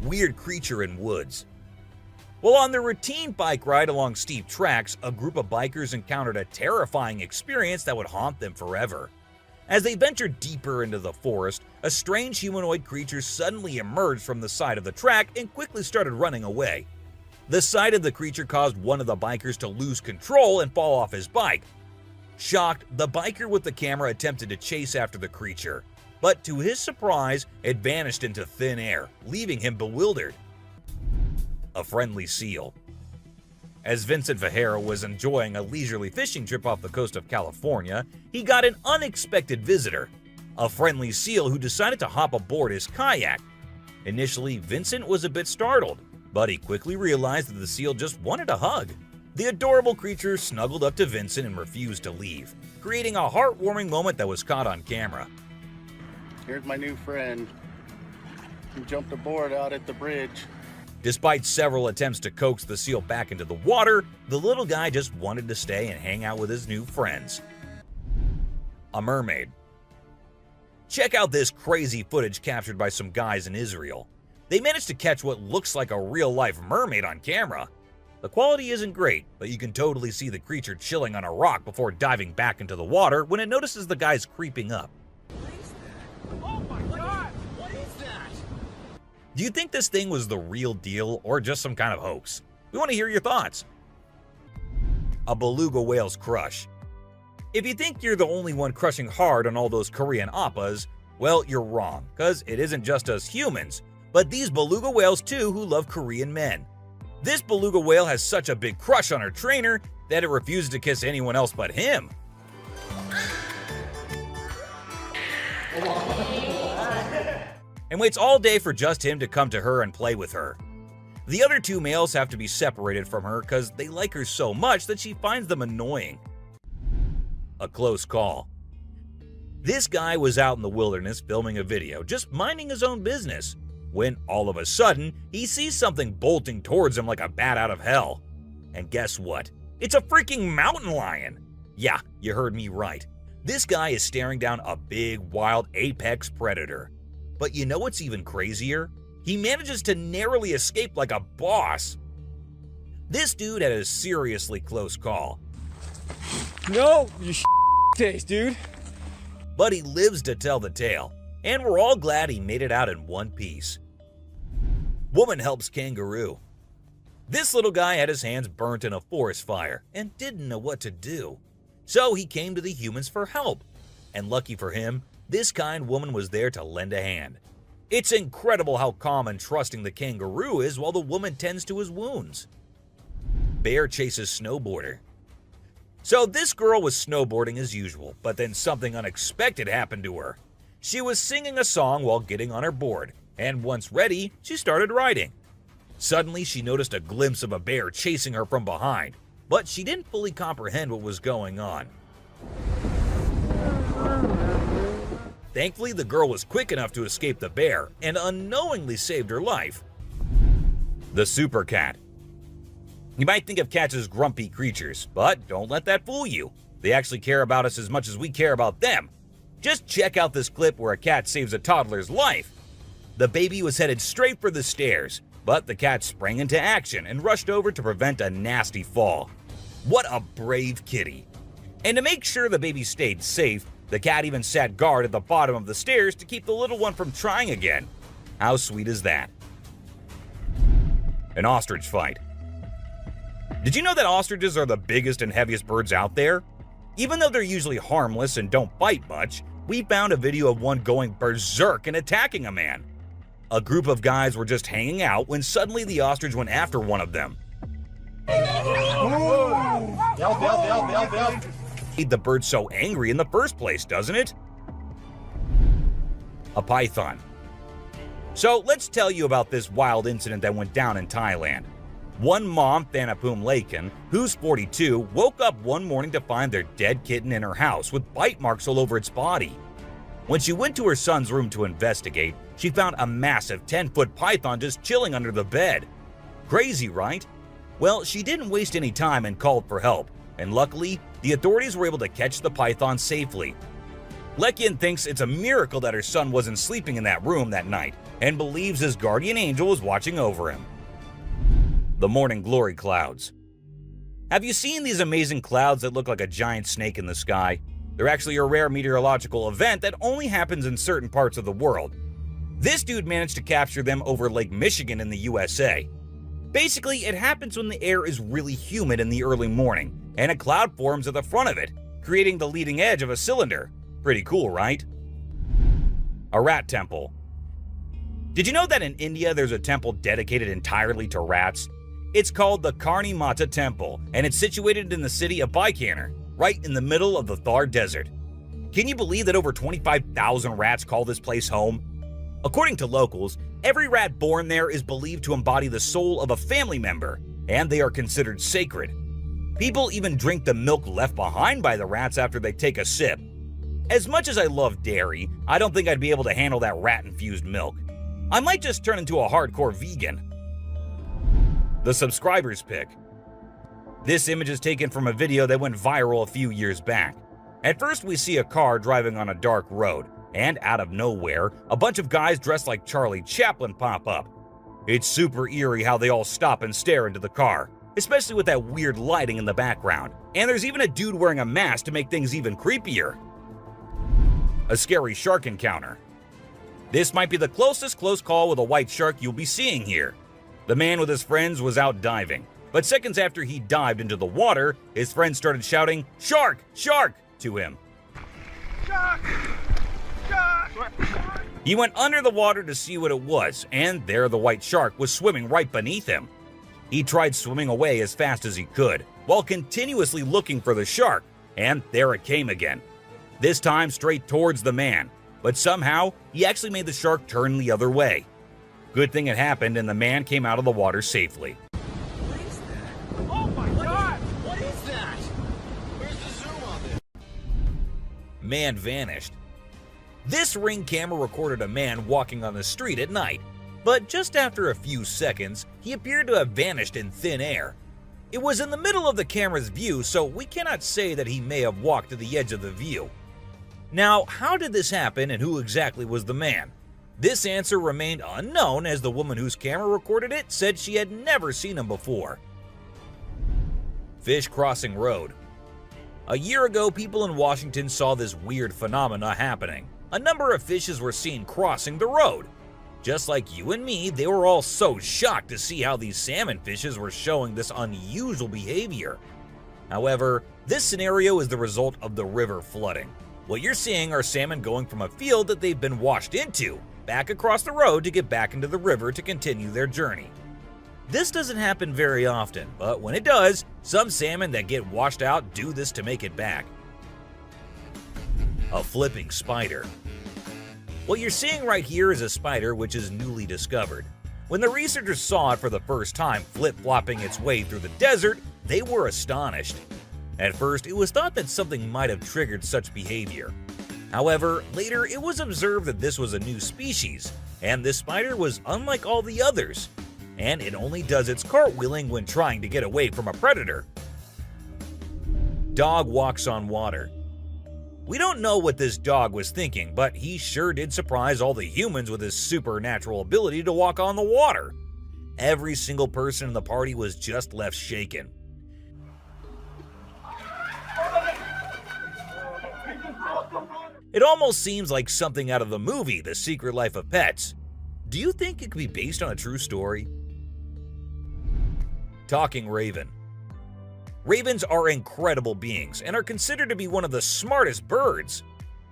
Weird creature in woods. Well, on their routine bike ride along steep tracks, a group of bikers encountered a terrifying experience that would haunt them forever. As they ventured deeper into the forest, a strange humanoid creature suddenly emerged from the side of the track and quickly started running away. The sight of the creature caused one of the bikers to lose control and fall off his bike. Shocked, the biker with the camera attempted to chase after the creature, but to his surprise, it vanished into thin air, leaving him bewildered. A friendly seal. As Vincent Vajera was enjoying a leisurely fishing trip off the coast of California, he got an unexpected visitor, a friendly seal who decided to hop aboard his kayak. Initially, Vincent was a bit startled, but he quickly realized that the seal just wanted a hug. The adorable creature snuggled up to Vincent and refused to leave, creating a heartwarming moment that was caught on camera. Here's my new friend. He jumped aboard out at the bridge. Despite several attempts to coax the seal back into the water, the little guy just wanted to stay and hang out with his new friends. A mermaid. Check out this crazy footage captured by some guys in Israel. They managed to catch what looks like a real-life mermaid on camera. The quality isn't great, but you can totally see the creature chilling on a rock before diving back into the water when it notices the guys creeping up. Oh my God! What is that? Do you think this thing was the real deal or just some kind of hoax? We want to hear your thoughts. A beluga whale's crush. If you think you're the only one crushing hard on all those Korean oppas, well, you're wrong, because it isn't just us humans, but these beluga whales too who love Korean men. This beluga whale has such a big crush on her trainer that it refuses to kiss anyone else but him. And waits all day for just him to come to her and play with her. The other two males have to be separated from her because they like her so much that she finds them annoying. A close call. This guy was out in the wilderness filming a video, just minding his own business, when all of a sudden, he sees something bolting towards him like a bat out of hell. And guess what? It's a freaking mountain lion! Yeah, you heard me right. This guy is staring down a big, wild apex predator. But you know what's even crazier? He manages to narrowly escape like a boss. This dude had a seriously close call. No, you face, dude. But he lives to tell the tale, and we're all glad he made it out in one piece. Woman helps kangaroo. This little guy had his hands burnt in a forest fire and didn't know what to do. So he came to the humans for help. And lucky for him, this kind woman was there to lend a hand. It's incredible how calm and trusting the kangaroo is while the woman tends to his wounds. Bear chases snowboarder. So this girl was snowboarding as usual, but then something unexpected happened to her. She was singing a song while getting on her board, and once ready, she started riding. Suddenly, she noticed a glimpse of a bear chasing her from behind, but she didn't fully comprehend what was going on. Thankfully, the girl was quick enough to escape the bear and unknowingly saved her life. The super cat. You might think of cats as grumpy creatures, but don't let that fool you. They actually care about us as much as we care about them. Just check out this clip where a cat saves a toddler's life. The baby was headed straight for the stairs, but the cat sprang into action and rushed over to prevent a nasty fall. What a brave kitty. And to make sure the baby stayed safe, the cat even sat guard at the bottom of the stairs to keep the little one from trying again. How sweet is that? An ostrich fight. Did you know that ostriches are the biggest and heaviest birds out there? Even though they're usually harmless and don't bite much, we found a video of one going berserk and attacking a man. A group of guys were just hanging out when suddenly the ostrich went after one of them. Made the bird so angry in the first place, doesn't it? A python. So let's tell you about this wild incident that went down in Thailand. One mom, Thanapum Laken, who's 42, woke up one morning to find their dead kitten in her house with bite marks all over its body. When she went to her son's room to investigate, she found a massive 10-foot python just chilling under the bed. Crazy, right? Well, she didn't waste any time and called for help, and luckily, the authorities were able to catch the python safely. Lekian thinks it's a miracle that her son wasn't sleeping in that room that night, and believes his guardian angel was watching over him. The morning glory clouds. Have you seen these amazing clouds that look like a giant snake in the sky? They're actually a rare meteorological event that only happens in certain parts of the world. This dude managed to capture them over Lake Michigan in the USA. Basically, it happens when the air is really humid in the early morning, and a cloud forms at the front of it, creating the leading edge of a cylinder. Pretty cool, right? A rat temple. Did you know that in India there's a temple dedicated entirely to rats? It's called the Karni Mata Temple, and it's situated in the city of Bikaner, right in the middle of the Thar Desert. Can you believe that over 25,000 rats call this place home? According to locals, every rat born there is believed to embody the soul of a family member, and they are considered sacred. People even drink the milk left behind by the rats after they take a sip. As much as I love dairy, I don't think I'd be able to handle that rat-infused milk. I might just turn into a hardcore vegan. The subscriber's pick. This image is taken from a video that went viral a few years back. At first, we see a car driving on a dark road, and out of nowhere, a bunch of guys dressed like Charlie Chaplin pop up. It's super eerie how they all stop and stare into the car, especially with that weird lighting in the background. And there's even a dude wearing a mask to make things even creepier. A scary shark encounter. This might be the closest close call with a white shark you'll be seeing here. The man with his friends was out diving, but seconds after he dived into the water, his friends started shouting, "Shark! Shark!" to him. Shark! Shark! He went under the water to see what it was, and there the white shark was swimming right beneath him. He tried swimming away as fast as he could, while continuously looking for the shark, and there it came again. This time straight towards the man, but somehow he actually made the shark turn the other way. Good thing it happened and the man came out of the water safely. What is that? Oh my God! What is that? Where's the zoom on this? Man vanished. This Ring camera recorded a man walking on the street at night, but just after a few seconds, he appeared to have vanished in thin air. It was in the middle of the camera's view, so we cannot say that he may have walked to the edge of the view. Now, how did this happen and who exactly was the man? This answer remained unknown as the woman whose camera recorded it said she had never seen him before. Fish crossing road. A year ago, people in Washington saw this weird phenomena happening. A number of fishes were seen crossing the road. Just like you and me, they were all so shocked to see how these salmon fishes were showing this unusual behavior. However, this scenario is the result of the river flooding. What you're seeing are salmon going from a field that they've been washed into, back across the road to get back into the river to continue their journey. This doesn't happen very often, but when it does, some salmon that get washed out do this to make it back. A flipping spider. What you're seeing right here is a spider which is newly discovered. When the researchers saw it for the first time flip-flopping its way through the desert, they were astonished. At first, it was thought that something might have triggered such behavior. However, later it was observed that this was a new species, and this spider was unlike all the others, and it only does its cartwheeling when trying to get away from a predator. Dog walks on water. We don't know what this dog was thinking, but he sure did surprise all the humans with his supernatural ability to walk on the water. Every single person in the party was just left shaken. It almost seems like something out of the movie The Secret Life of Pets. Do you think it could be based on a true story? Talking raven. Ravens are incredible beings and are considered to be one of the smartest birds.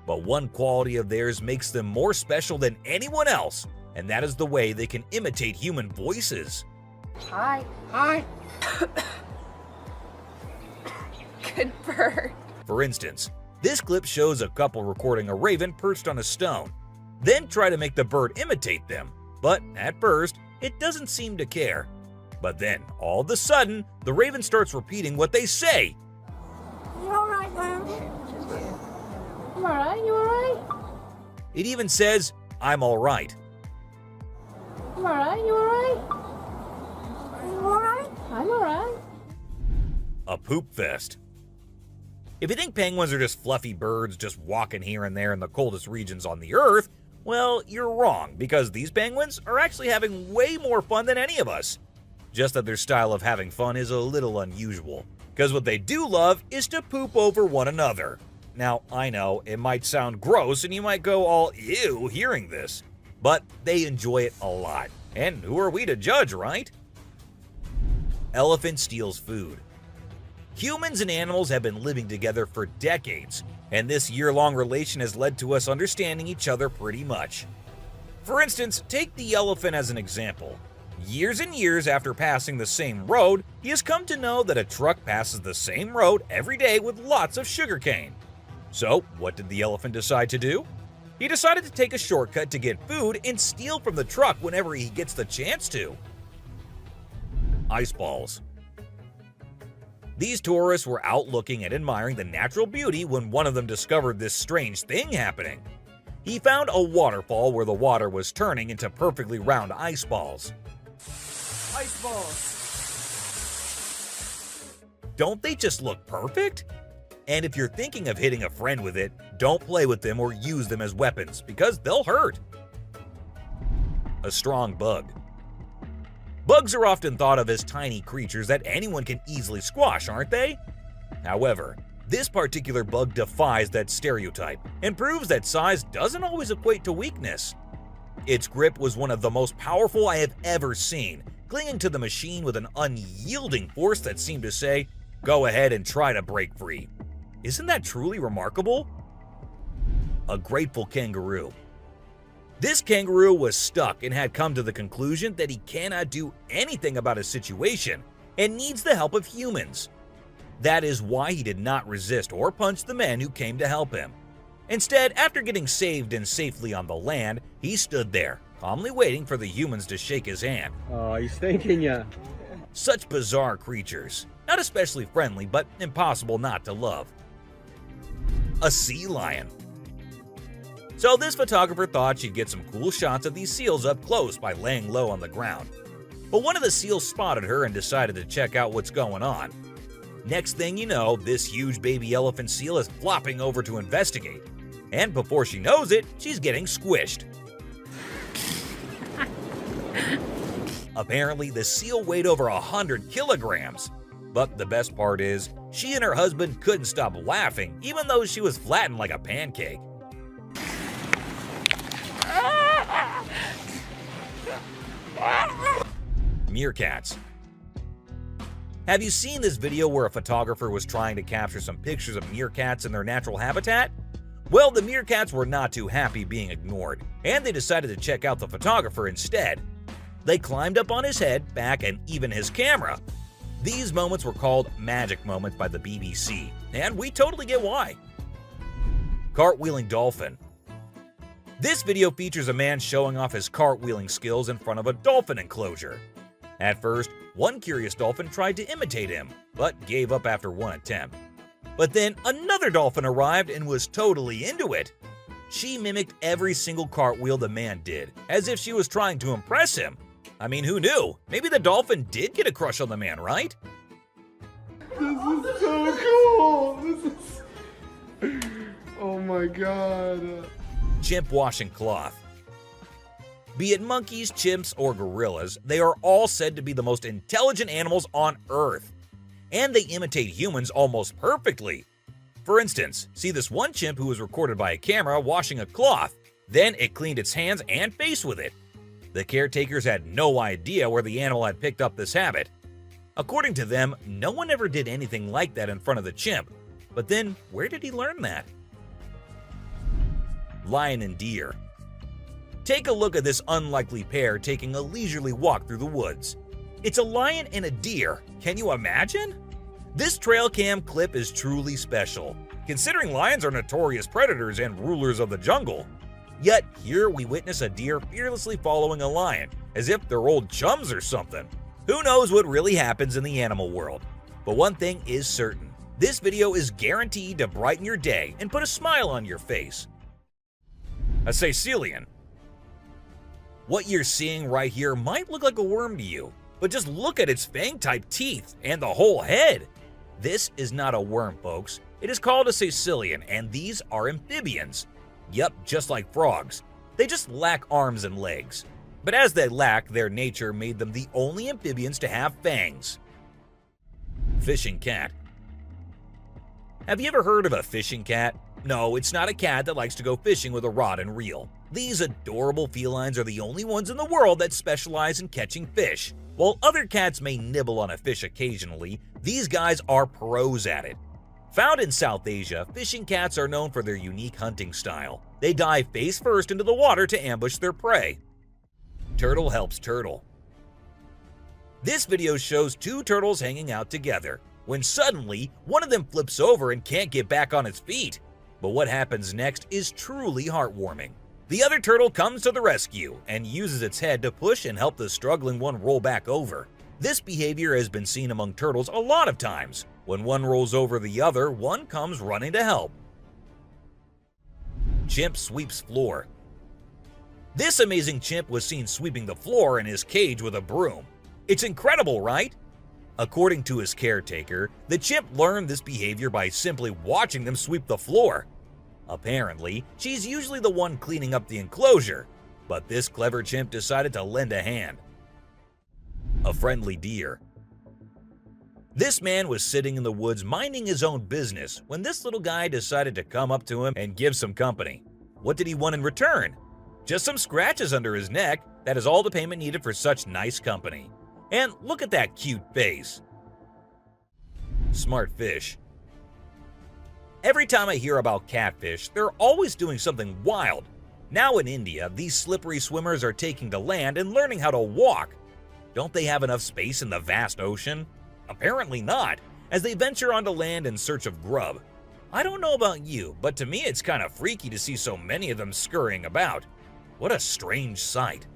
But one quality of theirs makes them more special than anyone else, and that is the way they can imitate human voices. Hi. Hi. Good bird. For instance, this clip shows a couple recording a raven perched on a stone, then try to make the bird imitate them. But at first, it doesn't seem to care. But then, all of a sudden, the raven starts repeating what they say. You alright, man? You alright? You alright? It even says, "I'm alright." You alright? You alright? You alright? I'm alright. A poop fest. If you think penguins are just fluffy birds just walking here and there in the coldest regions on the Earth, well, you're wrong, because these penguins are actually having way more fun than any of us. Just that their style of having fun is a little unusual, because what they do love is to poop over one another. Now, I know, it might sound gross and you might go all ew hearing this, but they enjoy it a lot. And who are we to judge, right? Elephant steals food. Humans and animals have been living together for decades, and this year-long relation has led to us understanding each other pretty much. For instance, take the elephant as an example. Years and years after passing the same road, he has come to know that a truck passes the same road every day with lots of sugarcane. So, what did the elephant decide to do? He decided to take a shortcut to get food and steal from the truck whenever he gets the chance to. Ice balls. These tourists were out looking and admiring the natural beauty when one of them discovered this strange thing happening. He found a waterfall where the water was turning into perfectly round ice balls. Ice balls. Don't they just look perfect? And if you're thinking of hitting a friend with it, don't play with them or use them as weapons, because they'll hurt. A strong bug. Bugs are often thought of as tiny creatures that anyone can easily squash, aren't they? However, this particular bug defies that stereotype and proves that size doesn't always equate to weakness. Its grip was one of the most powerful I have ever seen, clinging to the machine with an unyielding force that seemed to say, "Go ahead and try to break free." Isn't that truly remarkable? A grateful kangaroo. This kangaroo was stuck and had come to the conclusion that he cannot do anything about his situation and needs the help of humans. That is why he did not resist or punch the men who came to help him. Instead, after getting saved and safely on the land, he stood there, calmly waiting for the humans to shake his hand. Oh, he's thanking ya. Such bizarre creatures. Not especially friendly, but impossible not to love. A sea lion. So this photographer thought she'd get some cool shots of these seals up close by laying low on the ground. But one of the seals spotted her and decided to check out what's going on. Next thing you know, this huge baby elephant seal is flopping over to investigate. And before she knows it, she's getting squished. Apparently, the seal weighed over 100 kilograms. But the best part is, she and her husband couldn't stop laughing, even though she was flattened like a pancake. Meerkats. Have you seen this video where a photographer was trying to capture some pictures of meerkats in their natural habitat? Well, the meerkats were not too happy being ignored, and they decided to check out the photographer instead. They climbed up on his head, back, and even his camera. These moments were called magic moments by the BBC, and we totally get why. Cartwheeling dolphin. This video features a man showing off his cartwheeling skills in front of a dolphin enclosure. At first, one curious dolphin tried to imitate him, but gave up after one attempt. But then another dolphin arrived and was totally into it. She mimicked every single cartwheel the man did, as if she was trying to impress him. I mean, who knew? Maybe the dolphin did get a crush on the man, right? This is so cool! This is... Oh my god. Chimp washing cloth. Be it monkeys, chimps, or gorillas, they are all said to be the most intelligent animals on Earth. And they imitate humans almost perfectly. For instance, see this one chimp who was recorded by a camera washing a cloth. Then it cleaned its hands and face with it. The caretakers had no idea where the animal had picked up this habit. According to them, no one ever did anything like that in front of the chimp. But then, where did he learn that? Lion and deer. Take a look at this unlikely pair taking a leisurely walk through the woods. It's a lion and a deer. Can you imagine? This trail cam clip is truly special, considering lions are notorious predators and rulers of the jungle. Yet here we witness a deer fearlessly following a lion, as if they're old chums or something. Who knows what really happens in the animal world? But one thing is certain. This video is guaranteed to brighten your day and put a smile on your face. A Sicilian. What you're seeing right here might look like a worm to you, but just look at its fang-type teeth and the whole head. This is not a worm, folks. It is called a Sicilian, and these are amphibians. Yup, just like frogs. They just lack arms and legs. But as they lack, their nature made them the only amphibians to have fangs. Fishing cat. Have you ever heard of a fishing cat? No, it's not a cat that likes to go fishing with a rod and reel. These adorable felines are the only ones in the world that specialize in catching fish. While other cats may nibble on a fish occasionally, these guys are pros at it. Found in South Asia, fishing cats are known for their unique hunting style. They dive face first into the water to ambush their prey. Turtle helps turtle. This video shows two turtles hanging out together, when suddenly one of them flips over and can't get back on its feet. But what happens next is truly heartwarming. The other turtle comes to the rescue and uses its head to push and help the struggling one roll back over. This behavior has been seen among turtles a lot of times. When one rolls over the other, one comes running to help. Chimp sweeps floor. This amazing chimp was seen sweeping the floor in his cage with a broom. It's incredible, right? According to his caretaker, the chimp learned this behavior by simply watching them sweep the floor. Apparently, she's usually the one cleaning up the enclosure, but this clever chimp decided to lend a hand. A friendly deer. This man was sitting in the woods minding his own business when this little guy decided to come up to him and give some company. What did he want in return? Just some scratches under his neck. That is all the payment needed for such nice company. And look at that cute face. Smart fish. Every time I hear about catfish, they're always doing something wild. Now in India, these slippery swimmers are taking to land and learning how to walk. Don't they have enough space in the vast ocean? Apparently not, as they venture onto land in search of grub. I don't know about you, but to me it's kind of freaky to see so many of them scurrying about. What a strange sight.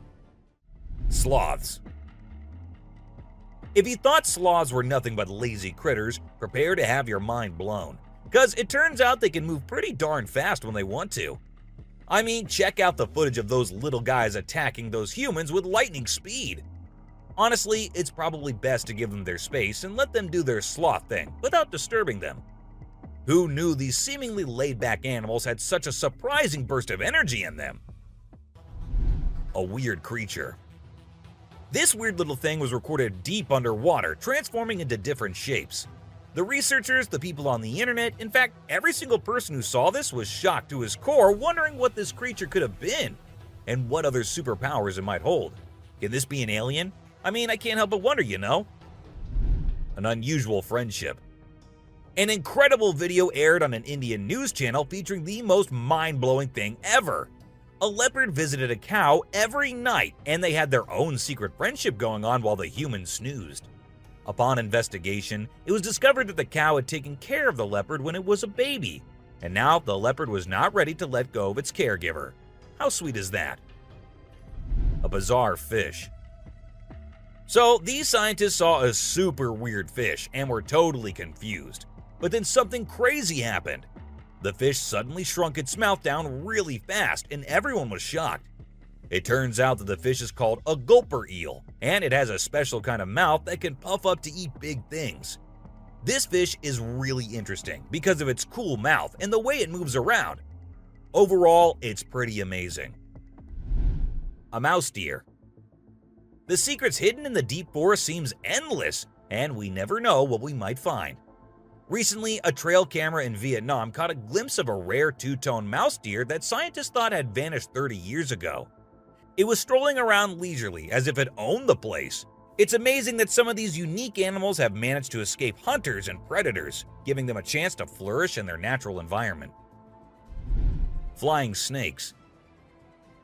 Sloths. If you thought sloths were nothing but lazy critters, prepare to have your mind blown. Because it turns out they can move pretty darn fast when they want to. I mean, check out the footage of those little guys attacking those humans with lightning speed. Honestly, it's probably best to give them their space and let them do their sloth thing without disturbing them. Who knew these seemingly laid-back animals had such a surprising burst of energy in them? A weird creature. This weird little thing was recorded deep underwater, transforming into different shapes. The researchers, the people on the internet, in fact, every single person who saw this was shocked to his core, wondering what this creature could have been and what other superpowers it might hold. Can this be an alien? I mean, I can't help but wonder, you know? An unusual friendship. An incredible video aired on an Indian news channel featuring the most mind-blowing thing ever. A leopard visited a cow every night, and they had their own secret friendship going on while the humans snoozed. Upon investigation, it was discovered that the cow had taken care of the leopard when it was a baby, and now the leopard was not ready to let go of its caregiver. How sweet is that? A bizarre fish. So, these scientists saw a super weird fish and were totally confused. But then something crazy happened. The fish suddenly shrunk its mouth down really fast, and everyone was shocked. It turns out that the fish is called a gulper eel, and it has a special kind of mouth that can puff up to eat big things. This fish is really interesting because of its cool mouth and the way it moves around. Overall, it's pretty amazing. A mouse deer. The secrets hidden in the deep forest seems endless, and we never know what we might find. Recently, a trail camera in Vietnam caught a glimpse of a rare two-tone mouse deer that scientists thought had vanished 30 years ago. It was strolling around leisurely as if it owned the place. It's amazing that some of these unique animals have managed to escape hunters and predators, giving them a chance to flourish in their natural environment. Flying snakes.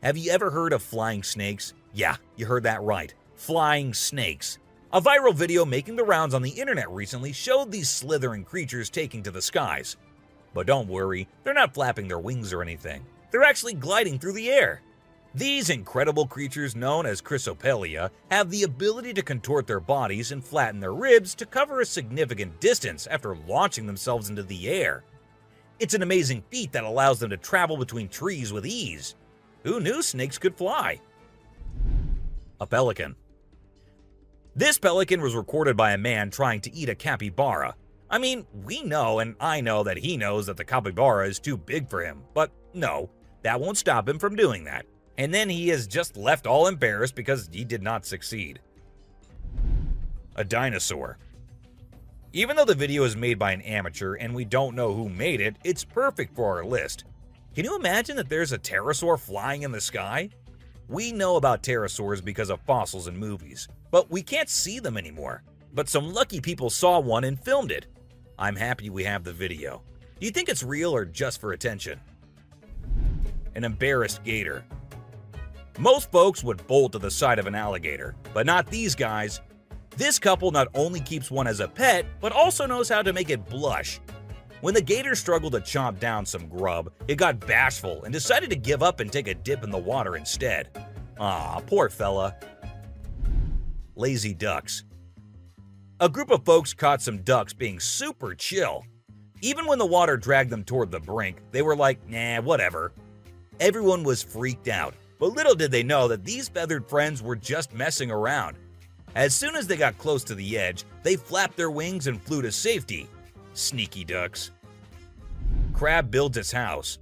Have you ever heard of flying snakes? Yeah, you heard that right. Flying snakes. A viral video making the rounds on the internet recently showed these slithering creatures taking to the skies. But don't worry, they're not flapping their wings or anything. They're actually gliding through the air. These incredible creatures, known as Chrysopelia, have the ability to contort their bodies and flatten their ribs to cover a significant distance after launching themselves into the air. It's an amazing feat that allows them to travel between trees with ease. Who knew snakes could fly? A pelican. This pelican was recorded by a man trying to eat a capybara. I mean, we know and I know that he knows that the capybara is too big for him, but no, that won't stop him from doing that. And then he is just left all embarrassed because he did not succeed. A dinosaur. Even though the video is made by an amateur and we don't know who made it, it's perfect for our list. Can you imagine that there's a pterosaur flying in the sky? We know about pterosaurs because of fossils in movies, but we can't see them anymore. But some lucky people saw one and filmed it. I'm happy we have the video. Do you think it's real or just for attention? An embarrassed gator. Most folks would bolt to the side of an alligator, but not these guys. This couple not only keeps one as a pet, but also knows how to make it blush. When the gator struggled to chomp down some grub, it got bashful and decided to give up and take a dip in the water instead. Aw, poor fella. Lazy ducks. A group of folks caught some ducks being super chill. Even when the water dragged them toward the brink, they were like, nah, whatever. Everyone was freaked out, but little did they know that these feathered friends were just messing around. As soon as they got close to the edge, they flapped their wings and flew to safety. Sneaky ducks. Crab builds its house.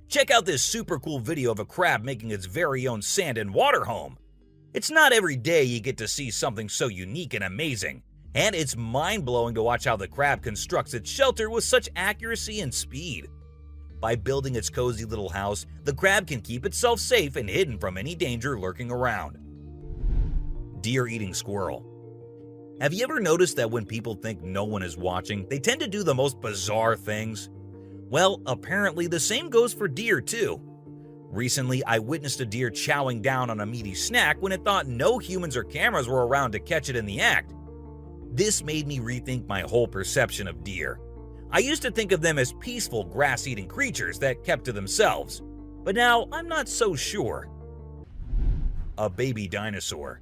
Check out this super cool video of a crab making its very own sand and water home. It's not every day you get to see something so unique and amazing, and it's mind-blowing to watch how the crab constructs its shelter with such accuracy and speed. By building its cozy little house, the crab can keep itself safe and hidden from any danger lurking around. Deer eating squirrel. Have you ever noticed that when people think no one is watching, they tend to do the most bizarre things? Well, apparently the same goes for deer too. Recently, I witnessed a deer chowing down on a meaty snack when it thought no humans or cameras were around to catch it in the act. This made me rethink my whole perception of deer. I used to think of them as peaceful grass-eating creatures that kept to themselves, but now I'm not so sure. A baby dinosaur.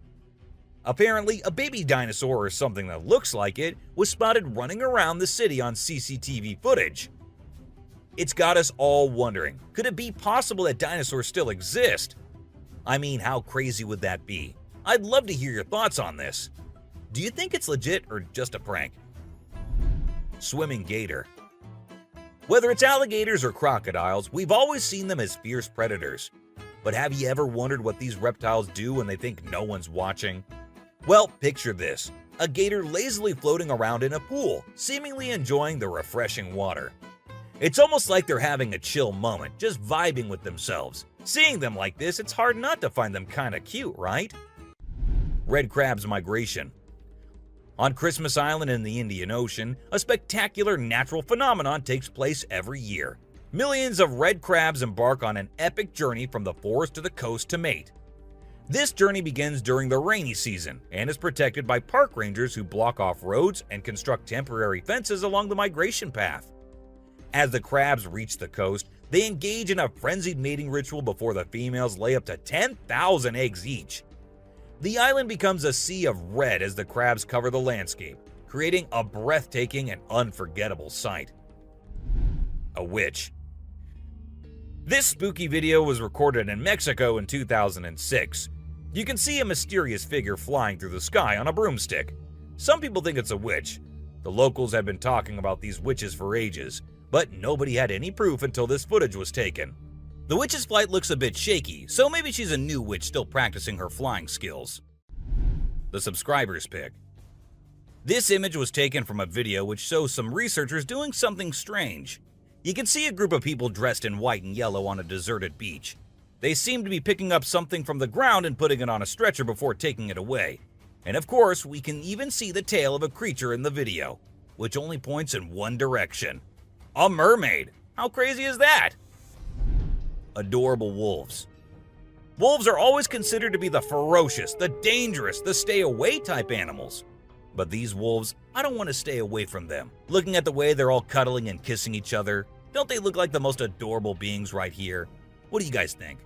Apparently, a baby dinosaur, or something that looks like it, was spotted running around the city on CCTV footage. It's got us all wondering, could it be possible that dinosaurs still exist? I mean, how crazy would that be? I'd love to hear your thoughts on this. Do you think it's legit or just a prank? Swimming gator. Whether it's alligators or crocodiles, we've always seen them as fierce predators. But have you ever wondered what these reptiles do when they think no one's watching? Well, picture this. A gator lazily floating around in a pool, seemingly enjoying the refreshing water. It's almost like they're having a chill moment, just vibing with themselves. Seeing them like this, it's hard not to find them kinda cute, right? Red crab's migration. On Christmas Island in the Indian Ocean, a spectacular natural phenomenon takes place every year. Millions of red crabs embark on an epic journey from the forest to the coast to mate. This journey begins during the rainy season and is protected by park rangers who block off roads and construct temporary fences along the migration path. As the crabs reach the coast, they engage in a frenzied mating ritual before the females lay up to 10,000 eggs each. The island becomes a sea of red as the crabs cover the landscape, creating a breathtaking and unforgettable sight. A witch. This spooky video was recorded in Mexico in 2006. You can see a mysterious figure flying through the sky on a broomstick. Some people think it's a witch. The locals have been talking about these witches for ages, but nobody had any proof until this footage was taken. The witch's flight looks a bit shaky, so maybe she's a new witch still practicing her flying skills. The subscriber's pick. This image was taken from a video which shows some researchers doing something strange. You can see a group of people dressed in white and yellow on a deserted beach. They seem to be picking up something from the ground and putting it on a stretcher before taking it away. And of course, we can even see the tail of a creature in the video, which only points in one direction. A mermaid! How crazy is that? Adorable wolves. Wolves are always considered to be the ferocious, the dangerous, the stay-away type animals. But these wolves, I don't want to stay away from them. Looking at the way they're all cuddling and kissing each other, don't they look like the most adorable beings right here? What do you guys think?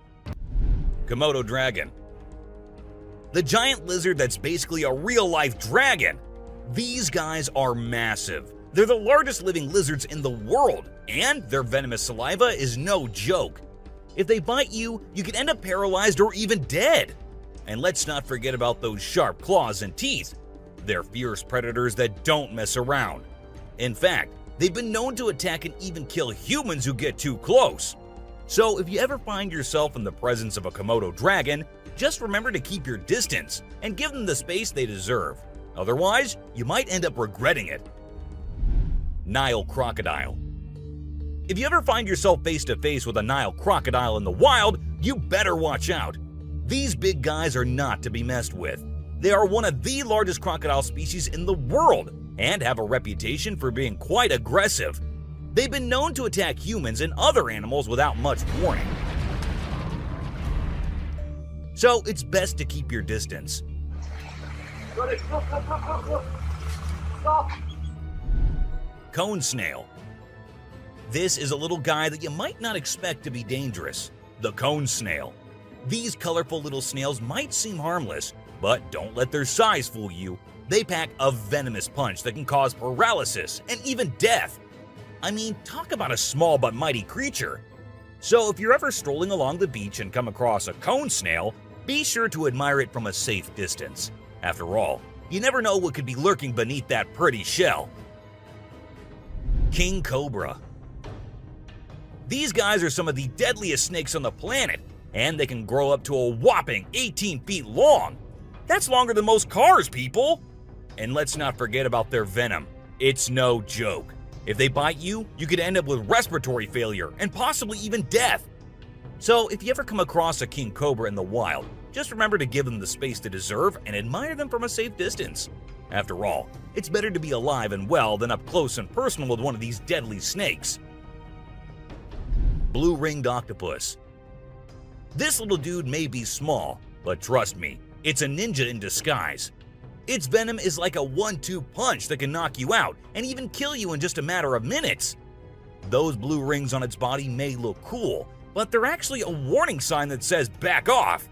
Komodo dragon. The giant lizard that's basically a real-life dragon. These guys are massive. They're the largest living lizards in the world, and their venomous saliva is no joke. If they bite you, you can end up paralyzed or even dead. And let's not forget about those sharp claws and teeth. They're fierce predators that don't mess around. In fact, they've been known to attack and even kill humans who get too close. So if you ever find yourself in the presence of a Komodo dragon, just remember to keep your distance and give them the space they deserve. Otherwise, you might end up regretting it. Nile crocodile. If you ever find yourself face to face with a Nile crocodile in the wild, you better watch out. These big guys are not to be messed with. They are one of the largest crocodile species in the world and have a reputation for being quite aggressive. They've been known to attack humans and other animals without much warning. So it's best to keep your distance. Cone snail. This is a little guy that you might not expect to be dangerous. The cone snail. These colorful little snails might seem harmless, but don't let their size fool you. They pack a venomous punch that can cause paralysis and even death. I mean, talk about a small but mighty creature. So if you're ever strolling along the beach and come across a cone snail, be sure to admire it from a safe distance. After all, you never know what could be lurking beneath that pretty shell. King cobra. These guys are some of the deadliest snakes on the planet, and they can grow up to a whopping 18 feet long. That's longer than most cars, people! And let's not forget about their venom. It's no joke. If they bite you, you could end up with respiratory failure and possibly even death. So if you ever come across a king cobra in the wild, just remember to give them the space they deserve and admire them from a safe distance. After all, it's better to be alive and well than up close and personal with one of these deadly snakes. Blue-ringed octopus. This little dude may be small, but trust me, it's a ninja in disguise. Its venom is like a 1-2 punch that can knock you out and even kill you in just a matter of minutes. Those blue rings on its body may look cool, but they're actually a warning sign that says back off.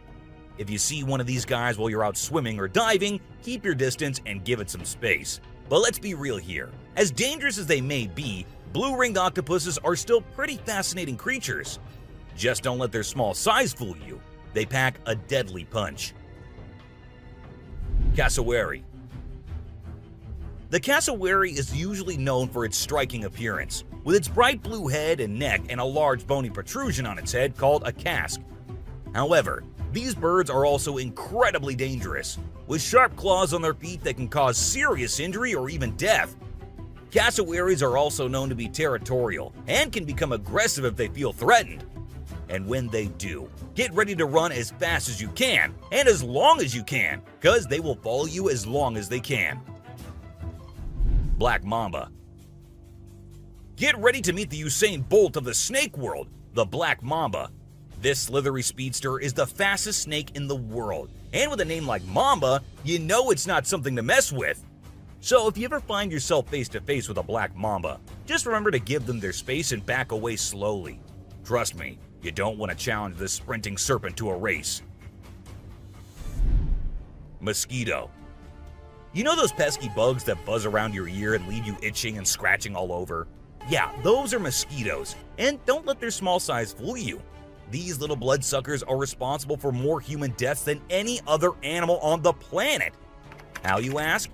If you see one of these guys while you're out swimming or diving, keep your distance and give it some space. But let's be real here. As dangerous as they may be, blue-ringed octopuses are still pretty fascinating creatures. Just don't let their small size fool you. They pack a deadly punch. Cassowary. The cassowary is usually known for its striking appearance, with its bright blue head and neck and a large bony protrusion on its head called a casque. However, these birds are also incredibly dangerous, with sharp claws on their feet that can cause serious injury or even death. Cassowaries are also known to be territorial and can become aggressive if they feel threatened. And when they do, get ready to run as fast as you can and as long as you can, because they will follow you as long as they can. Black Mamba. Get ready to meet the Usain Bolt of the snake world, the Black Mamba. This slithery speedster is the fastest snake in the world, and with a name like Mamba, you know it's not something to mess with. So if you ever find yourself face to face with a Black Mamba, just remember to give them their space and back away slowly. Trust me, you don't want to challenge this sprinting serpent to a race. Mosquito. You know those pesky bugs that buzz around your ear and leave you itching and scratching all over? Yeah, those are mosquitoes, and don't let their small size fool you. These little bloodsuckers are responsible for more human deaths than any other animal on the planet. How, you ask?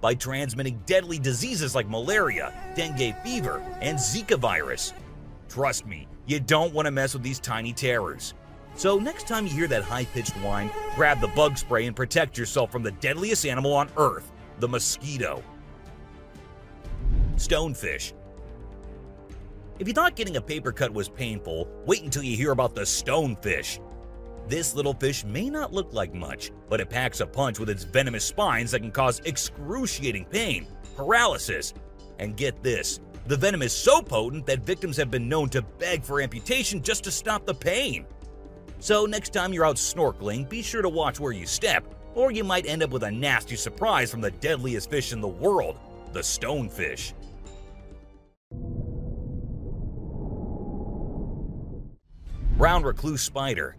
By transmitting deadly diseases like malaria, dengue fever, and Zika virus. Trust me, you don't want to mess with these tiny terrors. So next time you hear that high-pitched whine, grab the bug spray and protect yourself from the deadliest animal on Earth, the mosquito. Stonefish. If you thought getting a paper cut was painful, wait until you hear about the stonefish. This little fish may not look like much, but it packs a punch with its venomous spines that can cause excruciating pain, paralysis, and get this, the venom is so potent that victims have been known to beg for amputation just to stop the pain. So next time you're out snorkeling, be sure to watch where you step, or you might end up with a nasty surprise from the deadliest fish in the world, the stonefish. Brown recluse spider.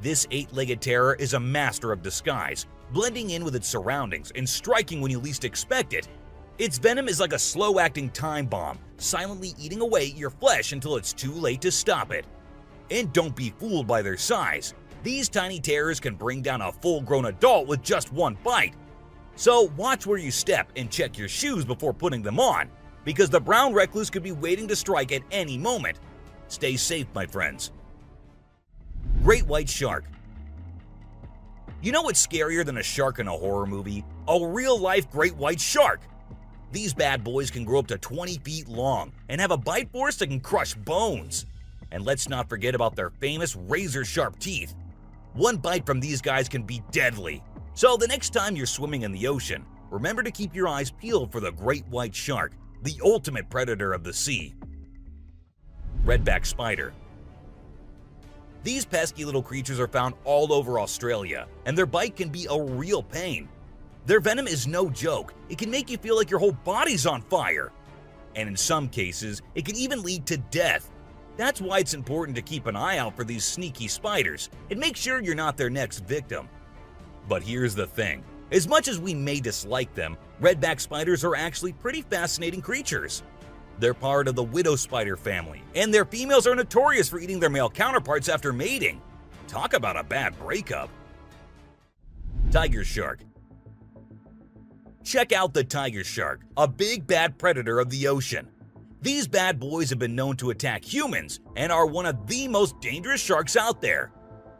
This 8-legged terror is a master of disguise, blending in with its surroundings and striking when you least expect it. Its venom is like a slow-acting time bomb, silently eating away at your flesh until it's too late to stop it. And don't be fooled by their size. These tiny terrors can bring down a full-grown adult with just one bite. So watch where you step and check your shoes before putting them on, because the brown recluse could be waiting to strike at any moment. Stay safe, my friends. Great white shark. You know what's scarier than a shark in a horror movie? A real-life great white shark. These bad boys can grow up to 20 feet long and have a bite force that can crush bones. And let's not forget about their famous razor-sharp teeth. One bite from these guys can be deadly. So the next time you're swimming in the ocean, remember to keep your eyes peeled for the great white shark, the ultimate predator of the sea. Redback spider. These pesky little creatures are found all over Australia, and their bite can be a real pain. Their venom is no joke. It can make you feel like your whole body's on fire. And in some cases, it can even lead to death. That's why it's important to keep an eye out for these sneaky spiders and make sure you're not their next victim. But here's the thing. As much as we may dislike them, redback spiders are actually pretty fascinating creatures. They're part of the widow spider family, and their females are notorious for eating their male counterparts after mating. Talk about a bad breakup. Tiger shark. Check out the tiger shark, a big bad predator of the ocean. These bad boys have been known to attack humans and are one of the most dangerous sharks out there.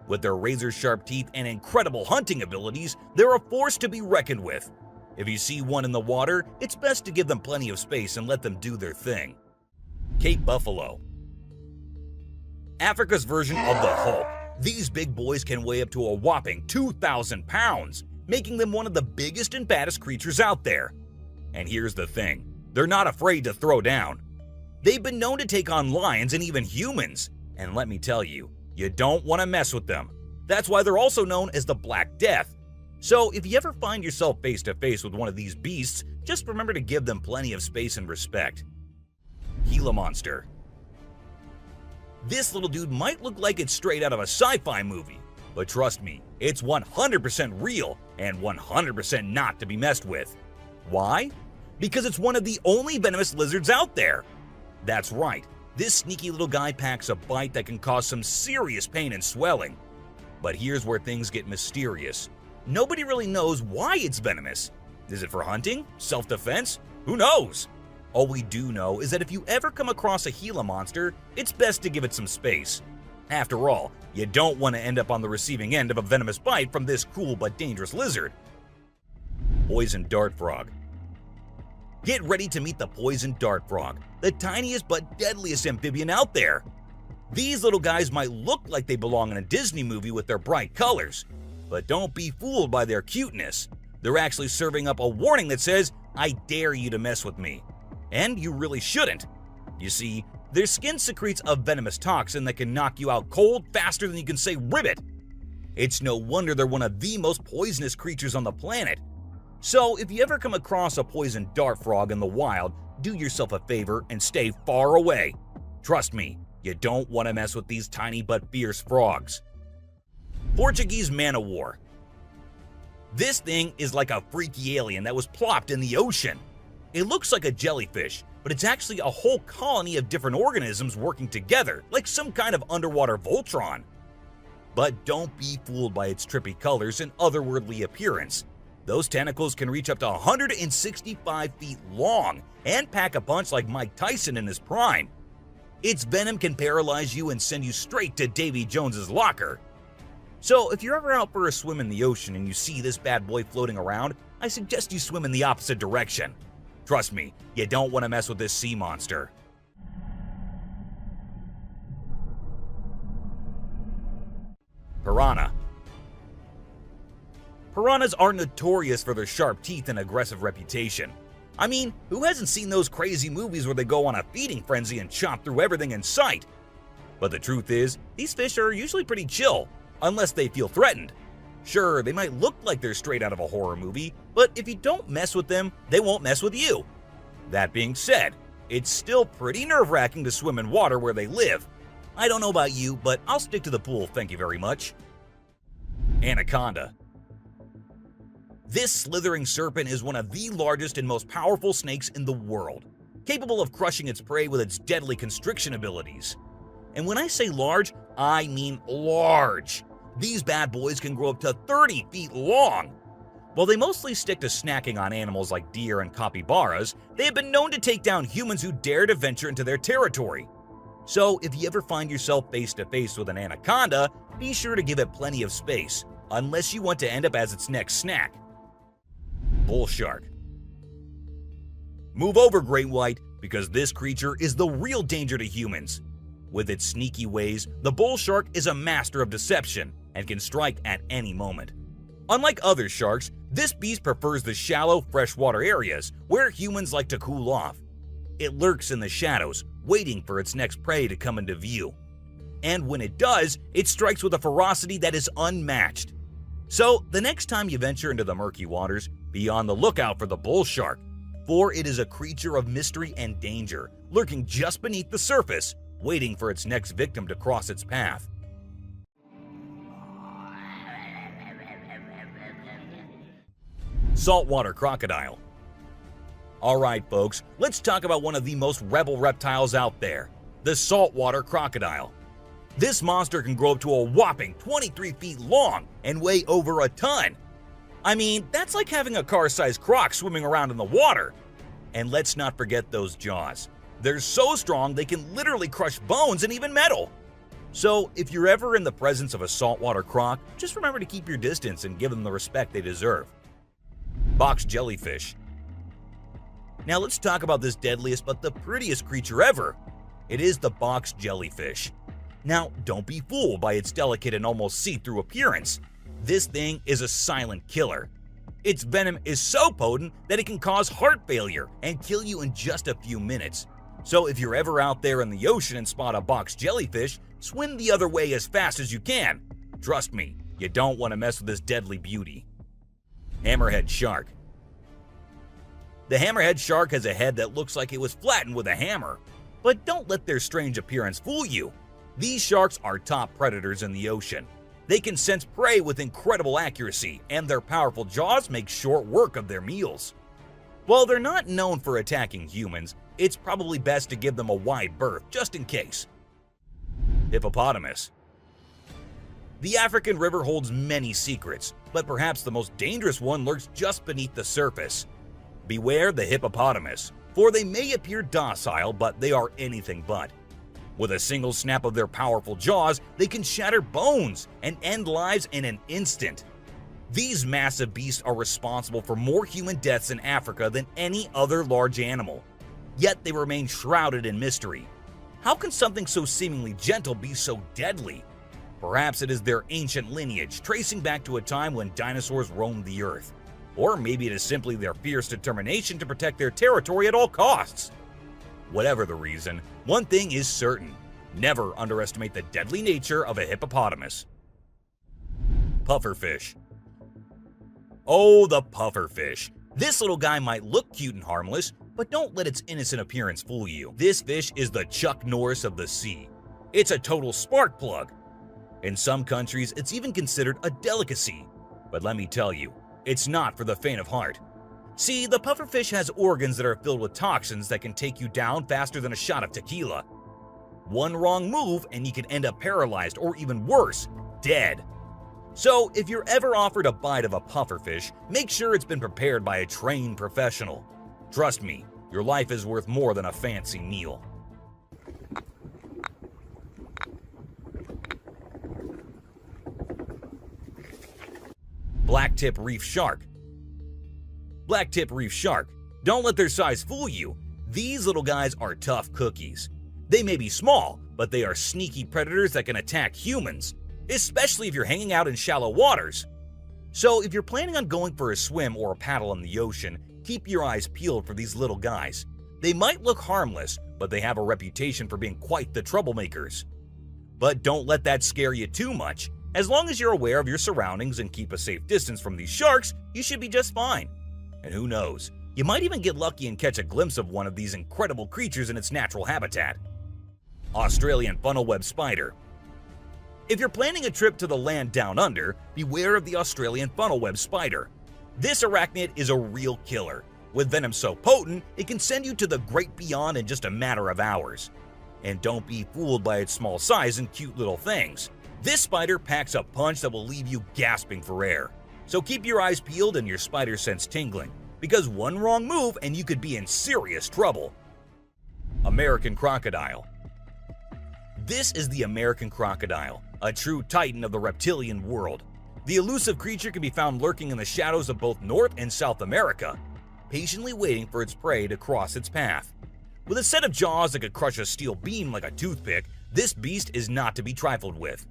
With their razor-sharp teeth and incredible hunting abilities, they're a force to be reckoned with. If you see one in the water, it's best to give them plenty of space and let them do their thing. Cape buffalo. Africa's version of the Hulk. These big boys can weigh up to a whopping 2,000 pounds, making them one of the biggest and baddest creatures out there. And here's the thing, they're not afraid to throw down. They've been known to take on lions and even humans, and let me tell you, you don't want to mess with them. That's why they're also known as the Black Death. So if you ever find yourself face to face with one of these beasts, just remember to give them plenty of space and respect. Gila monster. This little dude might look like it's straight out of a sci-fi movie, but trust me, it's 100% real and 100% not to be messed with. Why? Because it's one of the only venomous lizards out there. That's right, this sneaky little guy packs a bite that can cause some serious pain and swelling. But here's where things get mysterious. Nobody really knows why it's venomous. Is it for hunting? Self-defense? Who knows? All we do know is that if you ever come across a Gila monster, it's best to give it some space. After all, you don't want to end up on the receiving end of a venomous bite from this cool but dangerous lizard. Poison dart frog. Get ready to meet the poison dart frog, the tiniest but deadliest amphibian out there. These little guys might look like they belong in a Disney movie with their bright colors, but don't be fooled by their cuteness. They're actually serving up a warning that says, "I dare you to mess with me." And you really shouldn't. You see, their skin secretes a venomous toxin that can knock you out cold faster than you can say ribbit. It's no wonder they're one of the most poisonous creatures on the planet. So if you ever come across a poisoned dart frog in the wild, do yourself a favor and stay far away. Trust me, you don't want to mess with these tiny but fierce frogs. Portuguese man-o'-war. This thing is like a freaky alien that was plopped in the ocean. It looks like a jellyfish, but it's actually a whole colony of different organisms working together, like some kind of underwater Voltron. But don't be fooled by its trippy colors and otherworldly appearance. Those tentacles can reach up to 165 feet long and pack a punch like Mike Tyson in his prime. Its venom can paralyze you and send you straight to Davy Jones's locker. So if you're ever out for a swim in the ocean and you see this bad boy floating around, I suggest you swim in the opposite direction. Trust me, you don't want to mess with this sea monster. Piranha. Piranhas are notorious for their sharp teeth and aggressive reputation. I mean, who hasn't seen those crazy movies where they go on a feeding frenzy and chop through everything in sight? But the truth is, these fish are usually pretty chill, unless they feel threatened. Sure, they might look like they're straight out of a horror movie, but if you don't mess with them, they won't mess with you. That being said, it's still pretty nerve-wracking to swim in water where they live. I don't know about you, but I'll stick to the pool, thank you very much. Anaconda. This slithering serpent is one of the largest and most powerful snakes in the world, capable of crushing its prey with its deadly constriction abilities. And when I say large, I mean large. These bad boys can grow up to 30 feet long. While they mostly stick to snacking on animals like deer and capybaras, they have been known to take down humans who dare to venture into their territory. So if you ever find yourself face to face with an anaconda, be sure to give it plenty of space, unless you want to end up as its next snack. Bull shark. Move over, great white, because this creature is the real danger to humans. With its sneaky ways, the bull shark is a master of deception and can strike at any moment. Unlike other sharks, this beast prefers the shallow, freshwater areas where humans like to cool off. It lurks in the shadows, waiting for its next prey to come into view. And when it does, it strikes with a ferocity that is unmatched. So, the next time you venture into the murky waters, be on the lookout for the bull shark, for it is a creature of mystery and danger, lurking just beneath the surface, waiting for its next victim to cross its path. Saltwater crocodile. Alright folks, let's talk about one of the most rebel reptiles out there, the saltwater crocodile. This monster can grow up to a whopping 23 feet long and weigh over a ton. I mean, that's like having a car-sized croc swimming around in the water. And let's not forget those jaws. They're so strong they can literally crush bones and even metal. So if you're ever in the presence of a saltwater croc, just remember to keep your distance and give them the respect they deserve. Box jellyfish. Now let's talk about this deadliest but the prettiest creature ever. It is the box jellyfish. Now, don't be fooled by its delicate and almost see-through appearance. This thing is a silent killer. Its venom is so potent that it can cause heart failure and kill you in just a few minutes. So if you're ever out there in the ocean and spot a box jellyfish, swim the other way as fast as you can. Trust me, you don't want to mess with this deadly beauty. Hammerhead shark. The hammerhead shark has a head that looks like it was flattened with a hammer. But don't let their strange appearance fool you. These sharks are top predators in the ocean. They can sense prey with incredible accuracy, and their powerful jaws make short work of their meals. While they're not known for attacking humans, it's probably best to give them a wide berth just in case. Hippopotamus. The African river holds many secrets, but perhaps the most dangerous one lurks just beneath the surface. Beware the hippopotamus, for they may appear docile, but they are anything but. With a single snap of their powerful jaws, they can shatter bones and end lives in an instant. These massive beasts are responsible for more human deaths in Africa than any other large animal. Yet they remain shrouded in mystery. How can something so seemingly gentle be so deadly? Perhaps it is their ancient lineage, tracing back to a time when dinosaurs roamed the earth. Or maybe it is simply their fierce determination to protect their territory at all costs. Whatever the reason, one thing is certain: never underestimate the deadly nature of a hippopotamus. Pufferfish. Oh, the pufferfish. This little guy might look cute and harmless, but don't let its innocent appearance fool you. This fish is the Chuck Norris of the sea. It's a total spark plug. In some countries, it's even considered a delicacy. But let me tell you, it's not for the faint of heart. See, the pufferfish has organs that are filled with toxins that can take you down faster than a shot of tequila. One wrong move and you can end up paralyzed, or even worse, dead. So if you're ever offered a bite of a pufferfish, make sure it's been prepared by a trained professional. Trust me, your life is worth more than a fancy meal. Blacktip reef shark. Blacktip reef shark. Don't let their size fool you. These little guys are tough cookies. They may be small, but they are sneaky predators that can attack humans, especially if you're hanging out in shallow waters. So if you're planning on going for a swim or a paddle in the ocean, keep your eyes peeled for these little guys. They might look harmless, but they have a reputation for being quite the troublemakers. But don't let that scare you too much. As long as you're aware of your surroundings and keep a safe distance from these sharks, you should be just fine. And who knows, you might even get lucky and catch a glimpse of one of these incredible creatures in its natural habitat. Australian funnel-web spider. If you're planning a trip to the land down under, beware of the Australian funnel-web spider. This arachnid is a real killer. With venom so potent, it can send you to the great beyond in just a matter of hours. And don't be fooled by its small size and cute little things. This spider packs a punch that will leave you gasping for air. So keep your eyes peeled and your spider sense tingling, because one wrong move and you could be in serious trouble. American crocodile. This is the American crocodile, a true titan of the reptilian world. The elusive creature can be found lurking in the shadows of both North and South America, patiently waiting for its prey to cross its path. With a set of jaws that could crush a steel beam like a toothpick, this beast is not to be trifled with.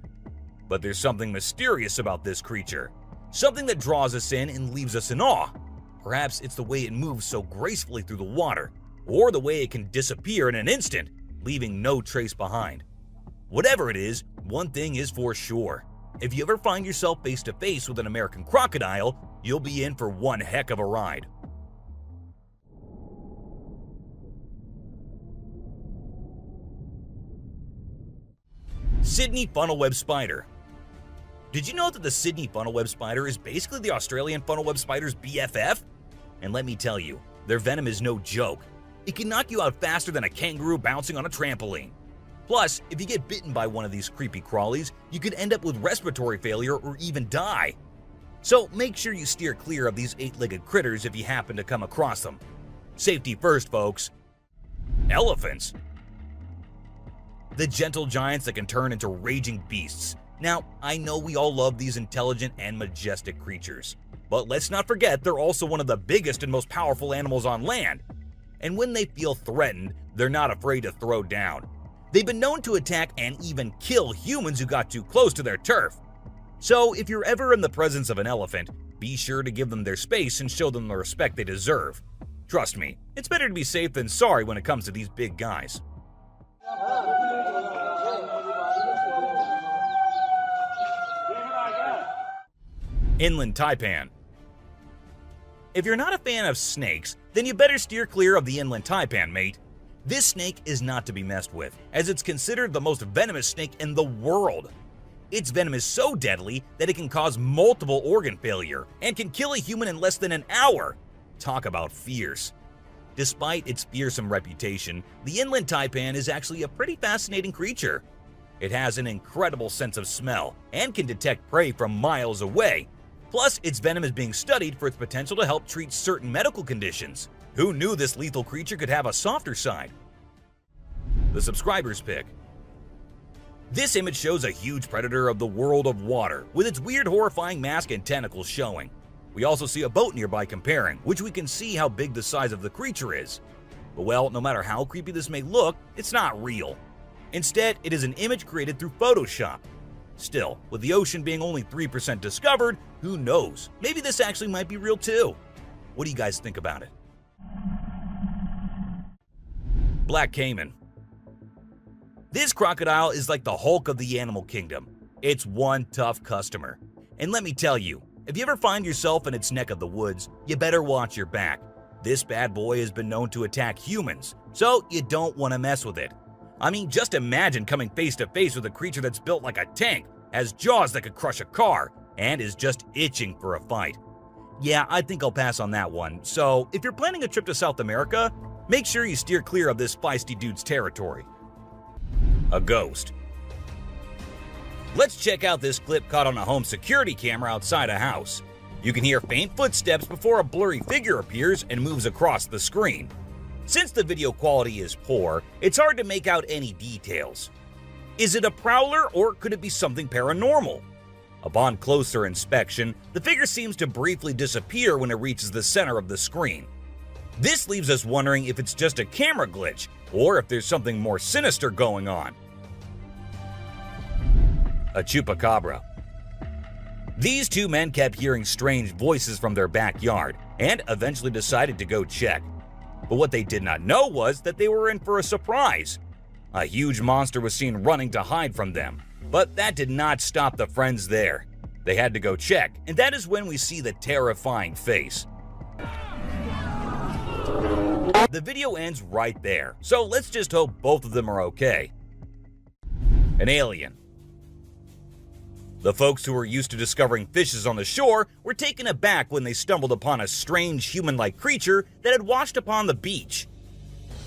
But there's something mysterious about this creature, something that draws us in and leaves us in awe. Perhaps it's the way it moves so gracefully through the water, or the way it can disappear in an instant, leaving no trace behind. Whatever it is, one thing is for sure. If you ever find yourself face to face with an American crocodile, you'll be in for one heck of a ride. Sydney funnel-web spider. Did you know that the Sydney funnel-web spider is basically the Australian funnel-web spider's BFF? And let me tell you, their venom is no joke. It can knock you out faster than a kangaroo bouncing on a trampoline. Plus, if you get bitten by one of these creepy crawlies, you could end up with respiratory failure or even die. So make sure you steer clear of these 8-legged critters if you happen to come across them. Safety first, folks. Elephants. The gentle giants that can turn into raging beasts. Now, I know we all love these intelligent and majestic creatures, but let's not forget they're also one of the biggest and most powerful animals on land. And when they feel threatened, they're not afraid to throw down. They've been known to attack and even kill humans who got too close to their turf. So if you're ever in the presence of an elephant, be sure to give them their space and show them the respect they deserve. Trust me, it's better to be safe than sorry when it comes to these big guys. Inland taipan. If you're not a fan of snakes, then you better steer clear of the inland taipan, mate. This snake is not to be messed with, as it's considered the most venomous snake in the world. Its venom is so deadly that it can cause multiple organ failure and can kill a human in less than an hour. Talk about fierce. Despite its fearsome reputation, the inland taipan is actually a pretty fascinating creature. It has an incredible sense of smell and can detect prey from miles away. Plus, its venom is being studied for its potential to help treat certain medical conditions. Who knew this lethal creature could have a softer side? The subscriber's pick. This image shows a huge predator of the world of water, with its weird horrifying mask and tentacles showing. We also see a boat nearby comparing, which we can see how big the size of the creature is. But well, no matter how creepy this may look, it's not real. Instead, it is an image created through Photoshop. Still, with the ocean being only 3% discovered, who knows? Maybe this actually might be real too. What do you guys think about it? Black Caiman. This crocodile is like the Hulk of the animal kingdom. It's one tough customer. And let me tell you, if you ever find yourself in its neck of the woods, you better watch your back. This bad boy has been known to attack humans, so you don't want to mess with it. I mean, just imagine coming face to face with a creature that's built like a tank, has jaws that could crush a car, and is just itching for a fight. Yeah, I think I'll pass on that one. So, if you're planning a trip to South America, make sure you steer clear of this feisty dude's territory. A ghost. Let's check out this clip caught on a home security camera outside a house. You can hear faint footsteps before a blurry figure appears and moves across the screen. Since the video quality is poor, it's hard to make out any details. Is it a prowler or could it be something paranormal? Upon closer inspection, the figure seems to briefly disappear when it reaches the center of the screen. This leaves us wondering if it's just a camera glitch or if there's something more sinister going on. A chupacabra. These two men kept hearing strange voices from their backyard and eventually decided to go check. But what they did not know was that they were in for a surprise. A huge monster was seen running to hide from them, but that did not stop the friends there. They had to go check, and that is when we see the terrifying face. The video ends right there, so let's just hope both of them are okay. An alien. The folks who were used to discovering fishes on the shore were taken aback when they stumbled upon a strange human-like creature that had washed upon the beach.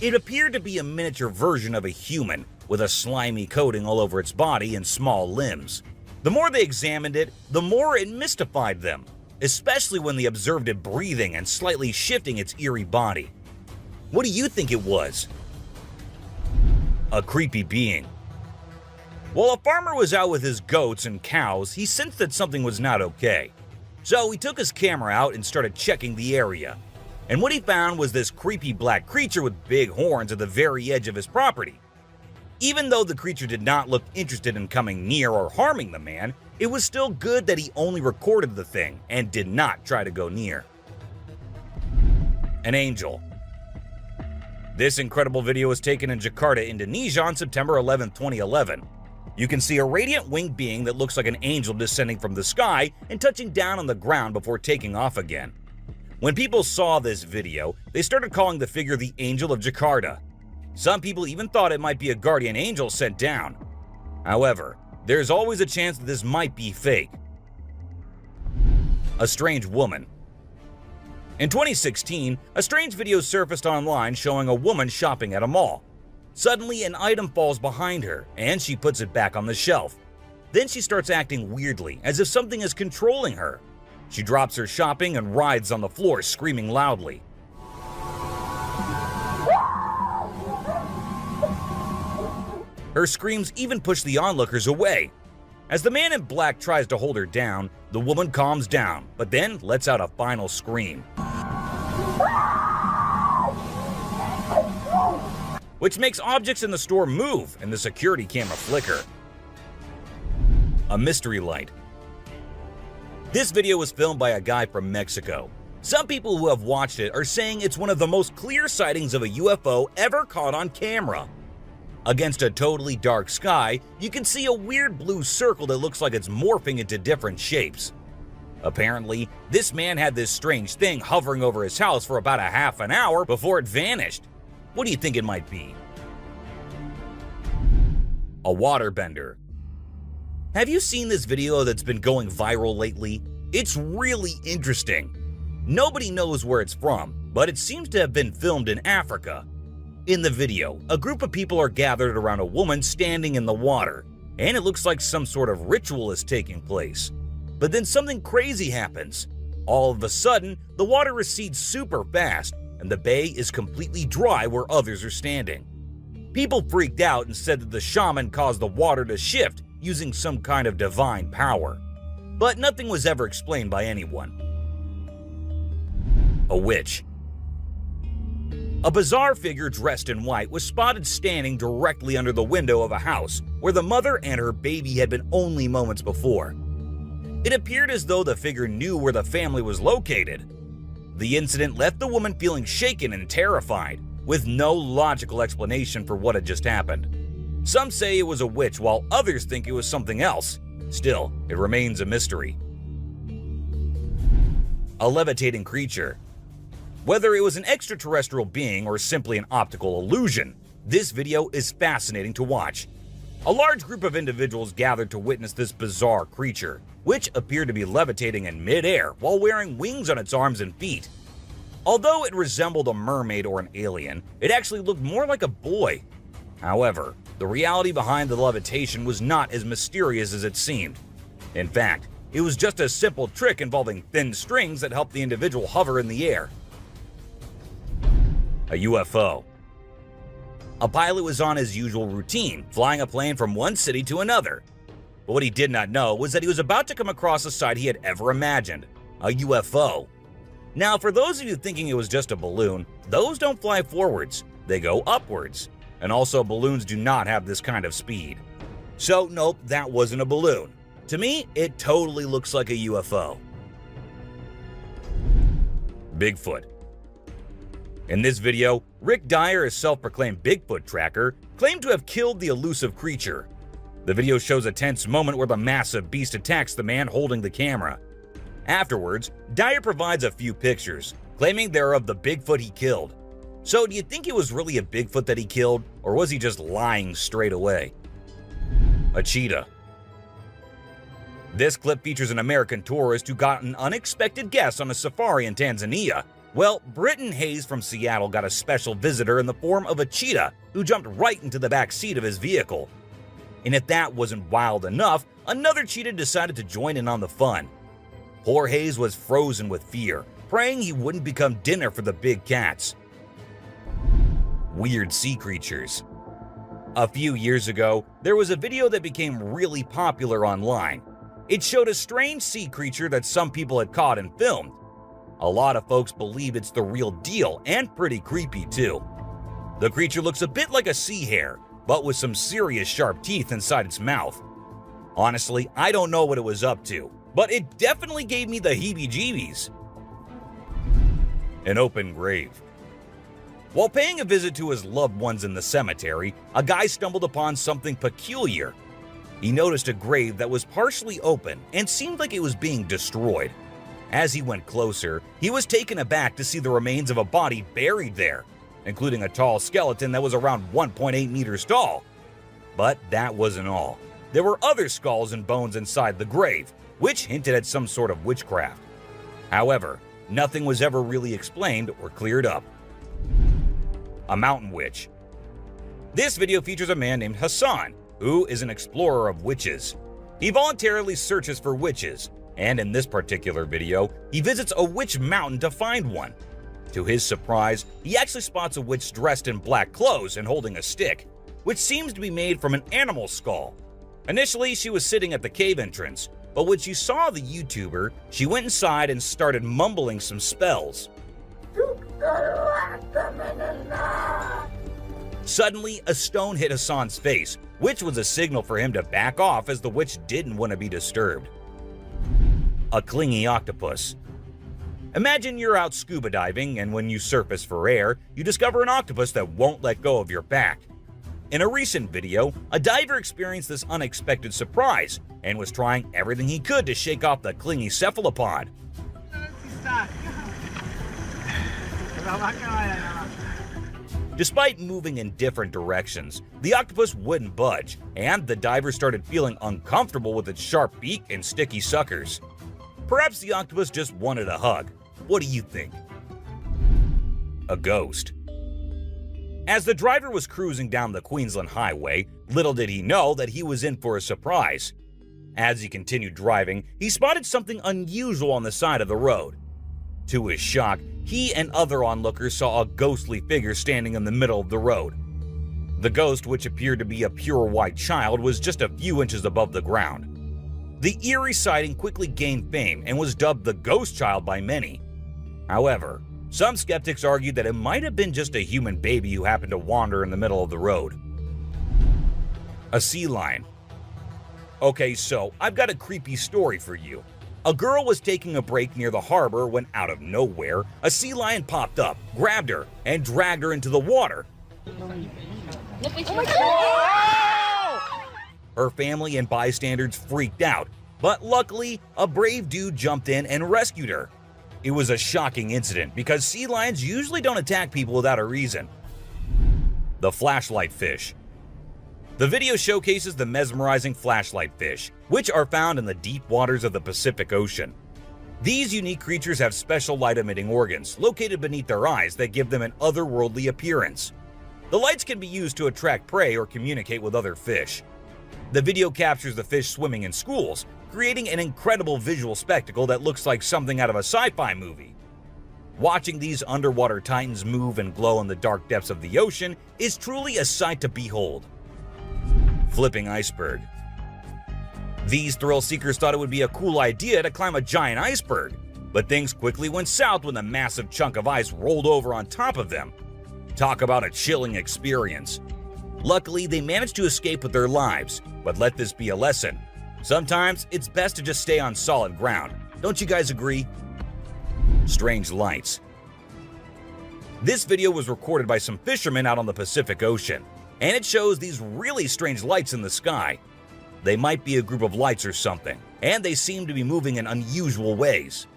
It appeared to be a miniature version of a human, with a slimy coating all over its body and small limbs. The more they examined it, the more it mystified them, especially when they observed it breathing and slightly shifting its eerie body. What do you think it was? A creepy being. While a farmer was out with his goats and cows, he sensed that something was not okay. So he took his camera out and started checking the area. And what he found was this creepy black creature with big horns at the very edge of his property. Even though the creature did not look interested in coming near or harming the man, it was still good that he only recorded the thing and did not try to go near. An angel. This incredible video was taken in Jakarta, Indonesia on September 11, 2011. You can see a radiant winged being that looks like an angel descending from the sky and touching down on the ground before taking off again. When people saw this video, they started calling the figure the Angel of Jakarta. Some people even thought it might be a guardian angel sent down. However, there's always a chance that this might be fake. A strange woman. In 2016, a strange video surfaced online showing a woman shopping at a mall. Suddenly, an item falls behind her, and she puts it back on the shelf. Then she starts acting weirdly, as if something is controlling her. She drops her shopping and writhes on the floor, screaming loudly. Her screams even push the onlookers away. As the man in black tries to hold her down, the woman calms down, but then lets out a final scream, which makes objects in the store move and the security camera flicker. A mystery light. This video was filmed by a guy from Mexico. Some people who have watched it are saying it's one of the most clear sightings of a UFO ever caught on camera. Against a totally dark sky, you can see a weird blue circle that looks like it's morphing into different shapes. Apparently, this man had this strange thing hovering over his house for about a half an hour before it vanished. What do you think it might be? A waterbender. Have you seen this video that's been going viral lately? It's really interesting. Nobody knows where it's from, but it seems to have been filmed in Africa. In the video, a group of people are gathered around a woman standing in the water, and it looks like some sort of ritual is taking place. But then something crazy happens. All of a sudden, the water recedes super fast, and the bay is completely dry where others are standing. People freaked out and said that the shaman caused the water to shift using some kind of divine power. But nothing was ever explained by anyone. A witch. A bizarre figure dressed in white was spotted standing directly under the window of a house where the mother and her baby had been only moments before. It appeared as though the figure knew where the family was located. The incident left the woman feeling shaken and terrified, with no logical explanation for what had just happened. Some say it was a witch, while others think it was something else. Still, it remains a mystery. A levitating creature. Whether it was an extraterrestrial being or simply an optical illusion, this video is fascinating to watch. A large group of individuals gathered to witness this bizarre creature, which appeared to be levitating in mid-air while wearing wings on its arms and feet. Although it resembled a mermaid or an alien, it actually looked more like a boy. However, the reality behind the levitation was not as mysterious as it seemed. In fact, it was just a simple trick involving thin strings that helped the individual hover in the air. A UFO. A pilot was on his usual routine, flying a plane from one city to another. But what he did not know was that he was about to come across a sight he had ever imagined, a UFO. Now, for those of you thinking it was just a balloon, those don't fly forwards, they go upwards. And also, balloons do not have this kind of speed. So nope, that wasn't a balloon. To me, it totally looks like a UFO. Bigfoot. In this video, Rick Dyer, a self-proclaimed Bigfoot tracker, claimed to have killed the elusive creature. The video shows a tense moment where the massive beast attacks the man holding the camera. Afterwards, Dyer provides a few pictures, claiming they're of the Bigfoot he killed. So do you think it was really a Bigfoot that he killed, or was he just lying straight away? A cheetah. This clip features an American tourist who got an unexpected guest on a safari in Tanzania. Well, Britton Hayes from Seattle got a special visitor in the form of a cheetah who jumped right into the back seat of his vehicle. And if that wasn't wild enough, another cheetah decided to join in on the fun. Poor Hayes was frozen with fear, praying he wouldn't become dinner for the big cats. Weird sea creatures. A few years ago, there was a video that became really popular online. It showed a strange sea creature that some people had caught and filmed. A lot of folks believe it's the real deal and pretty creepy too. The creature looks a bit like a sea hare, but with some serious sharp teeth inside its mouth. Honestly, I don't know what it was up to, but it definitely gave me the heebie-jeebies. An open grave. While paying a visit to his loved ones in the cemetery, a guy stumbled upon something peculiar. He noticed a grave that was partially open and seemed like it was being destroyed. As he went closer, he was taken aback to see the remains of a body buried there, including a tall skeleton that was around 1.8 meters tall. But that wasn't all. There were other skulls and bones inside the grave, which hinted at some sort of witchcraft. However, nothing was ever really explained or cleared up. A mountain witch. This video features a man named Hassan, who is an explorer of witches. He voluntarily searches for witches, and in this particular video, he visits a witch mountain to find one. To his surprise, he actually spots a witch dressed in black clothes and holding a stick, which seems to be made from an animal skull. Initially, she was sitting at the cave entrance, but when she saw the YouTuber, she went inside and started mumbling some spells. Suddenly, a stone hit Hassan's face, which was a signal for him to back off as the witch didn't want to be disturbed. A clingy octopus. Imagine you're out scuba diving, and when you surface for air, you discover an octopus that won't let go of your back. In a recent video, a diver experienced this unexpected surprise and was trying everything he could to shake off the clingy cephalopod. Despite moving in different directions, the octopus wouldn't budge, and the diver started feeling uncomfortable with its sharp beak and sticky suckers. Perhaps the octopus just wanted a hug. What do you think? A ghost. As the driver was cruising down the Queensland Highway, little did he know that he was in for a surprise. As he continued driving, he spotted something unusual on the side of the road. To his shock, he and other onlookers saw a ghostly figure standing in the middle of the road. The ghost, which appeared to be a pure white child, was just a few inches above the ground. The eerie sighting quickly gained fame and was dubbed the Ghost Child by many. However, Some skeptics argued that it might have been just a human baby who happened to wander in the middle of the road. A sea lion. Okay, so I've got a creepy story for you. A girl was taking a break near the harbor when, out of nowhere, a sea lion popped up, grabbed her, and dragged her into the water. Her family and bystanders freaked out, but luckily, a brave dude jumped in and rescued her. It was a shocking incident because sea lions usually don't attack people without a reason. The flashlight fish. The video showcases the mesmerizing flashlight fish, which are found in the deep waters of the Pacific Ocean. These unique creatures have special light-emitting organs located beneath their eyes that give them an otherworldly appearance. The lights can be used to attract prey or communicate with other fish. The video captures the fish swimming in schools, creating an incredible visual spectacle that looks like something out of a sci-fi movie. Watching these underwater titans move and glow in the dark depths of the ocean is truly a sight to behold. Flipping iceberg. These thrill seekers thought it would be a cool idea to climb a giant iceberg, but things quickly went south when a massive chunk of ice rolled over on top of them. Talk about a chilling experience. Luckily, they managed to escape with their lives, but let this be a lesson. Sometimes it's best to just stay on solid ground. Don't you guys agree? Strange lights. This video was recorded by some fishermen out on the Pacific Ocean, and it shows these really strange lights in the sky. They might be a group of lights or something, and they seem to be moving in unusual ways.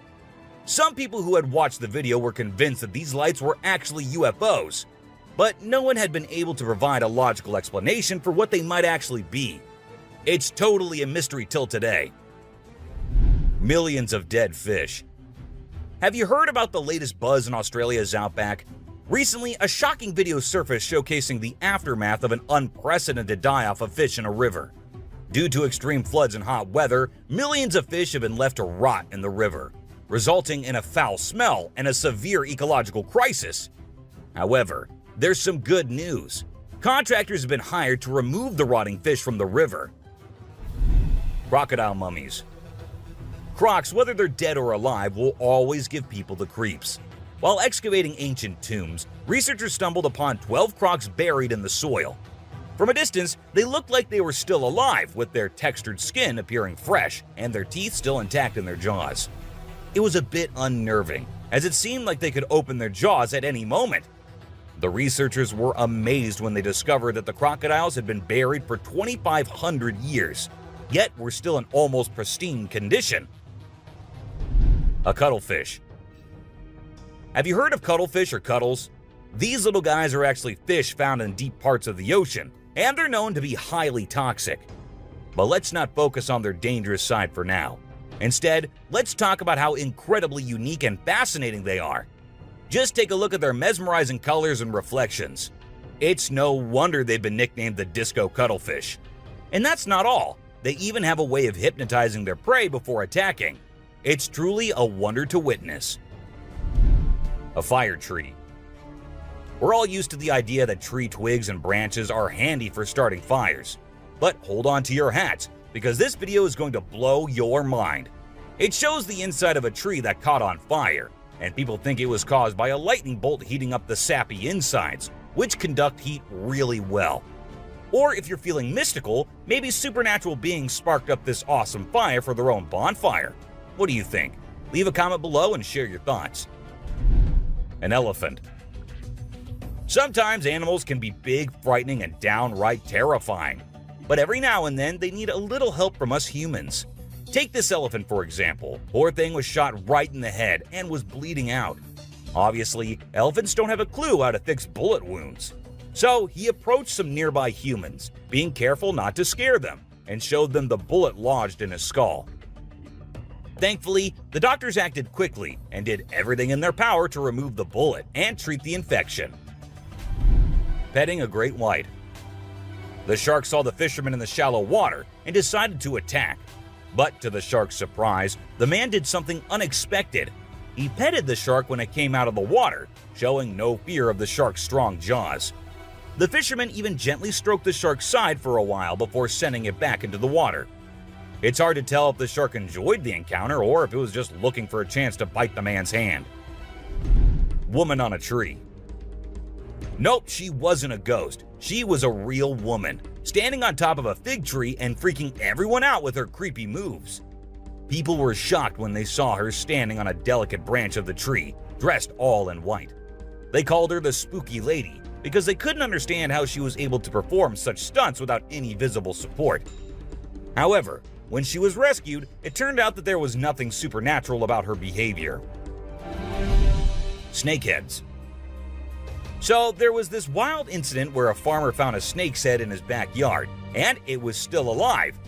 Some people who had watched the video were convinced that these lights were actually UFOs, but no one had been able to provide a logical explanation for what they might actually be. It's totally a mystery till today. Millions of dead fish. Have you heard about the latest buzz in Australia's outback? Recently, a shocking video surfaced showcasing the aftermath of an unprecedented die-off of fish in a river. Due to extreme floods and hot weather, millions of fish have been left to rot in the river, resulting in a foul smell and a severe ecological crisis. However, there's some good news. Contractors have been hired to remove the rotting fish from the river. Crocodile mummies. Crocs, whether they're dead or alive, will always give people the creeps. While excavating ancient tombs, researchers stumbled upon 12 crocs buried in the soil. From a distance, they looked like they were still alive, with their textured skin appearing fresh and their teeth still intact in their jaws. It was a bit unnerving, as it seemed like they could open their jaws at any moment. The researchers were amazed when they discovered that the crocodiles had been buried for 2,500 years, yet were still in almost pristine condition. A cuttlefish. Have you heard of cuttlefish or cuttles? These little guys are actually fish found in deep parts of the ocean, and they're known to be highly toxic. But let's not focus on their dangerous side for now. Instead, let's talk about how incredibly unique and fascinating they are. Just take a look at their mesmerizing colors and reflections. It's no wonder they've been nicknamed the disco cuttlefish. And that's not all. They even have a way of hypnotizing their prey before attacking. It's truly a wonder to witness. A fire tree. We're all used to the idea that tree twigs and branches are handy for starting fires. But hold on to your hats, because this video is going to blow your mind. It shows the inside of a tree that caught on fire, and people think it was caused by a lightning bolt heating up the sappy insides, which conduct heat really well. Or if you're feeling mystical, maybe supernatural beings sparked up this awesome fire for their own bonfire. What do you think? Leave a comment below and share your thoughts. An elephant. Sometimes animals can be big, frightening, and downright terrifying. But every now and then, they need a little help from us humans. Take this elephant for example. Poor thing was shot right in the head and was bleeding out. Obviously, elephants don't have a clue how to fix bullet wounds. So he approached some nearby humans, being careful not to scare them, and showed them the bullet lodged in his skull. Thankfully, the doctors acted quickly and did everything in their power to remove the bullet and treat the infection. Petting a great white. The shark saw the fisherman in the shallow water and decided to attack. But to the shark's surprise, the man did something unexpected. He petted the shark when it came out of the water, showing no fear of the shark's strong jaws. The fisherman even gently stroked the shark's side for a while before sending it back into the water. It's hard to tell if the shark enjoyed the encounter or if it was just looking for a chance to bite the man's hand. Woman on a tree. Nope, she wasn't a ghost. She was a real woman, standing on top of a fig tree and freaking everyone out with her creepy moves. People were shocked when they saw her standing on a delicate branch of the tree, dressed all in white. They called her the Spooky Lady because they couldn't understand how she was able to perform such stunts without any visible support. However, when she was rescued, it turned out that there was nothing supernatural about her behavior. Snakeheads. So there was this wild incident where a farmer found a snake's head in his backyard, and it was still alive.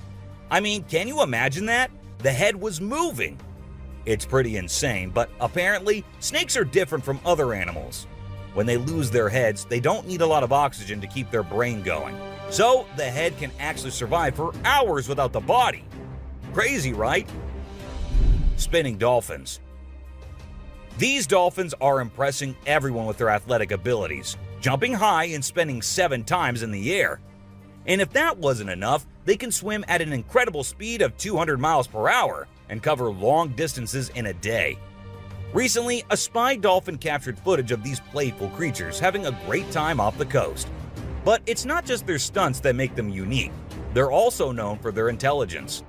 I mean, can you imagine that? The head was moving. It's pretty insane, but apparently snakes are different from other animals. When they lose their heads, they don't need a lot of oxygen to keep their brain going. So the head can actually survive for hours without the body. Crazy, right? Spinning dolphins. These dolphins are impressing everyone with their athletic abilities, jumping high and spinning 7 times in the air. And if that wasn't enough, they can swim at an incredible speed of 200 miles per hour and cover long distances in a day. Recently, a spy dolphin captured footage of these playful creatures having a great time off the coast. But it's not just their stunts that make them unique. They're also known for their intelligence.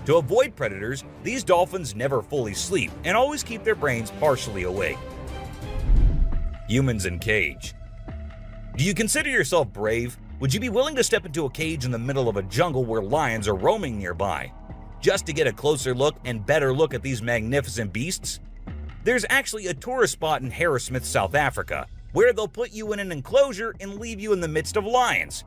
To avoid predators, these dolphins never fully sleep and always keep their brains partially awake. Humans in cage. Do you consider yourself brave? Would you be willing to step into a cage in the middle of a jungle where lions are roaming nearby, just to get a closer look and better look at these magnificent beasts? There's actually a tourist spot in Harrismith, South Africa, where they'll put you in an enclosure and leave you in the midst of lions.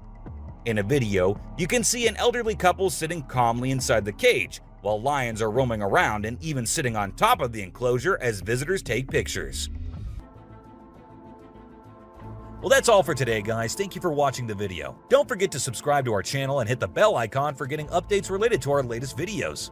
In a video, you can see an elderly couple sitting calmly inside the cage, while lions are roaming around and even sitting on top of the enclosure as visitors take pictures. Well, that's all for today, guys. Thank you for watching the video. Don't forget to subscribe to our channel and hit the bell icon for getting updates related to our latest videos.